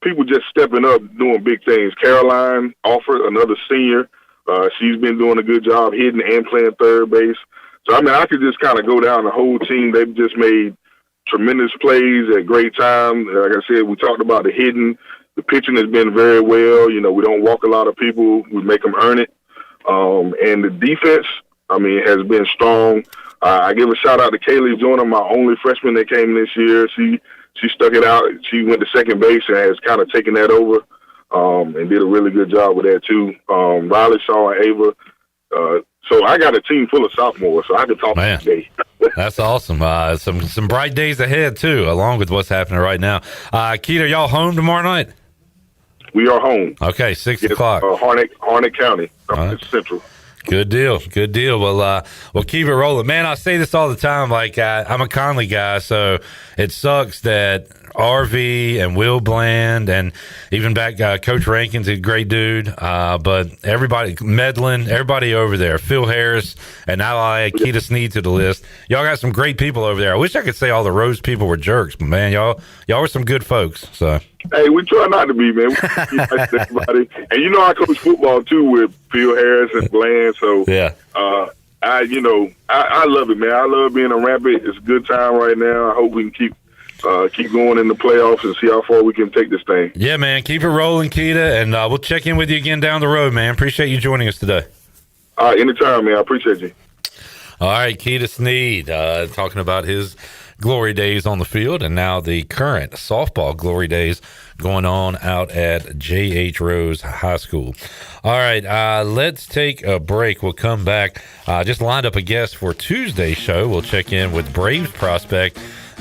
people just stepping up, doing big things. Caroline Alford, another senior, she's been doing a good job hitting and playing third base. So, I mean, I could just kind of go down the whole team. They've just made tremendous plays at great time. Like I said, we talked about the hitting. The pitching has been very well. You know, we don't walk a lot of people. We make them earn it. And the defense, I mean, has been strong. I give a shout-out to Kaylee Joyner, my only freshman that came this year. She stuck it out. She went to second base and has kind of taken that over and did a really good job with that, too. Riley, Shaw, and Ava. So I got a team full of sophomores, so I could talk today. That's awesome. Some bright days ahead, too, along with what's happening right now. Keita, y'all home tomorrow night? We are home. Okay, 6 o'clock. Harnett County, Central. Good deal. We'll keep it rolling. Man, I say this all the time. Like, I'm a Conley guy, so it sucks that RV and Will Bland and even back Coach Rankin's a great dude. But everybody, Medlin, everybody over there, Phil Harris, and now I add Keita Sneed to the list. Y'all got some great people over there. I wish I could say all the Rose people were jerks, but man, y'all are some good folks. So. Hey, we try not to be, man. We like everybody. And you know, I coach football too with Phil Harris and Bland. So yeah, I love it, man. I love being a Rampant. It's a good time right now. I hope we can keep going in the playoffs and see how far we can take this thing. Yeah, man. Keep it rolling, Keita, and we'll check in with you again down the road, man. Appreciate you joining us today. Anytime, man. I appreciate you. All right, Keita Sneed, talking about his glory days on the field and now the current softball glory days going on out at J.H. Rose High School. All right, let's take a break. We'll come back. Just lined up a guest for Tuesday's show. We'll check in with Braves prospect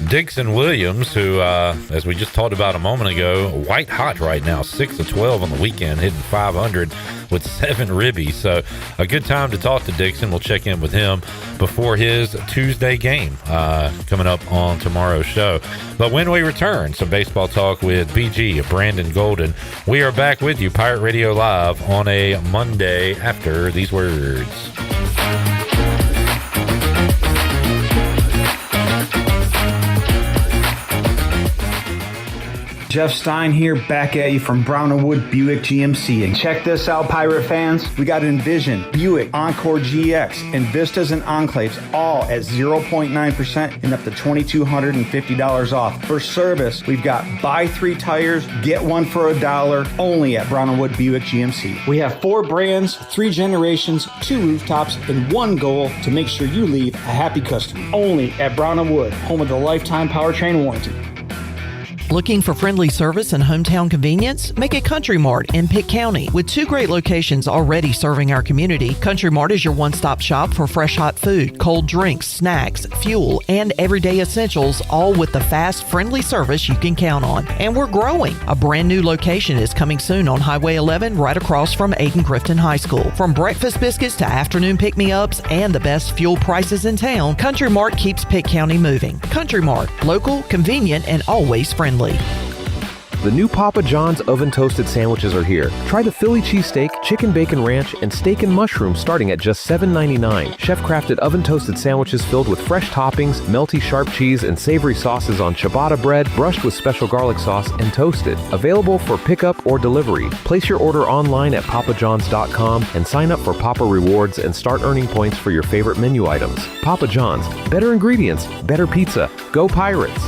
Dixon Williams, who, as we just talked about a moment ago, white hot right now, 6 of 12 on the weekend, hitting 500 with 7 ribbies. So a good time to talk to Dixon. We'll check in with him before his Tuesday game coming up on tomorrow's show. But when we return, some baseball talk with BG, Brandon Golden. We are back with you, Pirate Radio Live, on a Monday after these words. Jeff Stein here, back at you from Brown & Wood Buick GMC. And check this out, Pirate fans. We got Envision, Buick, Encore GX, Envistas, and Enclaves, all at 0.9% and up to $2,250 off. For service, we've got buy 3 tires, get 1 for $1, only at Brown & Wood Buick GMC. We have 4 brands, 3 generations, 2 rooftops, and 1 goal to make sure you leave a happy customer. Only at Brown & Wood, home of the lifetime powertrain warranty. Looking for friendly service and hometown convenience? Make it Country Mart in Pitt County. With 2 great locations already serving our community, Country Mart is your one-stop shop for fresh hot food, cold drinks, snacks, fuel, and everyday essentials, all with the fast, friendly service you can count on. And we're growing. A brand new location is coming soon on Highway 11 right across from Aiken-Crifton High School. From breakfast biscuits to afternoon pick-me-ups and the best fuel prices in town, Country Mart keeps Pitt County moving. Country Mart, local, convenient, and always friendly. The new Papa John's oven toasted sandwiches are here. Try the Philly cheesesteak, chicken bacon ranch, and steak and mushroom starting at just $7.99. Chef-crafted oven toasted sandwiches filled with fresh toppings, melty sharp cheese, and savory sauces on ciabatta bread, brushed with special garlic sauce, and toasted. Available for pickup or delivery. Place your order online at papajohns.com and sign up for Papa Rewards and start earning points for your favorite menu items. Papa John's. Better ingredients, better pizza. Go Pirates!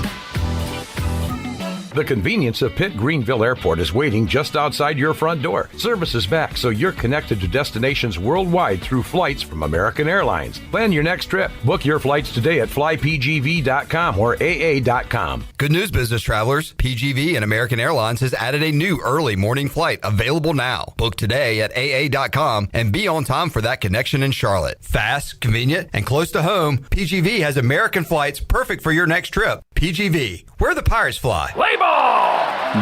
The convenience of Pitt Greenville Airport is waiting just outside your front door. Service is back, so you're connected to destinations worldwide through flights from American Airlines. Plan your next trip. Book your flights today at flypgv.com or aa.com. Good news, business travelers. PGV and American Airlines has added a new early morning flight available now. Book today at aa.com and be on time for that connection in Charlotte. Fast, convenient, and close to home, PGV has American flights perfect for your next trip. PGV, where the Pirates fly. Play ball!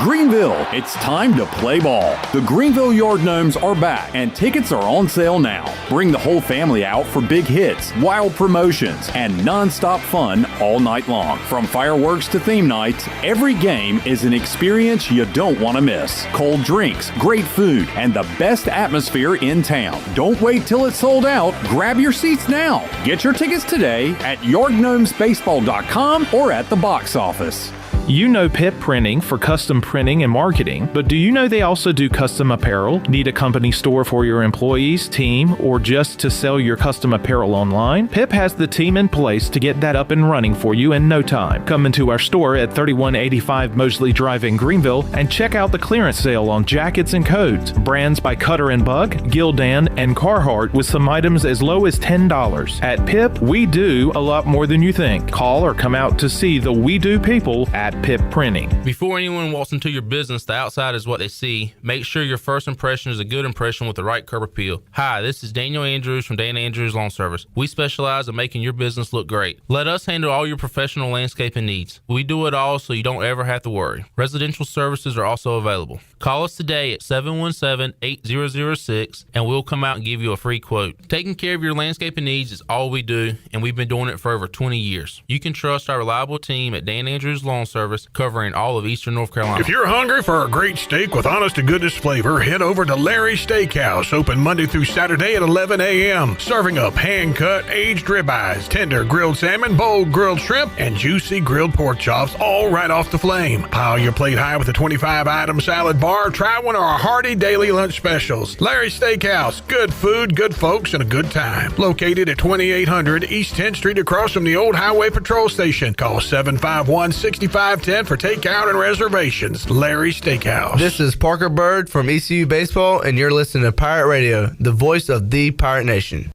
Greenville, it's time to play ball. The Greenville Yard Gnomes are back, and tickets are on sale now. Bring the whole family out for big hits, wild promotions, and non-stop fun all night long. From fireworks to theme nights, every game is an experience you don't want to miss. Cold drinks, great food, and the best atmosphere in town. Don't wait till it's sold out. Grab your seats now. Get your tickets today at yardgnomesbaseball.com or at the box office. You know Pip Printing for custom printing and marketing, but do you know they also do custom apparel? Need a company store for your employees, team, or just to sell your custom apparel online? Pip has the team in place to get that up and running for you in no time. Come into our store at 3185 Mosley Drive in Greenville and check out the clearance sale on jackets and coats. Brands by Cutter & Buck, Gildan, and Carhartt with some items as low as $10. At Pip, we do a lot more than you think. Call or come out to see the We Do people at Pip Printing. Before anyone walks into your business, the outside is what they see. Make sure your first impression is a good impression with the right curb appeal. Hi, this is Daniel Andrews from Dan Andrews Lawn Service. We specialize in making your business look great. Let us handle all your professional landscaping needs. We do it all so you don't ever have to worry. Residential services are also available. Call us today at 717-8006 and we'll come out and give you a free quote. Taking care of your landscaping needs is all we do, and we've been doing it for over 20 years. You can trust our reliable team at Dan Andrews Lawn Service, covering all of Eastern North Carolina. If you're hungry for a great steak with honest-to-goodness flavor, head over to Larry's Steakhouse, open Monday through Saturday at 11 a.m., serving up hand-cut, aged ribeyes, tender grilled salmon, bold grilled shrimp, and juicy grilled pork chops, all right off the flame. Pile your plate high with a 25-item salad bar. Try one of our hearty daily lunch specials. Larry's Steakhouse, good food, good folks, and a good time. Located at 2800 East 10th Street across from the old Highway Patrol Station. Call 751-6510 for takeout and reservations. Larry's Steakhouse. This is Parker Bird from ECU Baseball, and you're listening to Pirate Radio, the voice of the Pirate Nation.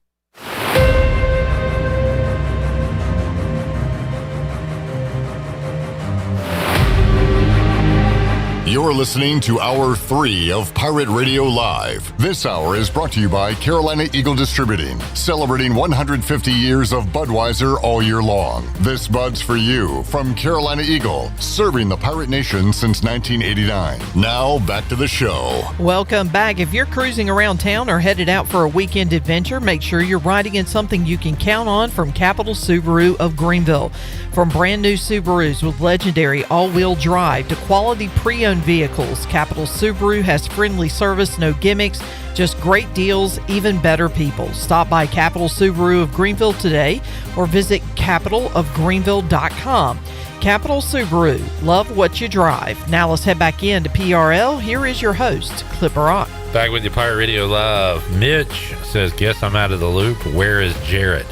You're listening to Hour 3 of Pirate Radio Live. This hour is brought to you by Carolina Eagle Distributing, celebrating 150 years of Budweiser all year long. This Bud's for you from Carolina Eagle, serving the Pirate Nation since 1989. Now, back to the show. Welcome back. If you're cruising around town or headed out for a weekend adventure, make sure you're riding in something you can count on from Capital Subaru of Greenville. From brand new Subarus with legendary all-wheel drive to quality pre-owned vehicles, Capital Subaru has friendly service, no gimmicks, just great deals, even better people. Stop by Capital Subaru of Greenville today or visit capitalofgreenville.com. Capital Subaru, love what you drive. Now let's head back into PRL. Here is your host, Clipper Rock. Back with you, Pirate Radio Live. Mitch says, guess I'm out of the loop. Where is Jarrett?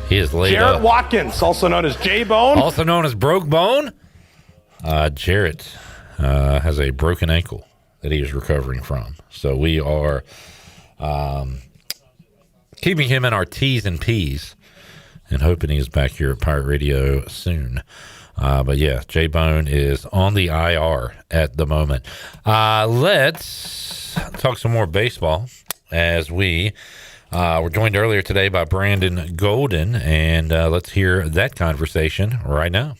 He is laid Jarrett up. Watkins, also known as J-Bone. Also known as Broke Bone. Jarrett has a broken ankle that he is recovering from. So we are keeping him in our T's and P's and hoping he's back here at Pirate Radio soon. But yeah, J-Bone is on the IR at the moment. Let's talk some more baseball as we were joined earlier today by Brandon Golden, and let's hear that conversation right now.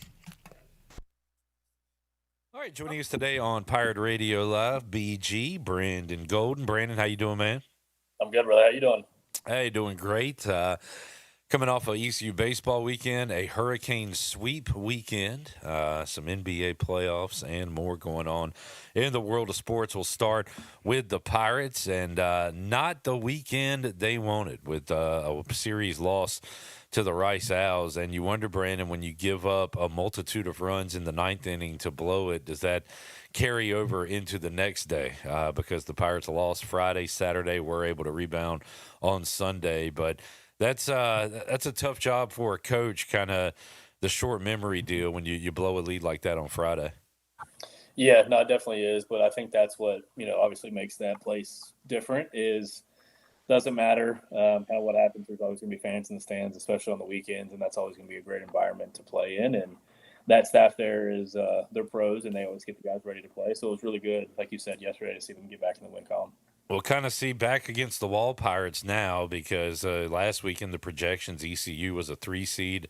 All right, joining us today on Pirate Radio Live, BG, Brandon Golden. Brandon, how you doing, man? I'm good, brother. How you doing? Hey, doing great. Coming off of ECU baseball weekend, a hurricane sweep weekend, some NBA playoffs, and more going on in the world of sports. We'll start with the Pirates, and not the weekend they wanted with a series loss to the Rice Owls. And you wonder, Brandon, when you give up a multitude of runs in the ninth inning to blow it, does that carry over into the next day? Because the Pirates lost Friday, Saturday, were able to rebound on Sunday, but that's a tough job for a coach, kind of the short memory deal when you blow a lead like that on Friday. Yeah, no, it definitely is. But I think that's what, obviously makes that place different is doesn't matter what happens. There's always going to be fans in the stands, especially on the weekends, and that's always going to be a great environment to play in. And that staff there is they're pros, and they always get the guys ready to play. So it was really good, like you said yesterday, to see them get back in the win column. We'll kind of see back against the wall Pirates now because last week in the projections, ECU was a 3 seed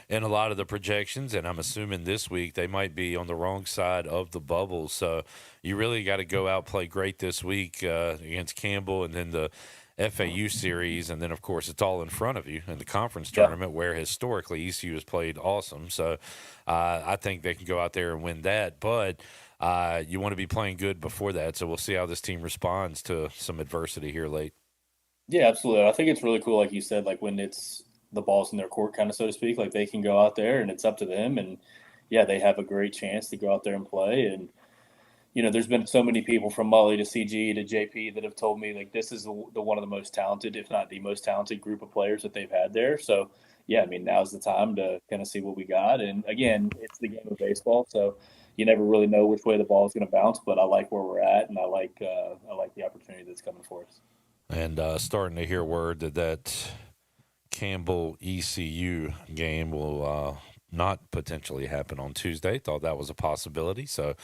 in a lot of the projections, and I'm assuming this week they might be on the wrong side of the bubble. So you really got to go out play great this week against Campbell, and then the FAU series, and then of course it's all in front of you in the conference tournament where historically ECU has played awesome. So I think they can go out there and win that, but you want to be playing good before that. So we'll see how this team responds to some adversity here late. Yeah, absolutely. I think it's really cool, like you said, like when it's the ball's in their court, kind of so to speak, like they can go out there and it's up to them, and yeah, they have a great chance to go out there and play. And there's been so many people from Mully to CG to JP that have told me like this is the one of the most talented, if not the most talented group of players that they've had there. So yeah, I mean, now's the time to kind of see what we got. And again, it's the game of baseball, so you never really know which way the ball is going to bounce. But I like where we're at, and I like the opportunity that's coming for us. And starting to hear word that Campbell ECU game will not potentially happen on Tuesday. Thought that was a possibility. So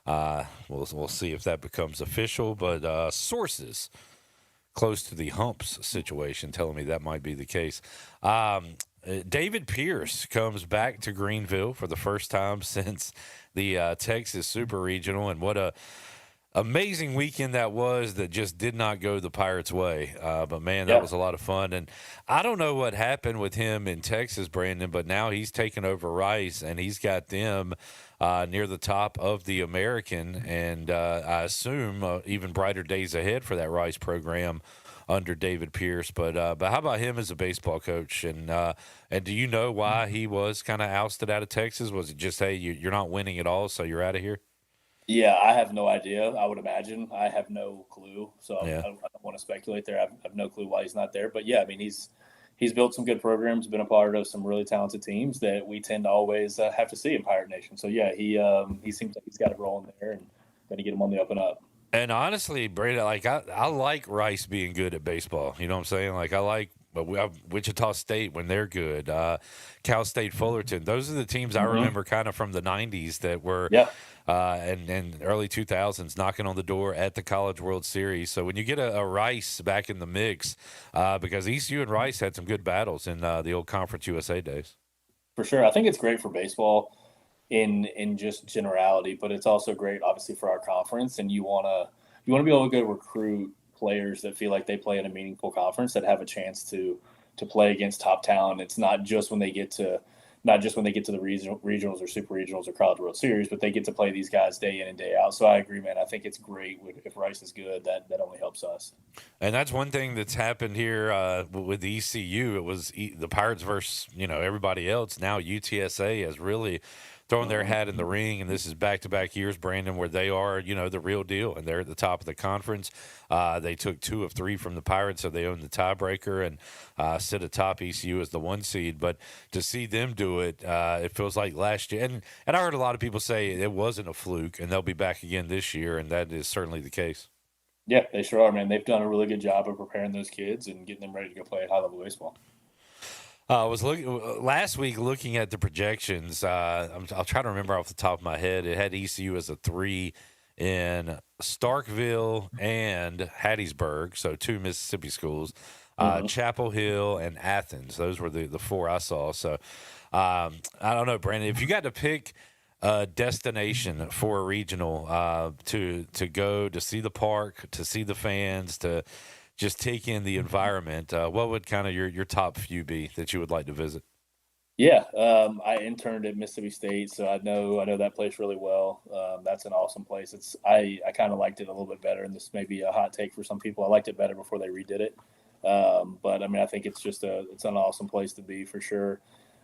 we'll see if that becomes official. But sources close to the Humps situation telling me that might be the case. David Pierce comes back to Greenville for the first time since the Texas Super Regional, and what a amazing weekend that was that just did not go the Pirates' way. But, man, that was a lot of fun. And I don't know what happened with him in Texas, Brandon, but now he's taken over Rice, and he's got them near the top of the American. And I assume even brighter days ahead for that Rice program under David Pierce. But how about him as a baseball coach? And do you know why he was kind of ousted out of Texas? Was it just, hey, you're not winning at all, so you're out of here? Yeah, I have no idea. I would imagine. I have no clue. So I don't want to speculate there. I have no clue why he's not there. But, yeah, I mean, he's built some good programs, been a part of some really talented teams that we tend to always have to see in Pirate Nation. So, yeah, he seems like he's got it rolling there and going to get him on the up and up. And honestly, Brady, like I like Rice being good at baseball. You know what I'm saying? Like I like Wichita State when they're good. Cal State Fullerton. Those are the teams I remember kind of from the 90s that were and early 2000s knocking on the door at the College World Series. So when you get a Rice back in the mix, because ECU and Rice had some good battles in the old Conference USA days. For sure. I think it's great for baseball in just generality, but it's also great obviously for our conference, and you want to be able to go recruit players that feel like they play in a meaningful conference, that have a chance to play against top talent. It's not just when they get to the regionals or super regionals or College World Series, but they get to play these guys day in and day out. So I agree, man. I think it's great if Rice is good. That only helps us. And that's one thing that's happened here with the ECU. It was the Pirates versus everybody else. Now UTSA has really throwing their hat in the ring, and this is back-to-back years, Brandon, where they are, the real deal, and they're at the top of the conference. They took 2 of 3 from the Pirates, so they own the tiebreaker and sit atop ECU as the 1 seed. But to see them do it, it feels like last year. And I heard a lot of people say it wasn't a fluke, and they'll be back again this year, and that is certainly the case. Yeah, they sure are, man. They've done a really good job of preparing those kids and getting them ready to go play at high-level baseball. I was last week looking at the projections. I'll try to remember off the top of my head. It had ECU as a 3 in Starkville and Hattiesburg, so 2 Mississippi schools, Chapel Hill and Athens. Those were the 4 I saw. So I don't know, Brandon, if you got to pick a destination for a regional to go to see the park, to see the fans, to just take in the environment, what would kind of your top few be that you would like to visit? Yeah, I interned at Mississippi State, so I know that place really well. That's an awesome place. I kind of liked it a little bit better, and this may be a hot take for some people. I liked it better before they redid it, but I mean, I think it's an awesome place to be for sure.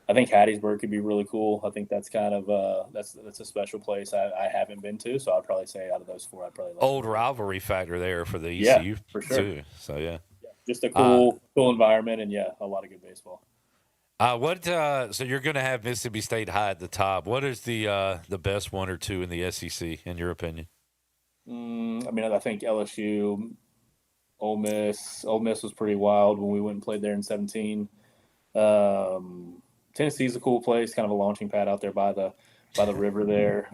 I think Hattiesburg could be really cool. I think that's kind of that's a special place I haven't been to, so I'd probably say out of those 4, I'd probably like old rivalry factor there for the ECU for sure. too. So yeah, just a cool environment, and a lot of good baseball. So you're going to have Mississippi State high at the top. What is the best 1 or 2 in the SEC in your opinion? I mean, I think LSU, Ole Miss. Ole Miss was pretty wild when we went and played there in 2017. Tennessee's a cool place, kind of a launching pad out there by the river there.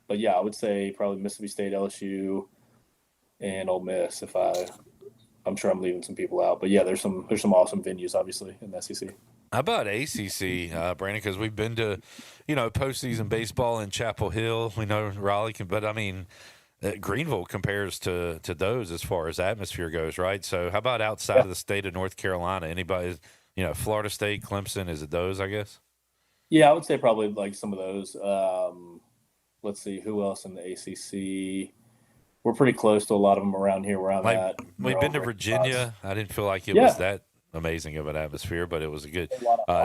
But yeah, I would say probably Mississippi State, LSU, and Ole Miss. I'm sure I'm leaving some people out, but yeah, there's some awesome venues obviously in the SEC. How about ACC, Brandon? Because we've been to, postseason baseball in Chapel Hill. We know Raleigh can, but I mean, Greenville compares to those as far as atmosphere goes, right? So how about outside of the state of North Carolina? Anybody, Florida State, Clemson, is it those, I guess? Yeah, I would say probably like some of those. Let's see, who else in the ACC? We're pretty close to a lot of them around here where I'm at. We've been to Virginia. I didn't feel like it was that amazing of an atmosphere, but it was a good.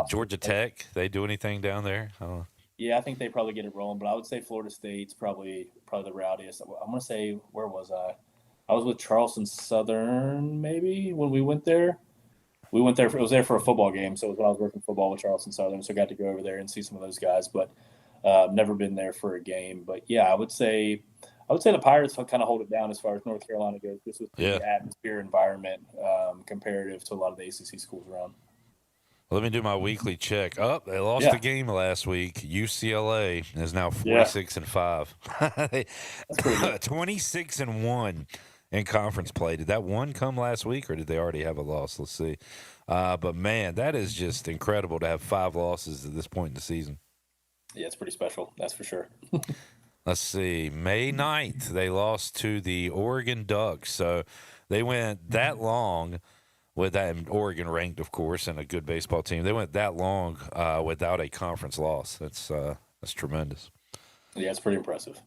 Georgia Tech, they do anything down there? I don't know. Yeah, I think they probably get it rolling, but I would say Florida State's probably the rowdiest. I'm going to say, where was I? I was with Charleston Southern maybe when we went there. We went there. It was there for a football game, so it was when I was working football with Charleston Southern, so I got to go over there and see some of those guys, but never been there for a game. But yeah, I would say the Pirates kind of hold it down as far as North Carolina goes, just with the atmosphere environment comparative to a lot of the ACC schools around. Let me do my weekly check. They lost the game last week. UCLA is now 46-5. 26-1 in conference play. Did that one come last week, or did they already have a loss? Let's see. But man, that is just incredible to have 5 losses at this point in the season. Yeah, it's pretty special. That's for sure. Let's see. May 9th, they lost to the Oregon Ducks. So they went that long with that. Oregon ranked, of course, and a good baseball team. They went that long without a conference loss. That's tremendous. Yeah, it's pretty impressive.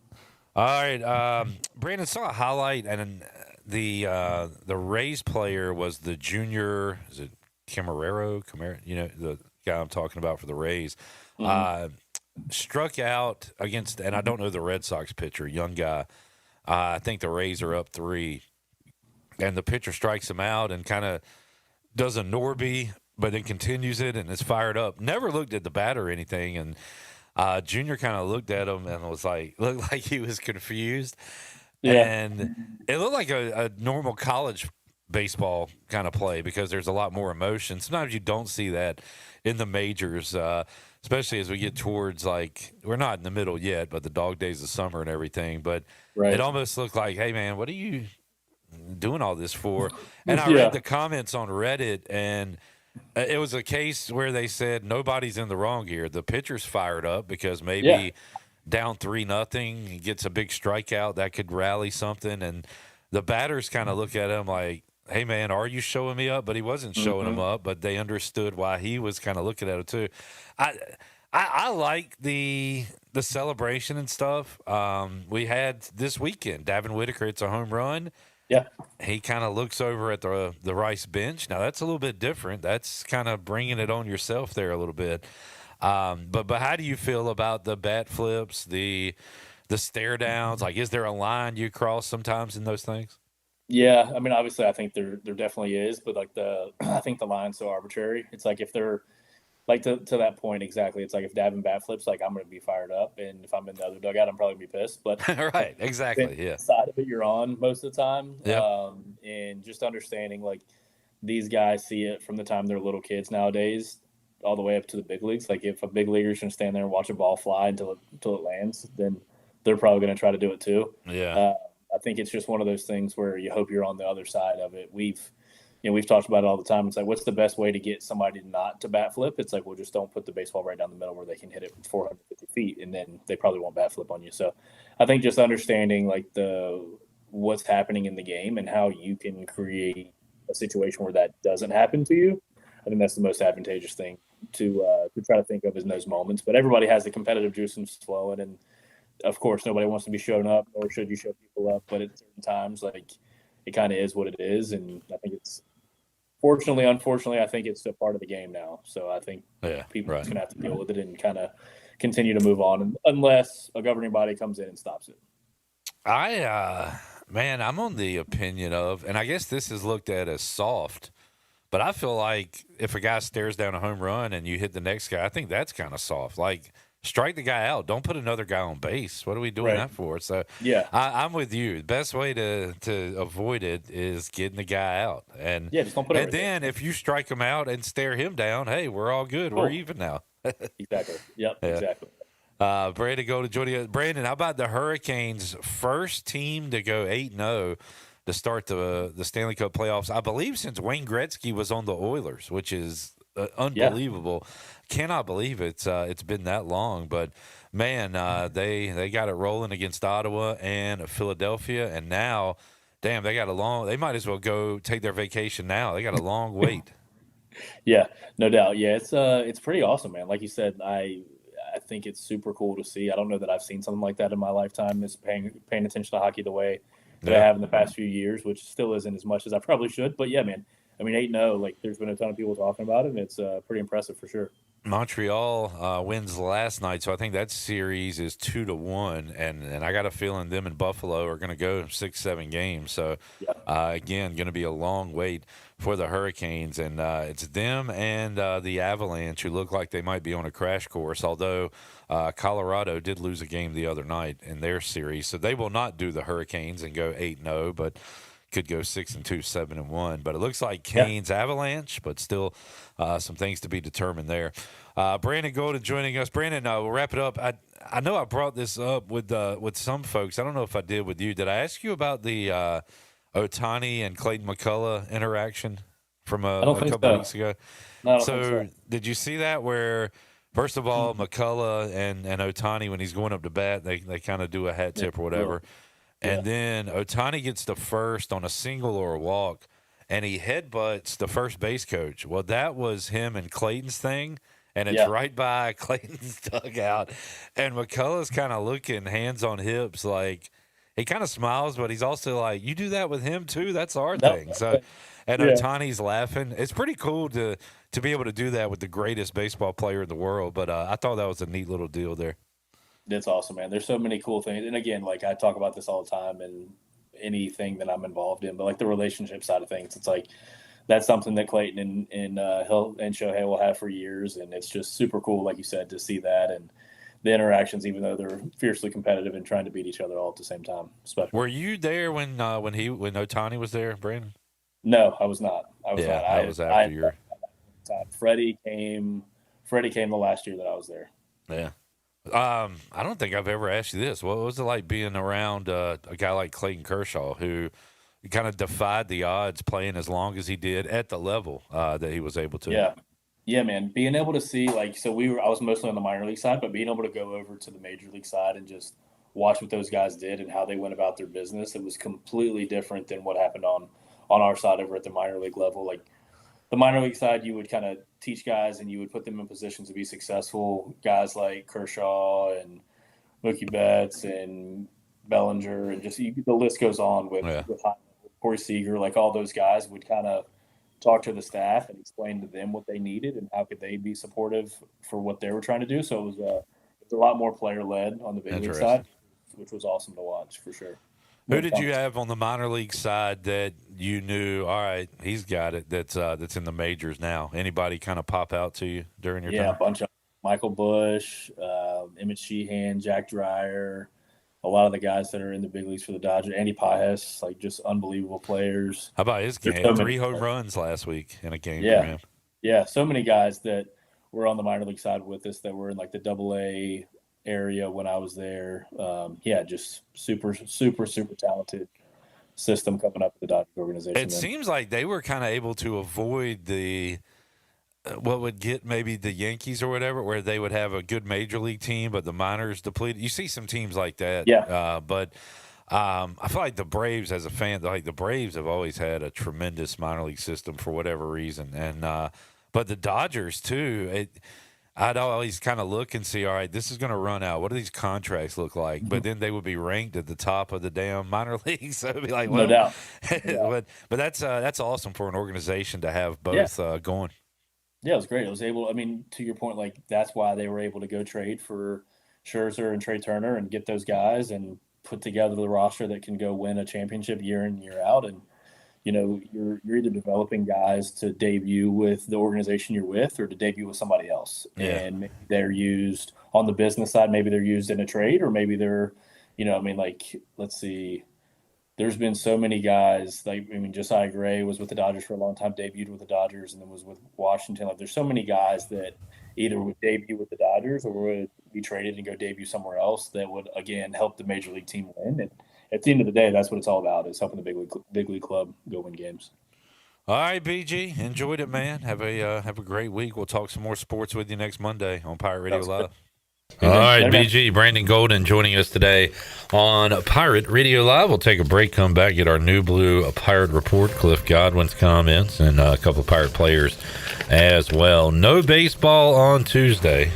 All right. Brandon, saw a highlight, and the Rays player was the junior, is it Camarero? The guy I'm talking about for the Rays. Mm-hmm. Struck out against, and I don't know the Red Sox pitcher, young guy. I think the Rays are up 3, and the pitcher strikes him out and kind of does a Norby, but then continues it and is fired up. Never looked at the bat or anything, and Junior kind of looked at him and looked like he was confused. Yeah. And it looked like a normal college baseball kind of play because there's a lot more emotion. Sometimes you don't see that in the majors, especially as we get towards, like, we're not in the middle yet, but the dog days of summer and everything. But it almost looked like, hey, man, what are you doing all this for? And I read the comments on Reddit, and it was a case where they said nobody's in the wrong here. The pitcher's fired up because maybe down 3-0, he gets a big strikeout that could rally something, and the batters kind of look at him like, hey, man, are you showing me up? But he wasn't showing him up, but they understood why he was kind of looking at it too. I like the celebration and stuff. We had this weekend, Davin Whitaker, it's a home run. Yeah. He kind of looks over at the Rice bench. Now, that's a little bit different. That's kind of bringing it on yourself there a little bit. But how do you feel about the bat flips, the stare downs? Like, is there a line you cross sometimes in those things? Yeah, I mean, obviously, I think there definitely is, but like I think the line's so arbitrary. It's like if they're like to that point exactly. It's like if Davin bat flips, like I'm going to be fired up, and if I'm in the other dugout, I'm probably going to be pissed. But right, exactly, yeah. Side of it you're on most of the time, yep. And just understanding like these guys see it from the time they're little kids nowadays, all the way up to the big leagues. Like if a big leaguer's going to stand there and watch a ball fly until it lands, then they're probably going to try to do it too. Yeah. I think it's just one of those things where you hope you're on the other side of it. We've talked about it all the time. It's like, what's the best way to get somebody not to bat flip? It's like, well, just don't put the baseball right down the middle where they can hit it from 450 feet, and then they probably won't bat flip on you. So I think just understanding like what's happening in the game and how you can create a situation where that doesn't happen to you. I think that's the most advantageous thing to try to think of in those moments. But everybody has the competitive juices flowing, and of course, nobody wants to be shown up, or should you show people up. But at certain times, like, it kind of is what it is. And I think it's unfortunately, I think it's a part of the game now. So I think people are just going to have to deal with it and kind of continue to move on unless a governing body comes in and stops it. I'm on the opinion of, and I guess this is looked at as soft, but I feel like if a guy stares down a home run and you hit the next guy, I think that's kind of soft. Like, strike the guy out. Don't put another guy on base. What are we doing that for? So yeah, I'm with you. The best way to avoid it is getting the guy out. And just don't put and then if you strike him out and stare him down, hey, we're all good. We're even now. Exactly. Yep. Yeah. Exactly. Brandon, go to Jordan. Brandon, how about the Hurricanes' first team to go 8-0 to start the Stanley Cup playoffs, I believe, since Wayne Gretzky was on the Oilers, which is unbelievable. Cannot believe it's been that long. But man, they got it rolling against Ottawa and Philadelphia, and now, damn, they got a long. They might as well go take their vacation now. They got a long wait. Yeah, no doubt. Yeah, it's pretty awesome, man. Like you said, I think it's super cool to see. I don't know that I've seen something like that in my lifetime, is paying attention to hockey the way that I have in the past few years, which still isn't as much as I probably should. But yeah, man, I mean, 8-0, like there's been a ton of people talking about it, and it's pretty impressive for sure. Montreal wins last night, so I think that series is 2-1, and I got a feeling them and Buffalo are going to go 6-7 games. So again, going to be a long wait for the Hurricanes, and it's them and the Avalanche who look like they might be on a crash course. Although Colorado did lose a game the other night in their series, so they will not do the Hurricanes and go 8-0, but could go 6-2, 7-1. But it looks like Canes Avalanche, but still some things to be determined there. Brandon Golden joining us. Brandon, we'll wrap it up. I know I brought this up with some folks. I don't know if I did with you. Did I ask you about the Ohtani and Clayton McCullough interaction from a couple weeks ago? No, so did you see that where, first of all, McCullough and Ohtani, when he's going up to bat, they kind of do a hat tip or whatever. And then Ohtani gets the first on a single or a walk, and he headbutts the first base coach. Well, that was him and Clayton's thing, and it's right by Clayton's dugout. And McCullough's kind of looking, hands on hips, like he kind of smiles, but he's also like, "You do that with him too? That's our thing." So, and Ohtani's laughing. It's pretty cool to be able to do that with the greatest baseball player in the world. But I thought that was a neat little deal there. That's awesome, man. There's so many cool things. And again, like I talk about this all the time and anything that I'm involved in, but like the relationship side of things, it's like that's something that Clayton and Shohei will have for years. And it's just super cool, like you said, to see that and the interactions, even though they're fiercely competitive and trying to beat each other all at the same time. Especially. Were you there when Ohtani was there, Brandon? No, I was not. I was not. I was after your time. Freddie came the last year that I was there. Yeah. I don't think I've ever asked you this. What was it like being around a guy like Clayton Kershaw, who kind of defied the odds playing as long as he did at the level that he was able to? Yeah, man. Being able to see, like, I was mostly on the minor league side, but being able to go over to the major league side and just watch what those guys did and how they went about their business, it was completely different than what happened on our side over at the minor league level. Like, the minor league side, you would kind of teach guys and you would put them in positions to be successful. Guys like Kershaw and Mookie Betts and Bellinger and just the list goes on with Corey Seager. Like all those guys would kind of talk to the staff and explain to them what they needed and how could they be supportive for what they were trying to do. So it was a lot more player led on the big league side, which was awesome to watch for sure. Who did you have on the minor league side that you knew, all right, he's got it, that's in the majors now? Anybody kind of pop out to you during your time? Yeah, a bunch of Michael Bush, Emmett Sheehan, Jack Dreyer, a lot of the guys that are in the big leagues for the Dodgers. Andy Pajes, like just unbelievable players. How about his game? 3 home runs last week in a game for him. Yeah, so many guys that were on the minor league side with us that were in like the AA area when I was there. Just super, super, super talented system coming up with the Dodgers organization. It seems like they were kind of able to avoid the what would get maybe the Yankees or whatever, where they would have a good major league team, but the minors depleted. You see some teams like that. But I feel like the Braves, as a fan, like the Braves have always had a tremendous minor league system for whatever reason. And but the Dodgers too, I'd always kind of look and see, all right, this is going to run out. What do these contracts look like? Mm-hmm. But then they would be ranked at the top of the damn minor league. So it'd be like, well, no doubt. but that's awesome for an organization to have both going. Yeah, it was great. It was able, I mean, to your point, like that's why they were able to go trade for Scherzer and Trey Turner and get those guys and put together the roster that can go win a championship year in, year out. And, you know, you're either developing guys to debut with the organization you're with or to debut with somebody else. Yeah. And maybe they're used on the business side. Maybe they're used in a trade, or maybe they're, you know, I mean, like, let's see. There's been so many guys, like, I mean, Josiah Gray was with the Dodgers for a long time, debuted with the Dodgers, and then was with Washington. Like, there's so many guys that either would debut with the Dodgers or would be traded and go debut somewhere else that would, again, help the major league team win. at the end of the day, that's what it's all about, is helping the big league club go win games. All right, BG, enjoyed it, man. Have a great week. We'll talk some more sports with you next Monday on Pirate Radio Live. All right, BG, Brandon Golden joining us today on Pirate Radio Live. We'll take a break, come back, get our New Blue Pirate Report, Cliff Godwin's comments, and a couple of Pirate players as well. No baseball on Tuesday.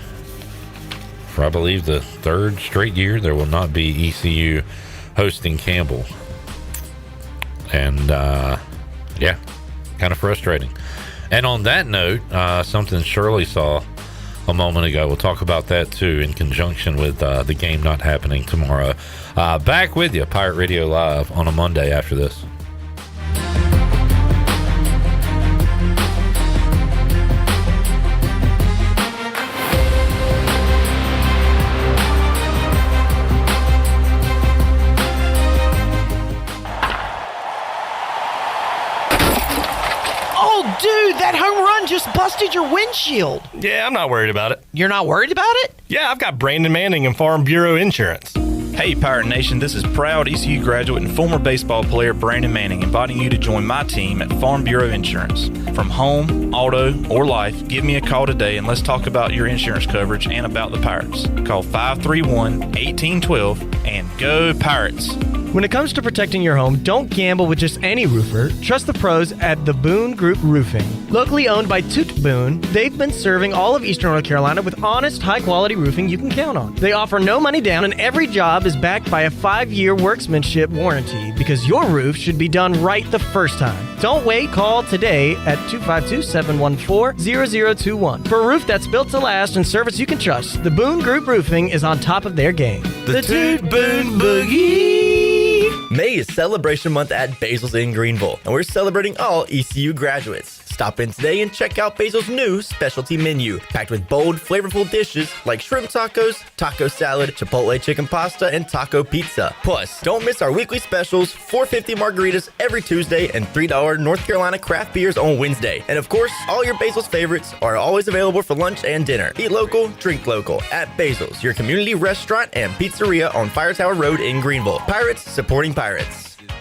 For, I believe, the third straight year, there will not be ECU hosting Campbell. And, yeah, kind of frustrating. And on that note, something Shirley saw a moment ago. We'll talk about that too in conjunction with the game not happening tomorrow. Back with you, Pirate Radio Live, on a Monday after this. Dude, that home run just busted your windshield. Yeah, I'm not worried about it. You're not worried about it? Yeah, I've got Brandon Manning and Farm Bureau Insurance. Hey, Pirate Nation, this is proud ECU graduate and former baseball player Brandon Manning inviting you to join my team at Farm Bureau Insurance. From home, auto, or life, give me a call today and let's talk about your insurance coverage and about the Pirates. Call 531-1812 and go Pirates. When it comes to protecting your home, don't gamble with just any roofer. Trust the pros at the Boone Group Roofing. Locally owned by Toot Boone, they've been serving all of Eastern North Carolina with honest, high-quality roofing you can count on. They offer no money down, and every job is backed by a 5-year workmanship warranty because your roof should be done right the first time. Don't wait. Call today at 252-714-0021. For a roof that's built to last and service you can trust, the Boone Group Roofing is on top of their game. The Toot Boone Boogie! May is Celebration Month at Basil's in Greenville, and we're celebrating all ECU graduates. Stop in today and check out Basil's new specialty menu, packed with bold, flavorful dishes like shrimp tacos, taco salad, chipotle chicken pasta, and taco pizza. Plus, don't miss our weekly specials, $4.50 margaritas every Tuesday and $3 North Carolina craft beers on Wednesday. And of course, all your Basil's favorites are always available for lunch and dinner. Eat local, drink local at Basil's, your community restaurant and pizzeria on Fire Tower Road in Greenville. Pirates supporting Pirates.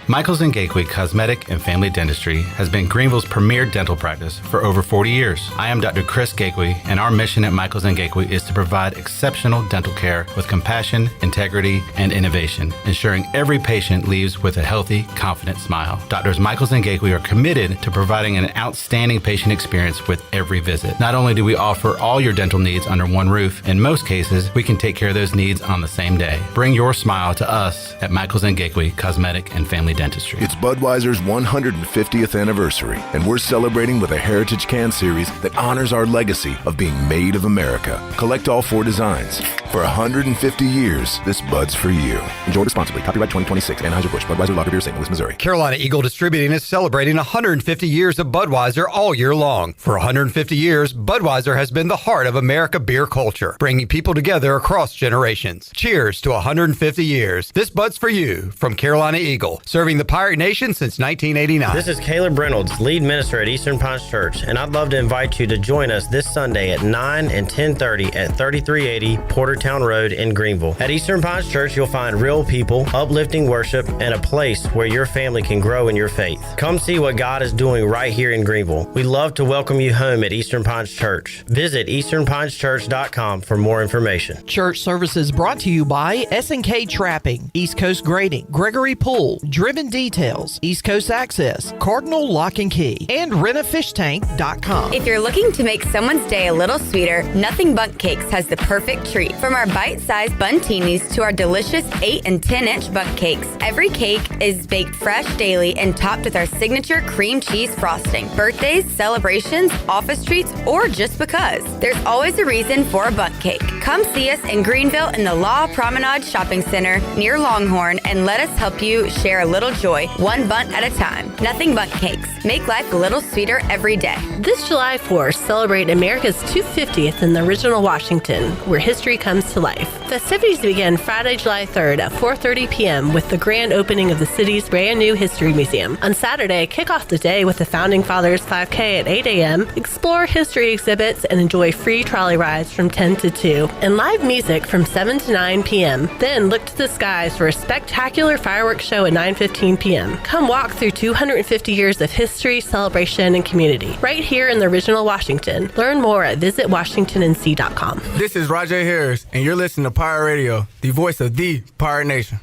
Michaels & Gateway Cosmetic and Family Dentistry has been Greenville's premier dental practice for over 40 years. I am Dr. Chris Gateway, and our mission at Michaels & Gateway is to provide exceptional dental care with compassion, integrity, and innovation, ensuring every patient leaves with a healthy, confident smile. Doctors Michaels & Gateway are committed to providing an outstanding patient experience with every visit. Not only do we offer all your dental needs under one roof, in most cases, we can take care of those needs on the same day. Bring your smile to us at Michaels & Gateway Cosmetic and Family Dentistry. It's Budweiser's 150th anniversary, and we're celebrating with a Heritage Can series that honors our legacy of being made of America. Collect all 4 designs. For 150 years, this Bud's for you. Enjoy responsibly. Copyright 2026. Anheuser-Busch. Budweiser Lager Beer, St. Louis, Missouri. Carolina Eagle Distributing is celebrating 150 years of Budweiser all year long. For 150 years, Budweiser has been the heart of America beer culture, bringing people together across generations. Cheers to 150 years. This Bud's for you from Carolina Eagle, serving the Pirate Nation since 1989. This is Caleb Reynolds, lead minister at Eastern Pines Church, and I'd love to invite you to join us this Sunday at 9 and 10:30 at 3380 Portertown Road in Greenville. At Eastern Pines Church, you'll find real people, uplifting worship, and a place where your family can grow in your faith. Come see what God is doing right here in Greenville. We'd love to welcome you home at Eastern Pines Church. Visit easternpineschurch.com for more information. Church services brought to you by S&K Trapping, East Coast Grading, Gregory Pool, Driven Details, East Coast Access, Cardinal Lock and Key, and rentafishtank.com. If you're looking to make someone's day a little sweeter, Nothing Bundt Cakes has the perfect treat. From our bite-sized buntinis to our delicious 8 and 10-inch bundt cakes, every cake is baked fresh daily and topped with our signature cream cheese frosting. Birthdays, celebrations, office treats, or just because. There's always a reason for a bundt cake. Come see us in Greenville in the Law Promenade Shopping Center near Longhorn and let us help you share a little joy, one bundt at a time. Nothing Bundt Cakes. Make life a little sweeter every day. This July 4th, celebrate America's 250th in the original Washington, where history comes to life. Festivities begin Friday, July 3rd at 4:30 p.m. with the grand opening of the city's brand new History Museum. On Saturday, kick off the day with the Founding Fathers 5K at 8 a.m., explore history exhibits, and enjoy free trolley rides from 10 to 2. and live music from 7 to 9 p.m. Then look to the skies for a spectacular fireworks show at 9:15 p.m. Come walk through 250 years of history, celebration, and community right here in the original Washington. Learn more at visitwashingtonnc.com. This is Rajay Harris, and you're listening to Pirate Radio, the voice of the Pirate Nation.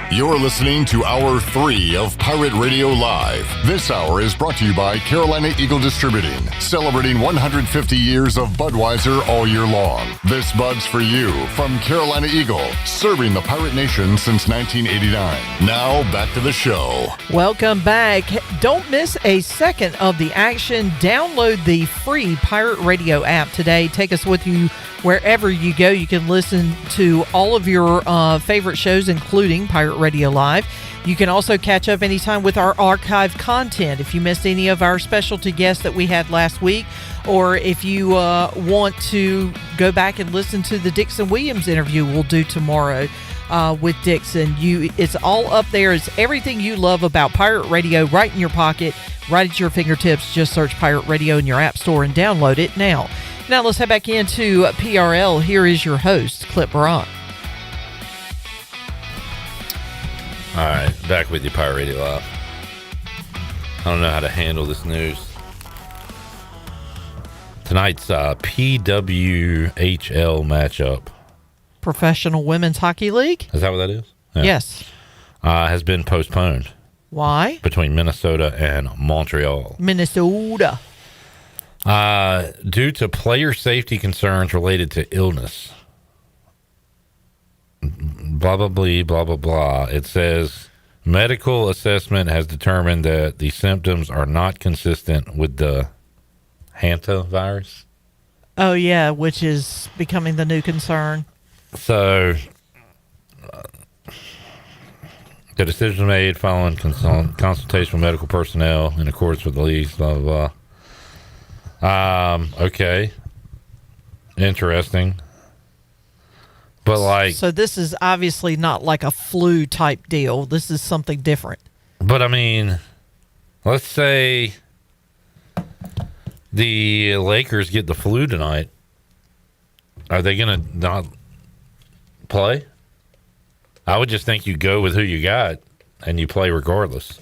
You're listening to Hour 3 of Pirate Radio Live. This hour is brought to you by Carolina Eagle Distributing, celebrating 150 years of Budweiser all year long. This Bud's for you from Carolina Eagle, serving the Pirate Nation since 1989. Now, back to the show. Welcome back. Don't miss a second of the action. Download the free Pirate Radio app today. Take us with you wherever you go. You can listen to all of your favorite shows, including Pirate Radio Live. You can also catch up anytime with our archived content. If you missed any of our specialty guests that we had last week, or if you want to go back and listen to the Dixon Williams interview we'll do tomorrow with Dixon, it's all up there. It's everything you love about Pirate Radio right in your pocket, right at your fingertips. Just search Pirate Radio in your app store and download it now. Now let's head back into PRL. Here is your host, Clip Brock. All right, back with you, Pirate Radio Live. I don't know how to handle this news. Tonight's PWHL matchup. Professional Women's Hockey League? Is that what that is? Yeah. Yes. Has been postponed. Why? Between Minnesota and Montreal. Minnesota. Due to player safety concerns related to illness. Blah, blah, blah, blah, blah, blah. It says medical assessment has determined that the symptoms are not consistent with the hantavirus. Oh, yeah, which is becoming the new concern. So, the decision made following consultation with medical personnel in accordance with the league's blah, blah, blah. Okay. Interesting. But so this is obviously not like a flu type deal. This is something different. But I mean, let's say the Lakers get the flu tonight. Are they going to not play? I would just think you go with who you got and you play regardless.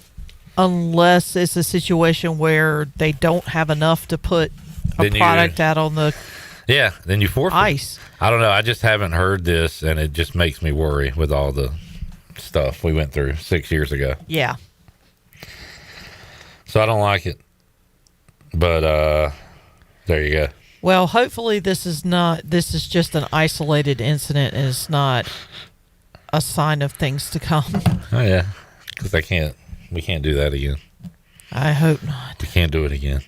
Unless it's a situation where they don't have enough to put a product out on the then you forfeit. Ice. I don't know. I just haven't heard this, and it just makes me worry with all the stuff we went through 6 years ago. Yeah. So I don't like it. But there you go. Well, hopefully this is just an isolated incident and it's not a sign of things to come. Oh, yeah. Because we can't do that again. I hope not. We can't do it again.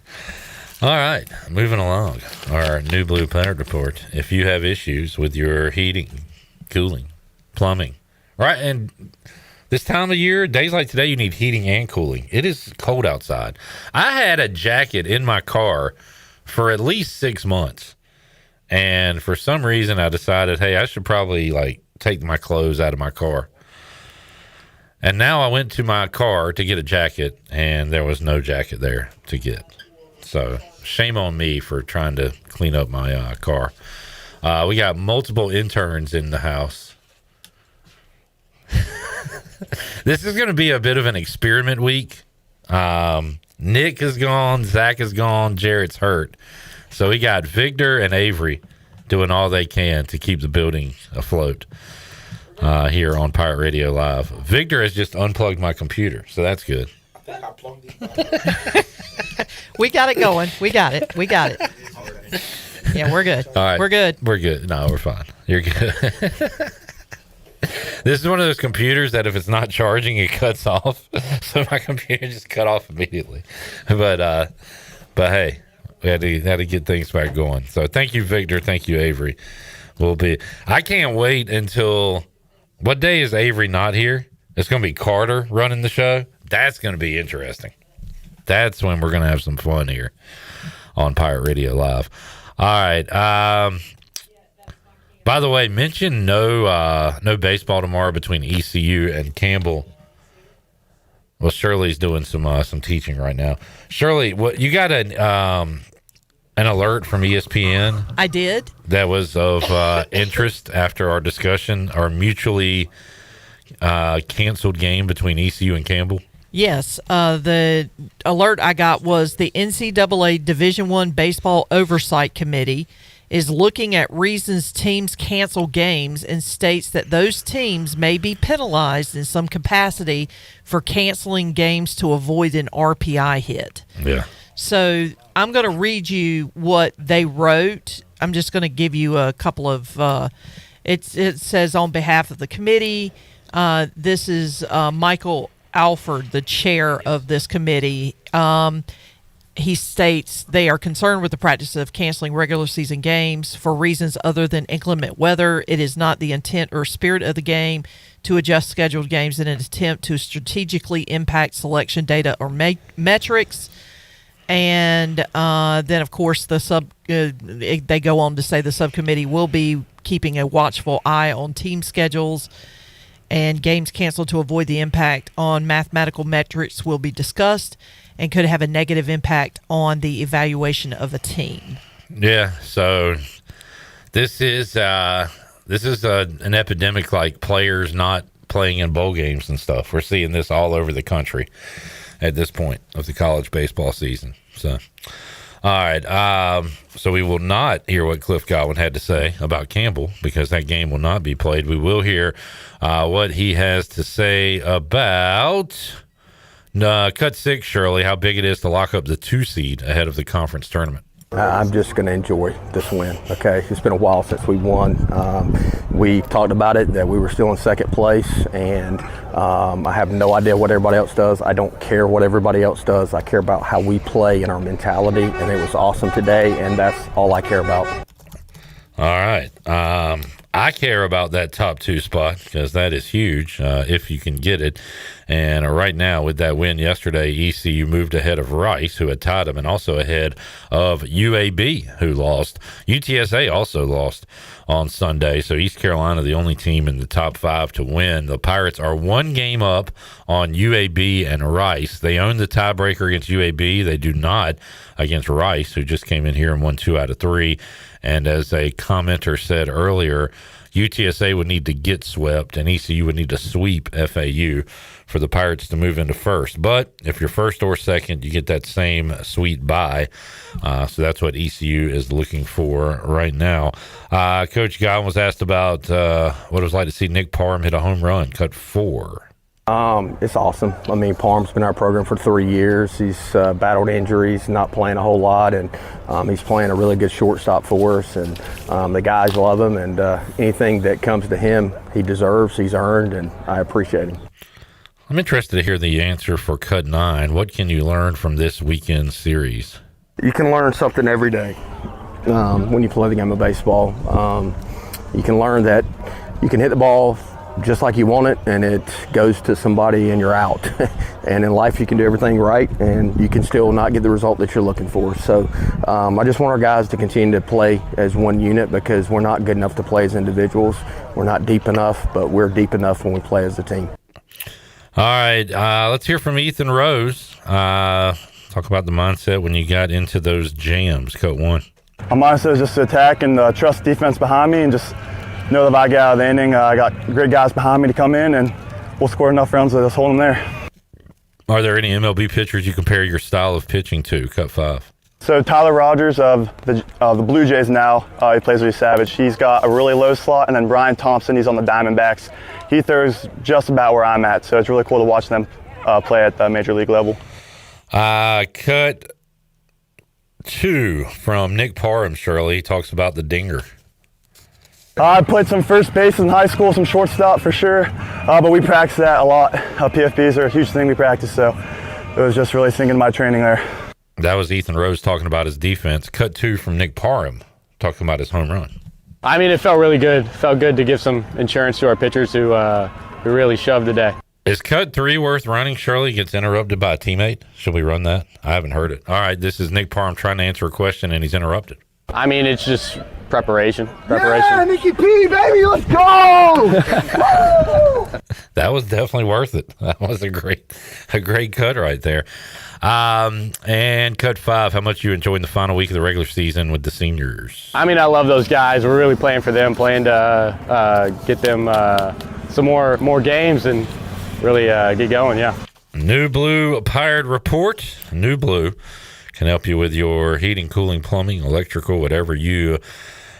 All right, moving along. Our new Blue Planet report. If you have issues with your heating, cooling, plumbing, right? And this time of year, days like today, you need heating and cooling. It is cold outside. I had a jacket in my car for at least 6 months. And for some reason, I decided, hey, I should probably take my clothes out of my car. And now I went to my car to get a jacket, and there was no jacket there to get. So shame on me for trying to clean up my car. We got multiple interns in the house. This is going to be a bit of an experiment week. Nick is gone. Zach is gone. Jarrett's hurt. So we got Victor and Avery doing all they can to keep the building afloat here on Pirate Radio Live. Victor has just unplugged my computer, so that's good. We got it going. We got it. Yeah, we're good. All right. We're good. We're good. No, we're fine. You're good. This is one of those computers that if it's not charging, it cuts off. So my computer just cut off immediately. But hey, we had to get things back going. So thank you, Victor. Thank you, Avery. I can't wait until, what day is Avery not here? It's going to be Carter running the show. That's going to be interesting. That's when we're going to have some fun here on Pirate Radio Live. All right. By the way, mention no baseball tomorrow between ECU and Campbell. Well, Shirley's doing some teaching right now. Shirley, what you got an alert from ESPN? I did. That was of interest after our discussion, our mutually canceled game between ECU and Campbell. Yes, the alert I got was the NCAA Division I Baseball Oversight Committee is looking at reasons teams cancel games and states that those teams may be penalized in some capacity for canceling games to avoid an RPI hit. Yeah. So I'm going to read you what they wrote. I'm just going to give you a couple of it says on behalf of the committee, this is Michael Alford, the chair of this committee. He states they are concerned with the practice of canceling regular season games for reasons other than inclement weather. It is not the intent or spirit of the game to adjust scheduled games in an attempt to strategically impact selection data or metrics. And then, of course, they go on to say the subcommittee will be keeping a watchful eye on team schedules, and games canceled to avoid the impact on mathematical metrics will be discussed and could have a negative impact on the evaluation of a team. Yeah, so this is an epidemic, like players not playing in bowl games and stuff. We're seeing this all over the country at this point of the college baseball season. So, all right. So we will not hear what Cliff Godwin had to say about Campbell because that game will not be played. We will hear what he has to say about Cut 6, Shirley, how big it is to lock up the 2 seed ahead of the conference tournament. I'm just going to enjoy this win, okay? It's been a while since we won. We talked about it, that we were still in second place, and I have no idea what everybody else does. I don't care what everybody else does. I care about how we play and our mentality, and it was awesome today, and that's all I care about. All right. I care about that top 2 spot because that is huge if you can get it. And right now, with that win yesterday, ECU moved ahead of Rice, who had tied them, and also ahead of UAB, who lost. UTSA also lost on Sunday. So East Carolina, the only team in the top 5 to win. The Pirates are 1 game up on UAB and Rice. They own the tiebreaker against UAB. They do not against Rice, who just came in here and won 2 out of 3. And as a commenter said earlier, UTSA would need to get swept and ECU would need to sweep FAU for the Pirates to move into first. But if you're first or second, you get that same sweet bye. So that's what ECU is looking for right now. Coach Godwin was asked about what it was like to see Nick Parham hit a home run, cut 4. It's awesome. I mean, Parham's been in our program for 3 years. He's battled injuries, not playing a whole lot, and he's playing a really good shortstop for us, and the guys love him, and anything that comes to him, he deserves, he's earned, and I appreciate him. I'm interested to hear the answer for Cut 9. What can you learn from this weekend series? You can learn something every day when you play the game of baseball. You can learn that you can hit the ball just like you want it, and it goes to somebody and you're out. And in life, you can do everything right, and you can still not get the result that you're looking for. So I just want our guys to continue to play as one unit because we're not good enough to play as individuals. We're not deep enough, but we're deep enough when we play as a team. All right, let's hear from Ethan Rose. Talk about the mindset when you got into those jams. Cut 1. My mindset is just to attack and trust defense behind me and just know that if I get out of the inning, I got great guys behind me to come in, and we'll score enough runs to just hold them there. Are there any MLB pitchers you compare your style of pitching to? Cut 5. So Tyler Rogers of the Blue Jays now, he plays with Savage. He's got a really low slot, and then Brian Thompson, he's on the Diamondbacks. He throws just about where I'm at, so it's really cool to watch them play at the major league level. Cut 2 from Nick Parham, Shirley. He talks about the dinger. I played some first base in high school, some shortstop for sure, but we practice that a lot. PFBs are a huge thing we practice, so it was just really sinking my training there. That was Ethan Rose talking about his defense. Cut 2 from Nick Parham talking about his home run. I mean, it felt really good. It felt good to give some insurance to our pitchers who really shoved today. Is Cut 3 worth running? Shirley gets interrupted by a teammate. Should we run that? I haven't heard it. All right, this is Nick Parham trying to answer a question, and he's interrupted. I mean, it's just preparation. Yeah, Nikki P, baby, let's go! That was definitely worth it. That was a great cut right there. And cut 5, how much you enjoying the final week of the regular season with the seniors? I mean, I love those guys. We're really playing for them, playing to get them some more games and really get going, yeah. New Blue Pirate Report. New Blue can help you with your heating, cooling, plumbing, electrical, whatever you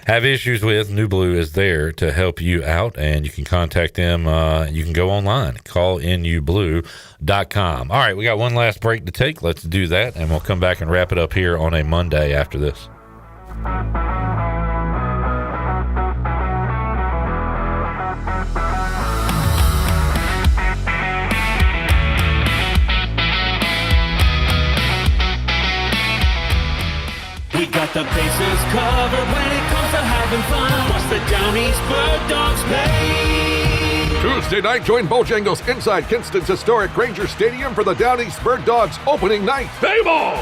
have issues with. New Blue is there to help you out, and you can contact them. You can go online, callnublue.com. All right, we got one last break to take. Let's do that, and we'll come back and wrap it up here on a Monday after this. We got the bases covered when it comes to having fun. What's the Down East Bird Dogs pay? Tuesday night, join Bojangles inside Kinston's historic Granger Stadium for the Down East Bird Dogs opening night. Play ball!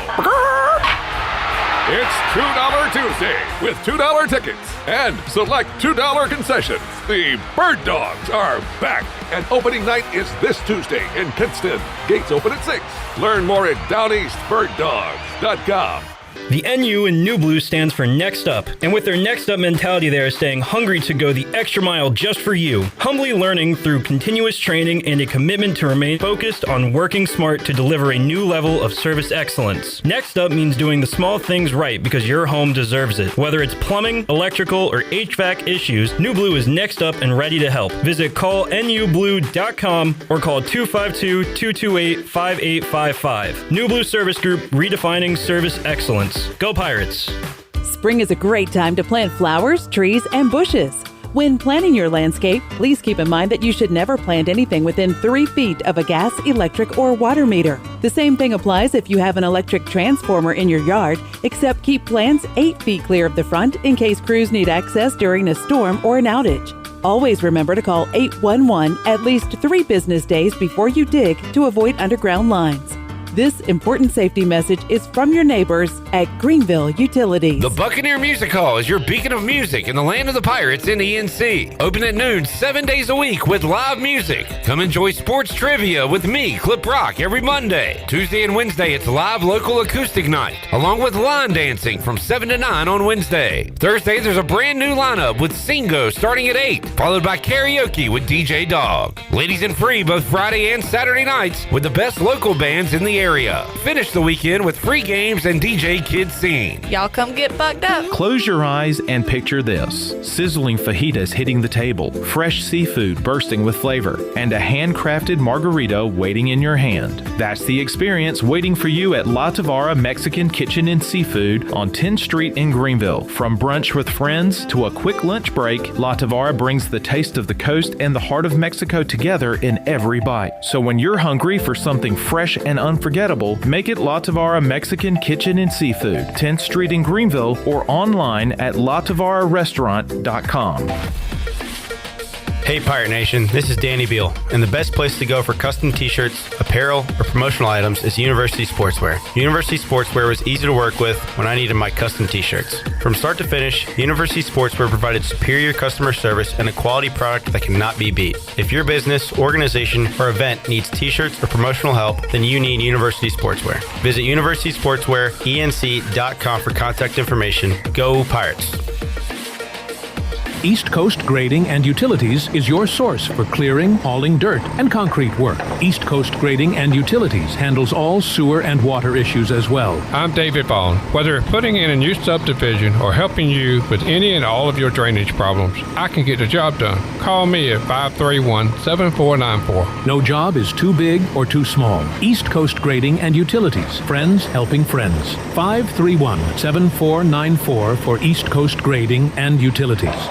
It's $2 Tuesday with $2 tickets and select $2 concessions. The Bird Dogs are back, and opening night is this Tuesday in Kinston. Gates open at 6. Learn more at downeastbirddogs.com. The NU in New Blue stands for Next Up, and with their Next Up mentality, they are staying hungry to go the extra mile just for you, humbly learning through continuous training and a commitment to remain focused on working smart to deliver a new level of service excellence. Next Up means doing the small things right because your home deserves it. Whether it's plumbing, electrical, or HVAC issues, New Blue is next up and ready to help. Visit callnublue.com or call 252-228-5855. New Blue Service Group, redefining service excellence. Go Pirates! Spring is a great time to plant flowers, trees, and bushes. When planning your landscape, please keep in mind that you should never plant anything within 3 feet of a gas, electric, or water meter. The same thing applies if you have an electric transformer in your yard, except keep plants 8 feet clear of the front in case crews need access during a storm or an outage. Always remember to call 811 at least 3 business days before you dig to avoid underground lines. This important safety message is from your neighbors at Greenville Utilities. The Buccaneer Music Hall is your beacon of music in the land of the Pirates in ENC. Open at noon 7 days a week with live music. Come enjoy sports trivia with me, Clip Rock, every Monday. Tuesday and Wednesday, it's live local acoustic night, along with line dancing from 7 to 9 on Wednesday. Thursday, there's a brand new lineup with Singo starting at 8, followed by karaoke with DJ Dog. Ladies and free both Friday and Saturday nights with the best local bands in the area. Finish the weekend with free games and DJ Kids Scene. Y'all come get bucked up. Close your eyes and picture this. Sizzling fajitas hitting the table, fresh seafood bursting with flavor, and a handcrafted margarita waiting in your hand. That's the experience waiting for you at La Tavara Mexican Kitchen and Seafood on 10th Street in Greenville. From brunch with friends to a quick lunch break, La Tavara brings the taste of the coast and the heart of Mexico together in every bite. So when you're hungry for something fresh and unforgettable, make it La Tavara Mexican Kitchen and Seafood, 10th Street in Greenville, or online at latavara.restaurant.com. Hey Pirate Nation, this is Danny Beal, and the best place to go for custom t-shirts, apparel, or promotional items is University Sportswear. University Sportswear was easy to work with when I needed my custom t-shirts. From start to finish, University Sportswear provided superior customer service and a quality product that cannot be beat. If your business, organization, or event needs t-shirts or promotional help, then you need University Sportswear. Visit universitysportswearenc.com for contact information. Go Pirates! East Coast Grading and Utilities is your source for clearing, hauling dirt, and concrete work. East Coast Grading and Utilities handles all sewer and water issues as well. I'm David Bond. Whether putting in a new subdivision or helping you with any and all of your drainage problems, I can get the job done. Call me at 531-7494. No job is too big or too small. East Coast Grading and Utilities. Friends helping friends. 531-7494 for East Coast Grading and Utilities.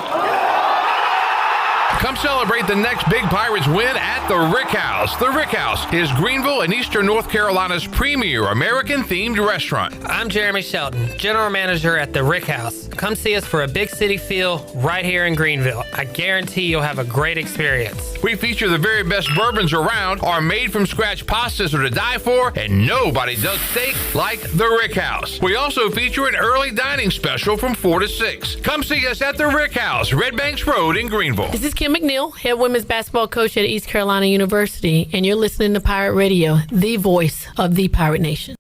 Come celebrate the next big Pirates win at the Rick House. The Rick House is Greenville and Eastern North Carolina's premier American-themed restaurant. I'm Jeremy Shelton, General Manager at the Rick House. Come see us for a big city feel right here in Greenville. I guarantee you'll have a great experience. We feature the very best bourbons around. Our made-from-scratch pastas are to die for, and nobody does steak like the Rick House. We also feature an early dining special from 4 to 6. Come see us at the Rick House, Red Banks Road in Greenville. This is Kim McNeil, head women's basketball coach at East Carolina University, and you're listening to Pirate Radio, the voice of the Pirate Nation.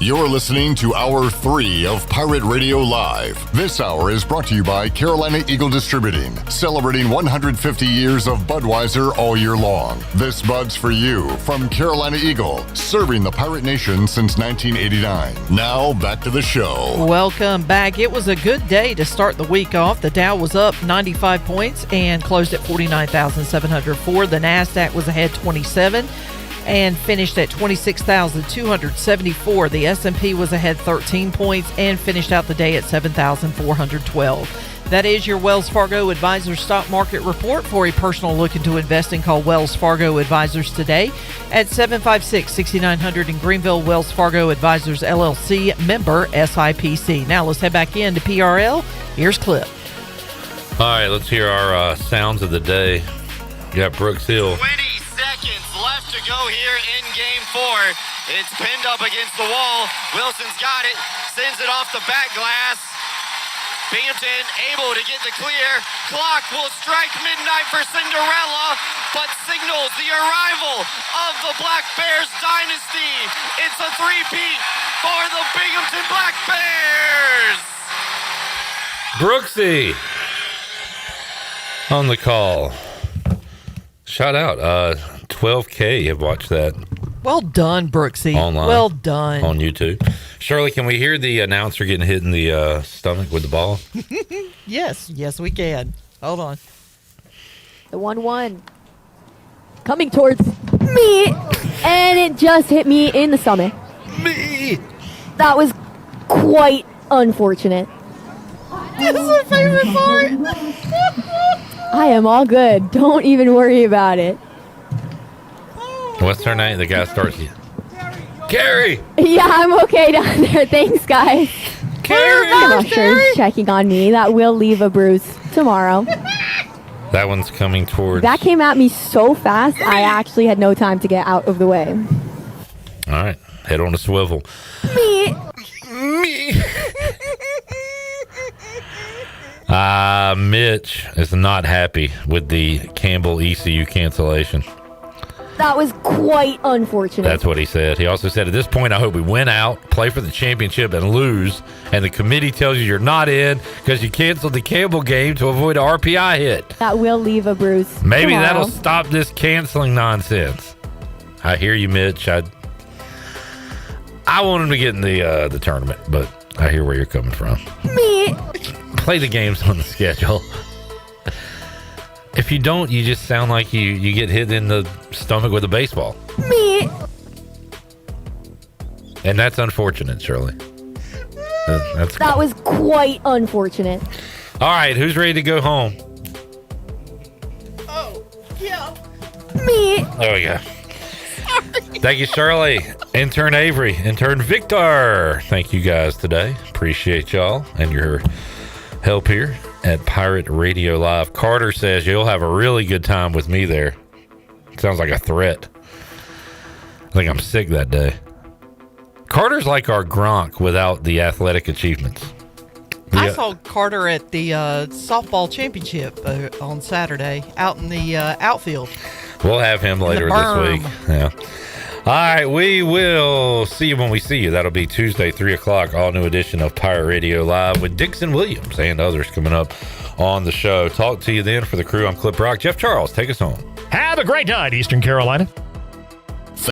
You're listening to Hour 3 of Pirate Radio Live. This hour is brought to you by Carolina Eagle Distributing, celebrating 150 years of Budweiser all year long. This Bud's for you from Carolina Eagle, serving the Pirate Nation since 1989. Now, back to the show. Welcome back. It was a good day to start the week off. The Dow was up 95 points and closed at 49,704. The NASDAQ was ahead 27 and finished at 26,274. The S&P was ahead 13 points and finished out the day at 7,412. That is your Wells Fargo Advisors Stock Market Report. For a personal look into investing, call Wells Fargo Advisors today at 756-6900 in Greenville. Wells Fargo Advisors, LLC, member SIPC. Now let's head back into PRL. Here's Clip. All right, let's hear our sounds of the day. You got Brooks Hill. 20 seconds left to go here in game 4. It's pinned up against the wall. Wilson's got it, sends it off the back glass. Binghamton able to get the clear. Clock will strike midnight for Cinderella, but signals the arrival of the Black Bears dynasty. It's a three-peat for the Binghamton Black Bears. Brooksy on the call. Shout out. 12K have watched that. Well done, Brooksy. Online. Well done. On YouTube. Shirley, can we hear the announcer getting hit in the stomach with the ball? Yes, we can. Hold on. The 1-1. Coming towards me. And it just hit me in the stomach. Me. That was quite unfortunate. This is my favorite part. I am all good. Don't even worry about it. What's her name? The guy starts. Carrie! Yeah, I'm okay down there. Thanks, guys. Carrie! I'm not sure he's checking on me. That will leave a bruise tomorrow. That one's coming towards. That came at me so fast, I actually had no time to get out of the way. All right. Head on a swivel. Me. Mitch is not happy with the Campbell ECU cancellation. That was quite unfortunate. That's what he said. He also said, at this point, I hope we win out, play for the championship, and lose. And the committee tells you you're not in because you canceled the Campbell game to avoid an RPI hit. That will leave a bruise. Maybe tomorrow. that'll stop this canceling nonsense. I hear you, Mitch. I want him to get in the tournament, but I hear where you're coming from. Me. Play the games on the schedule. If you don't, you just sound like you get hit in the stomach with a baseball. Me. And that's unfortunate, Shirley. That was quite unfortunate. All right, who's ready to go home? Oh, yeah. Me. There we go. Thank you, Shirley. Intern Avery, intern Victor. Thank you guys today. Appreciate y'all and your help here at Pirate Radio Live. Carter says you'll have a really good time with me there. Sounds like a threat. I think I'm sick that day. Carter's like our Gronk without the athletic achievements. I saw Carter at the softball championship on Saturday out in the outfield. We'll have him later this week. Yeah. All right, we will see you when we see you. That'll be Tuesday, 3 o'clock, all new edition of Pirate Radio Live with Dixon Williams and others coming up on the show. Talk to you then. For the crew, I'm Clip Rock. Jeff Charles, take us home. Have a great night, Eastern Carolina.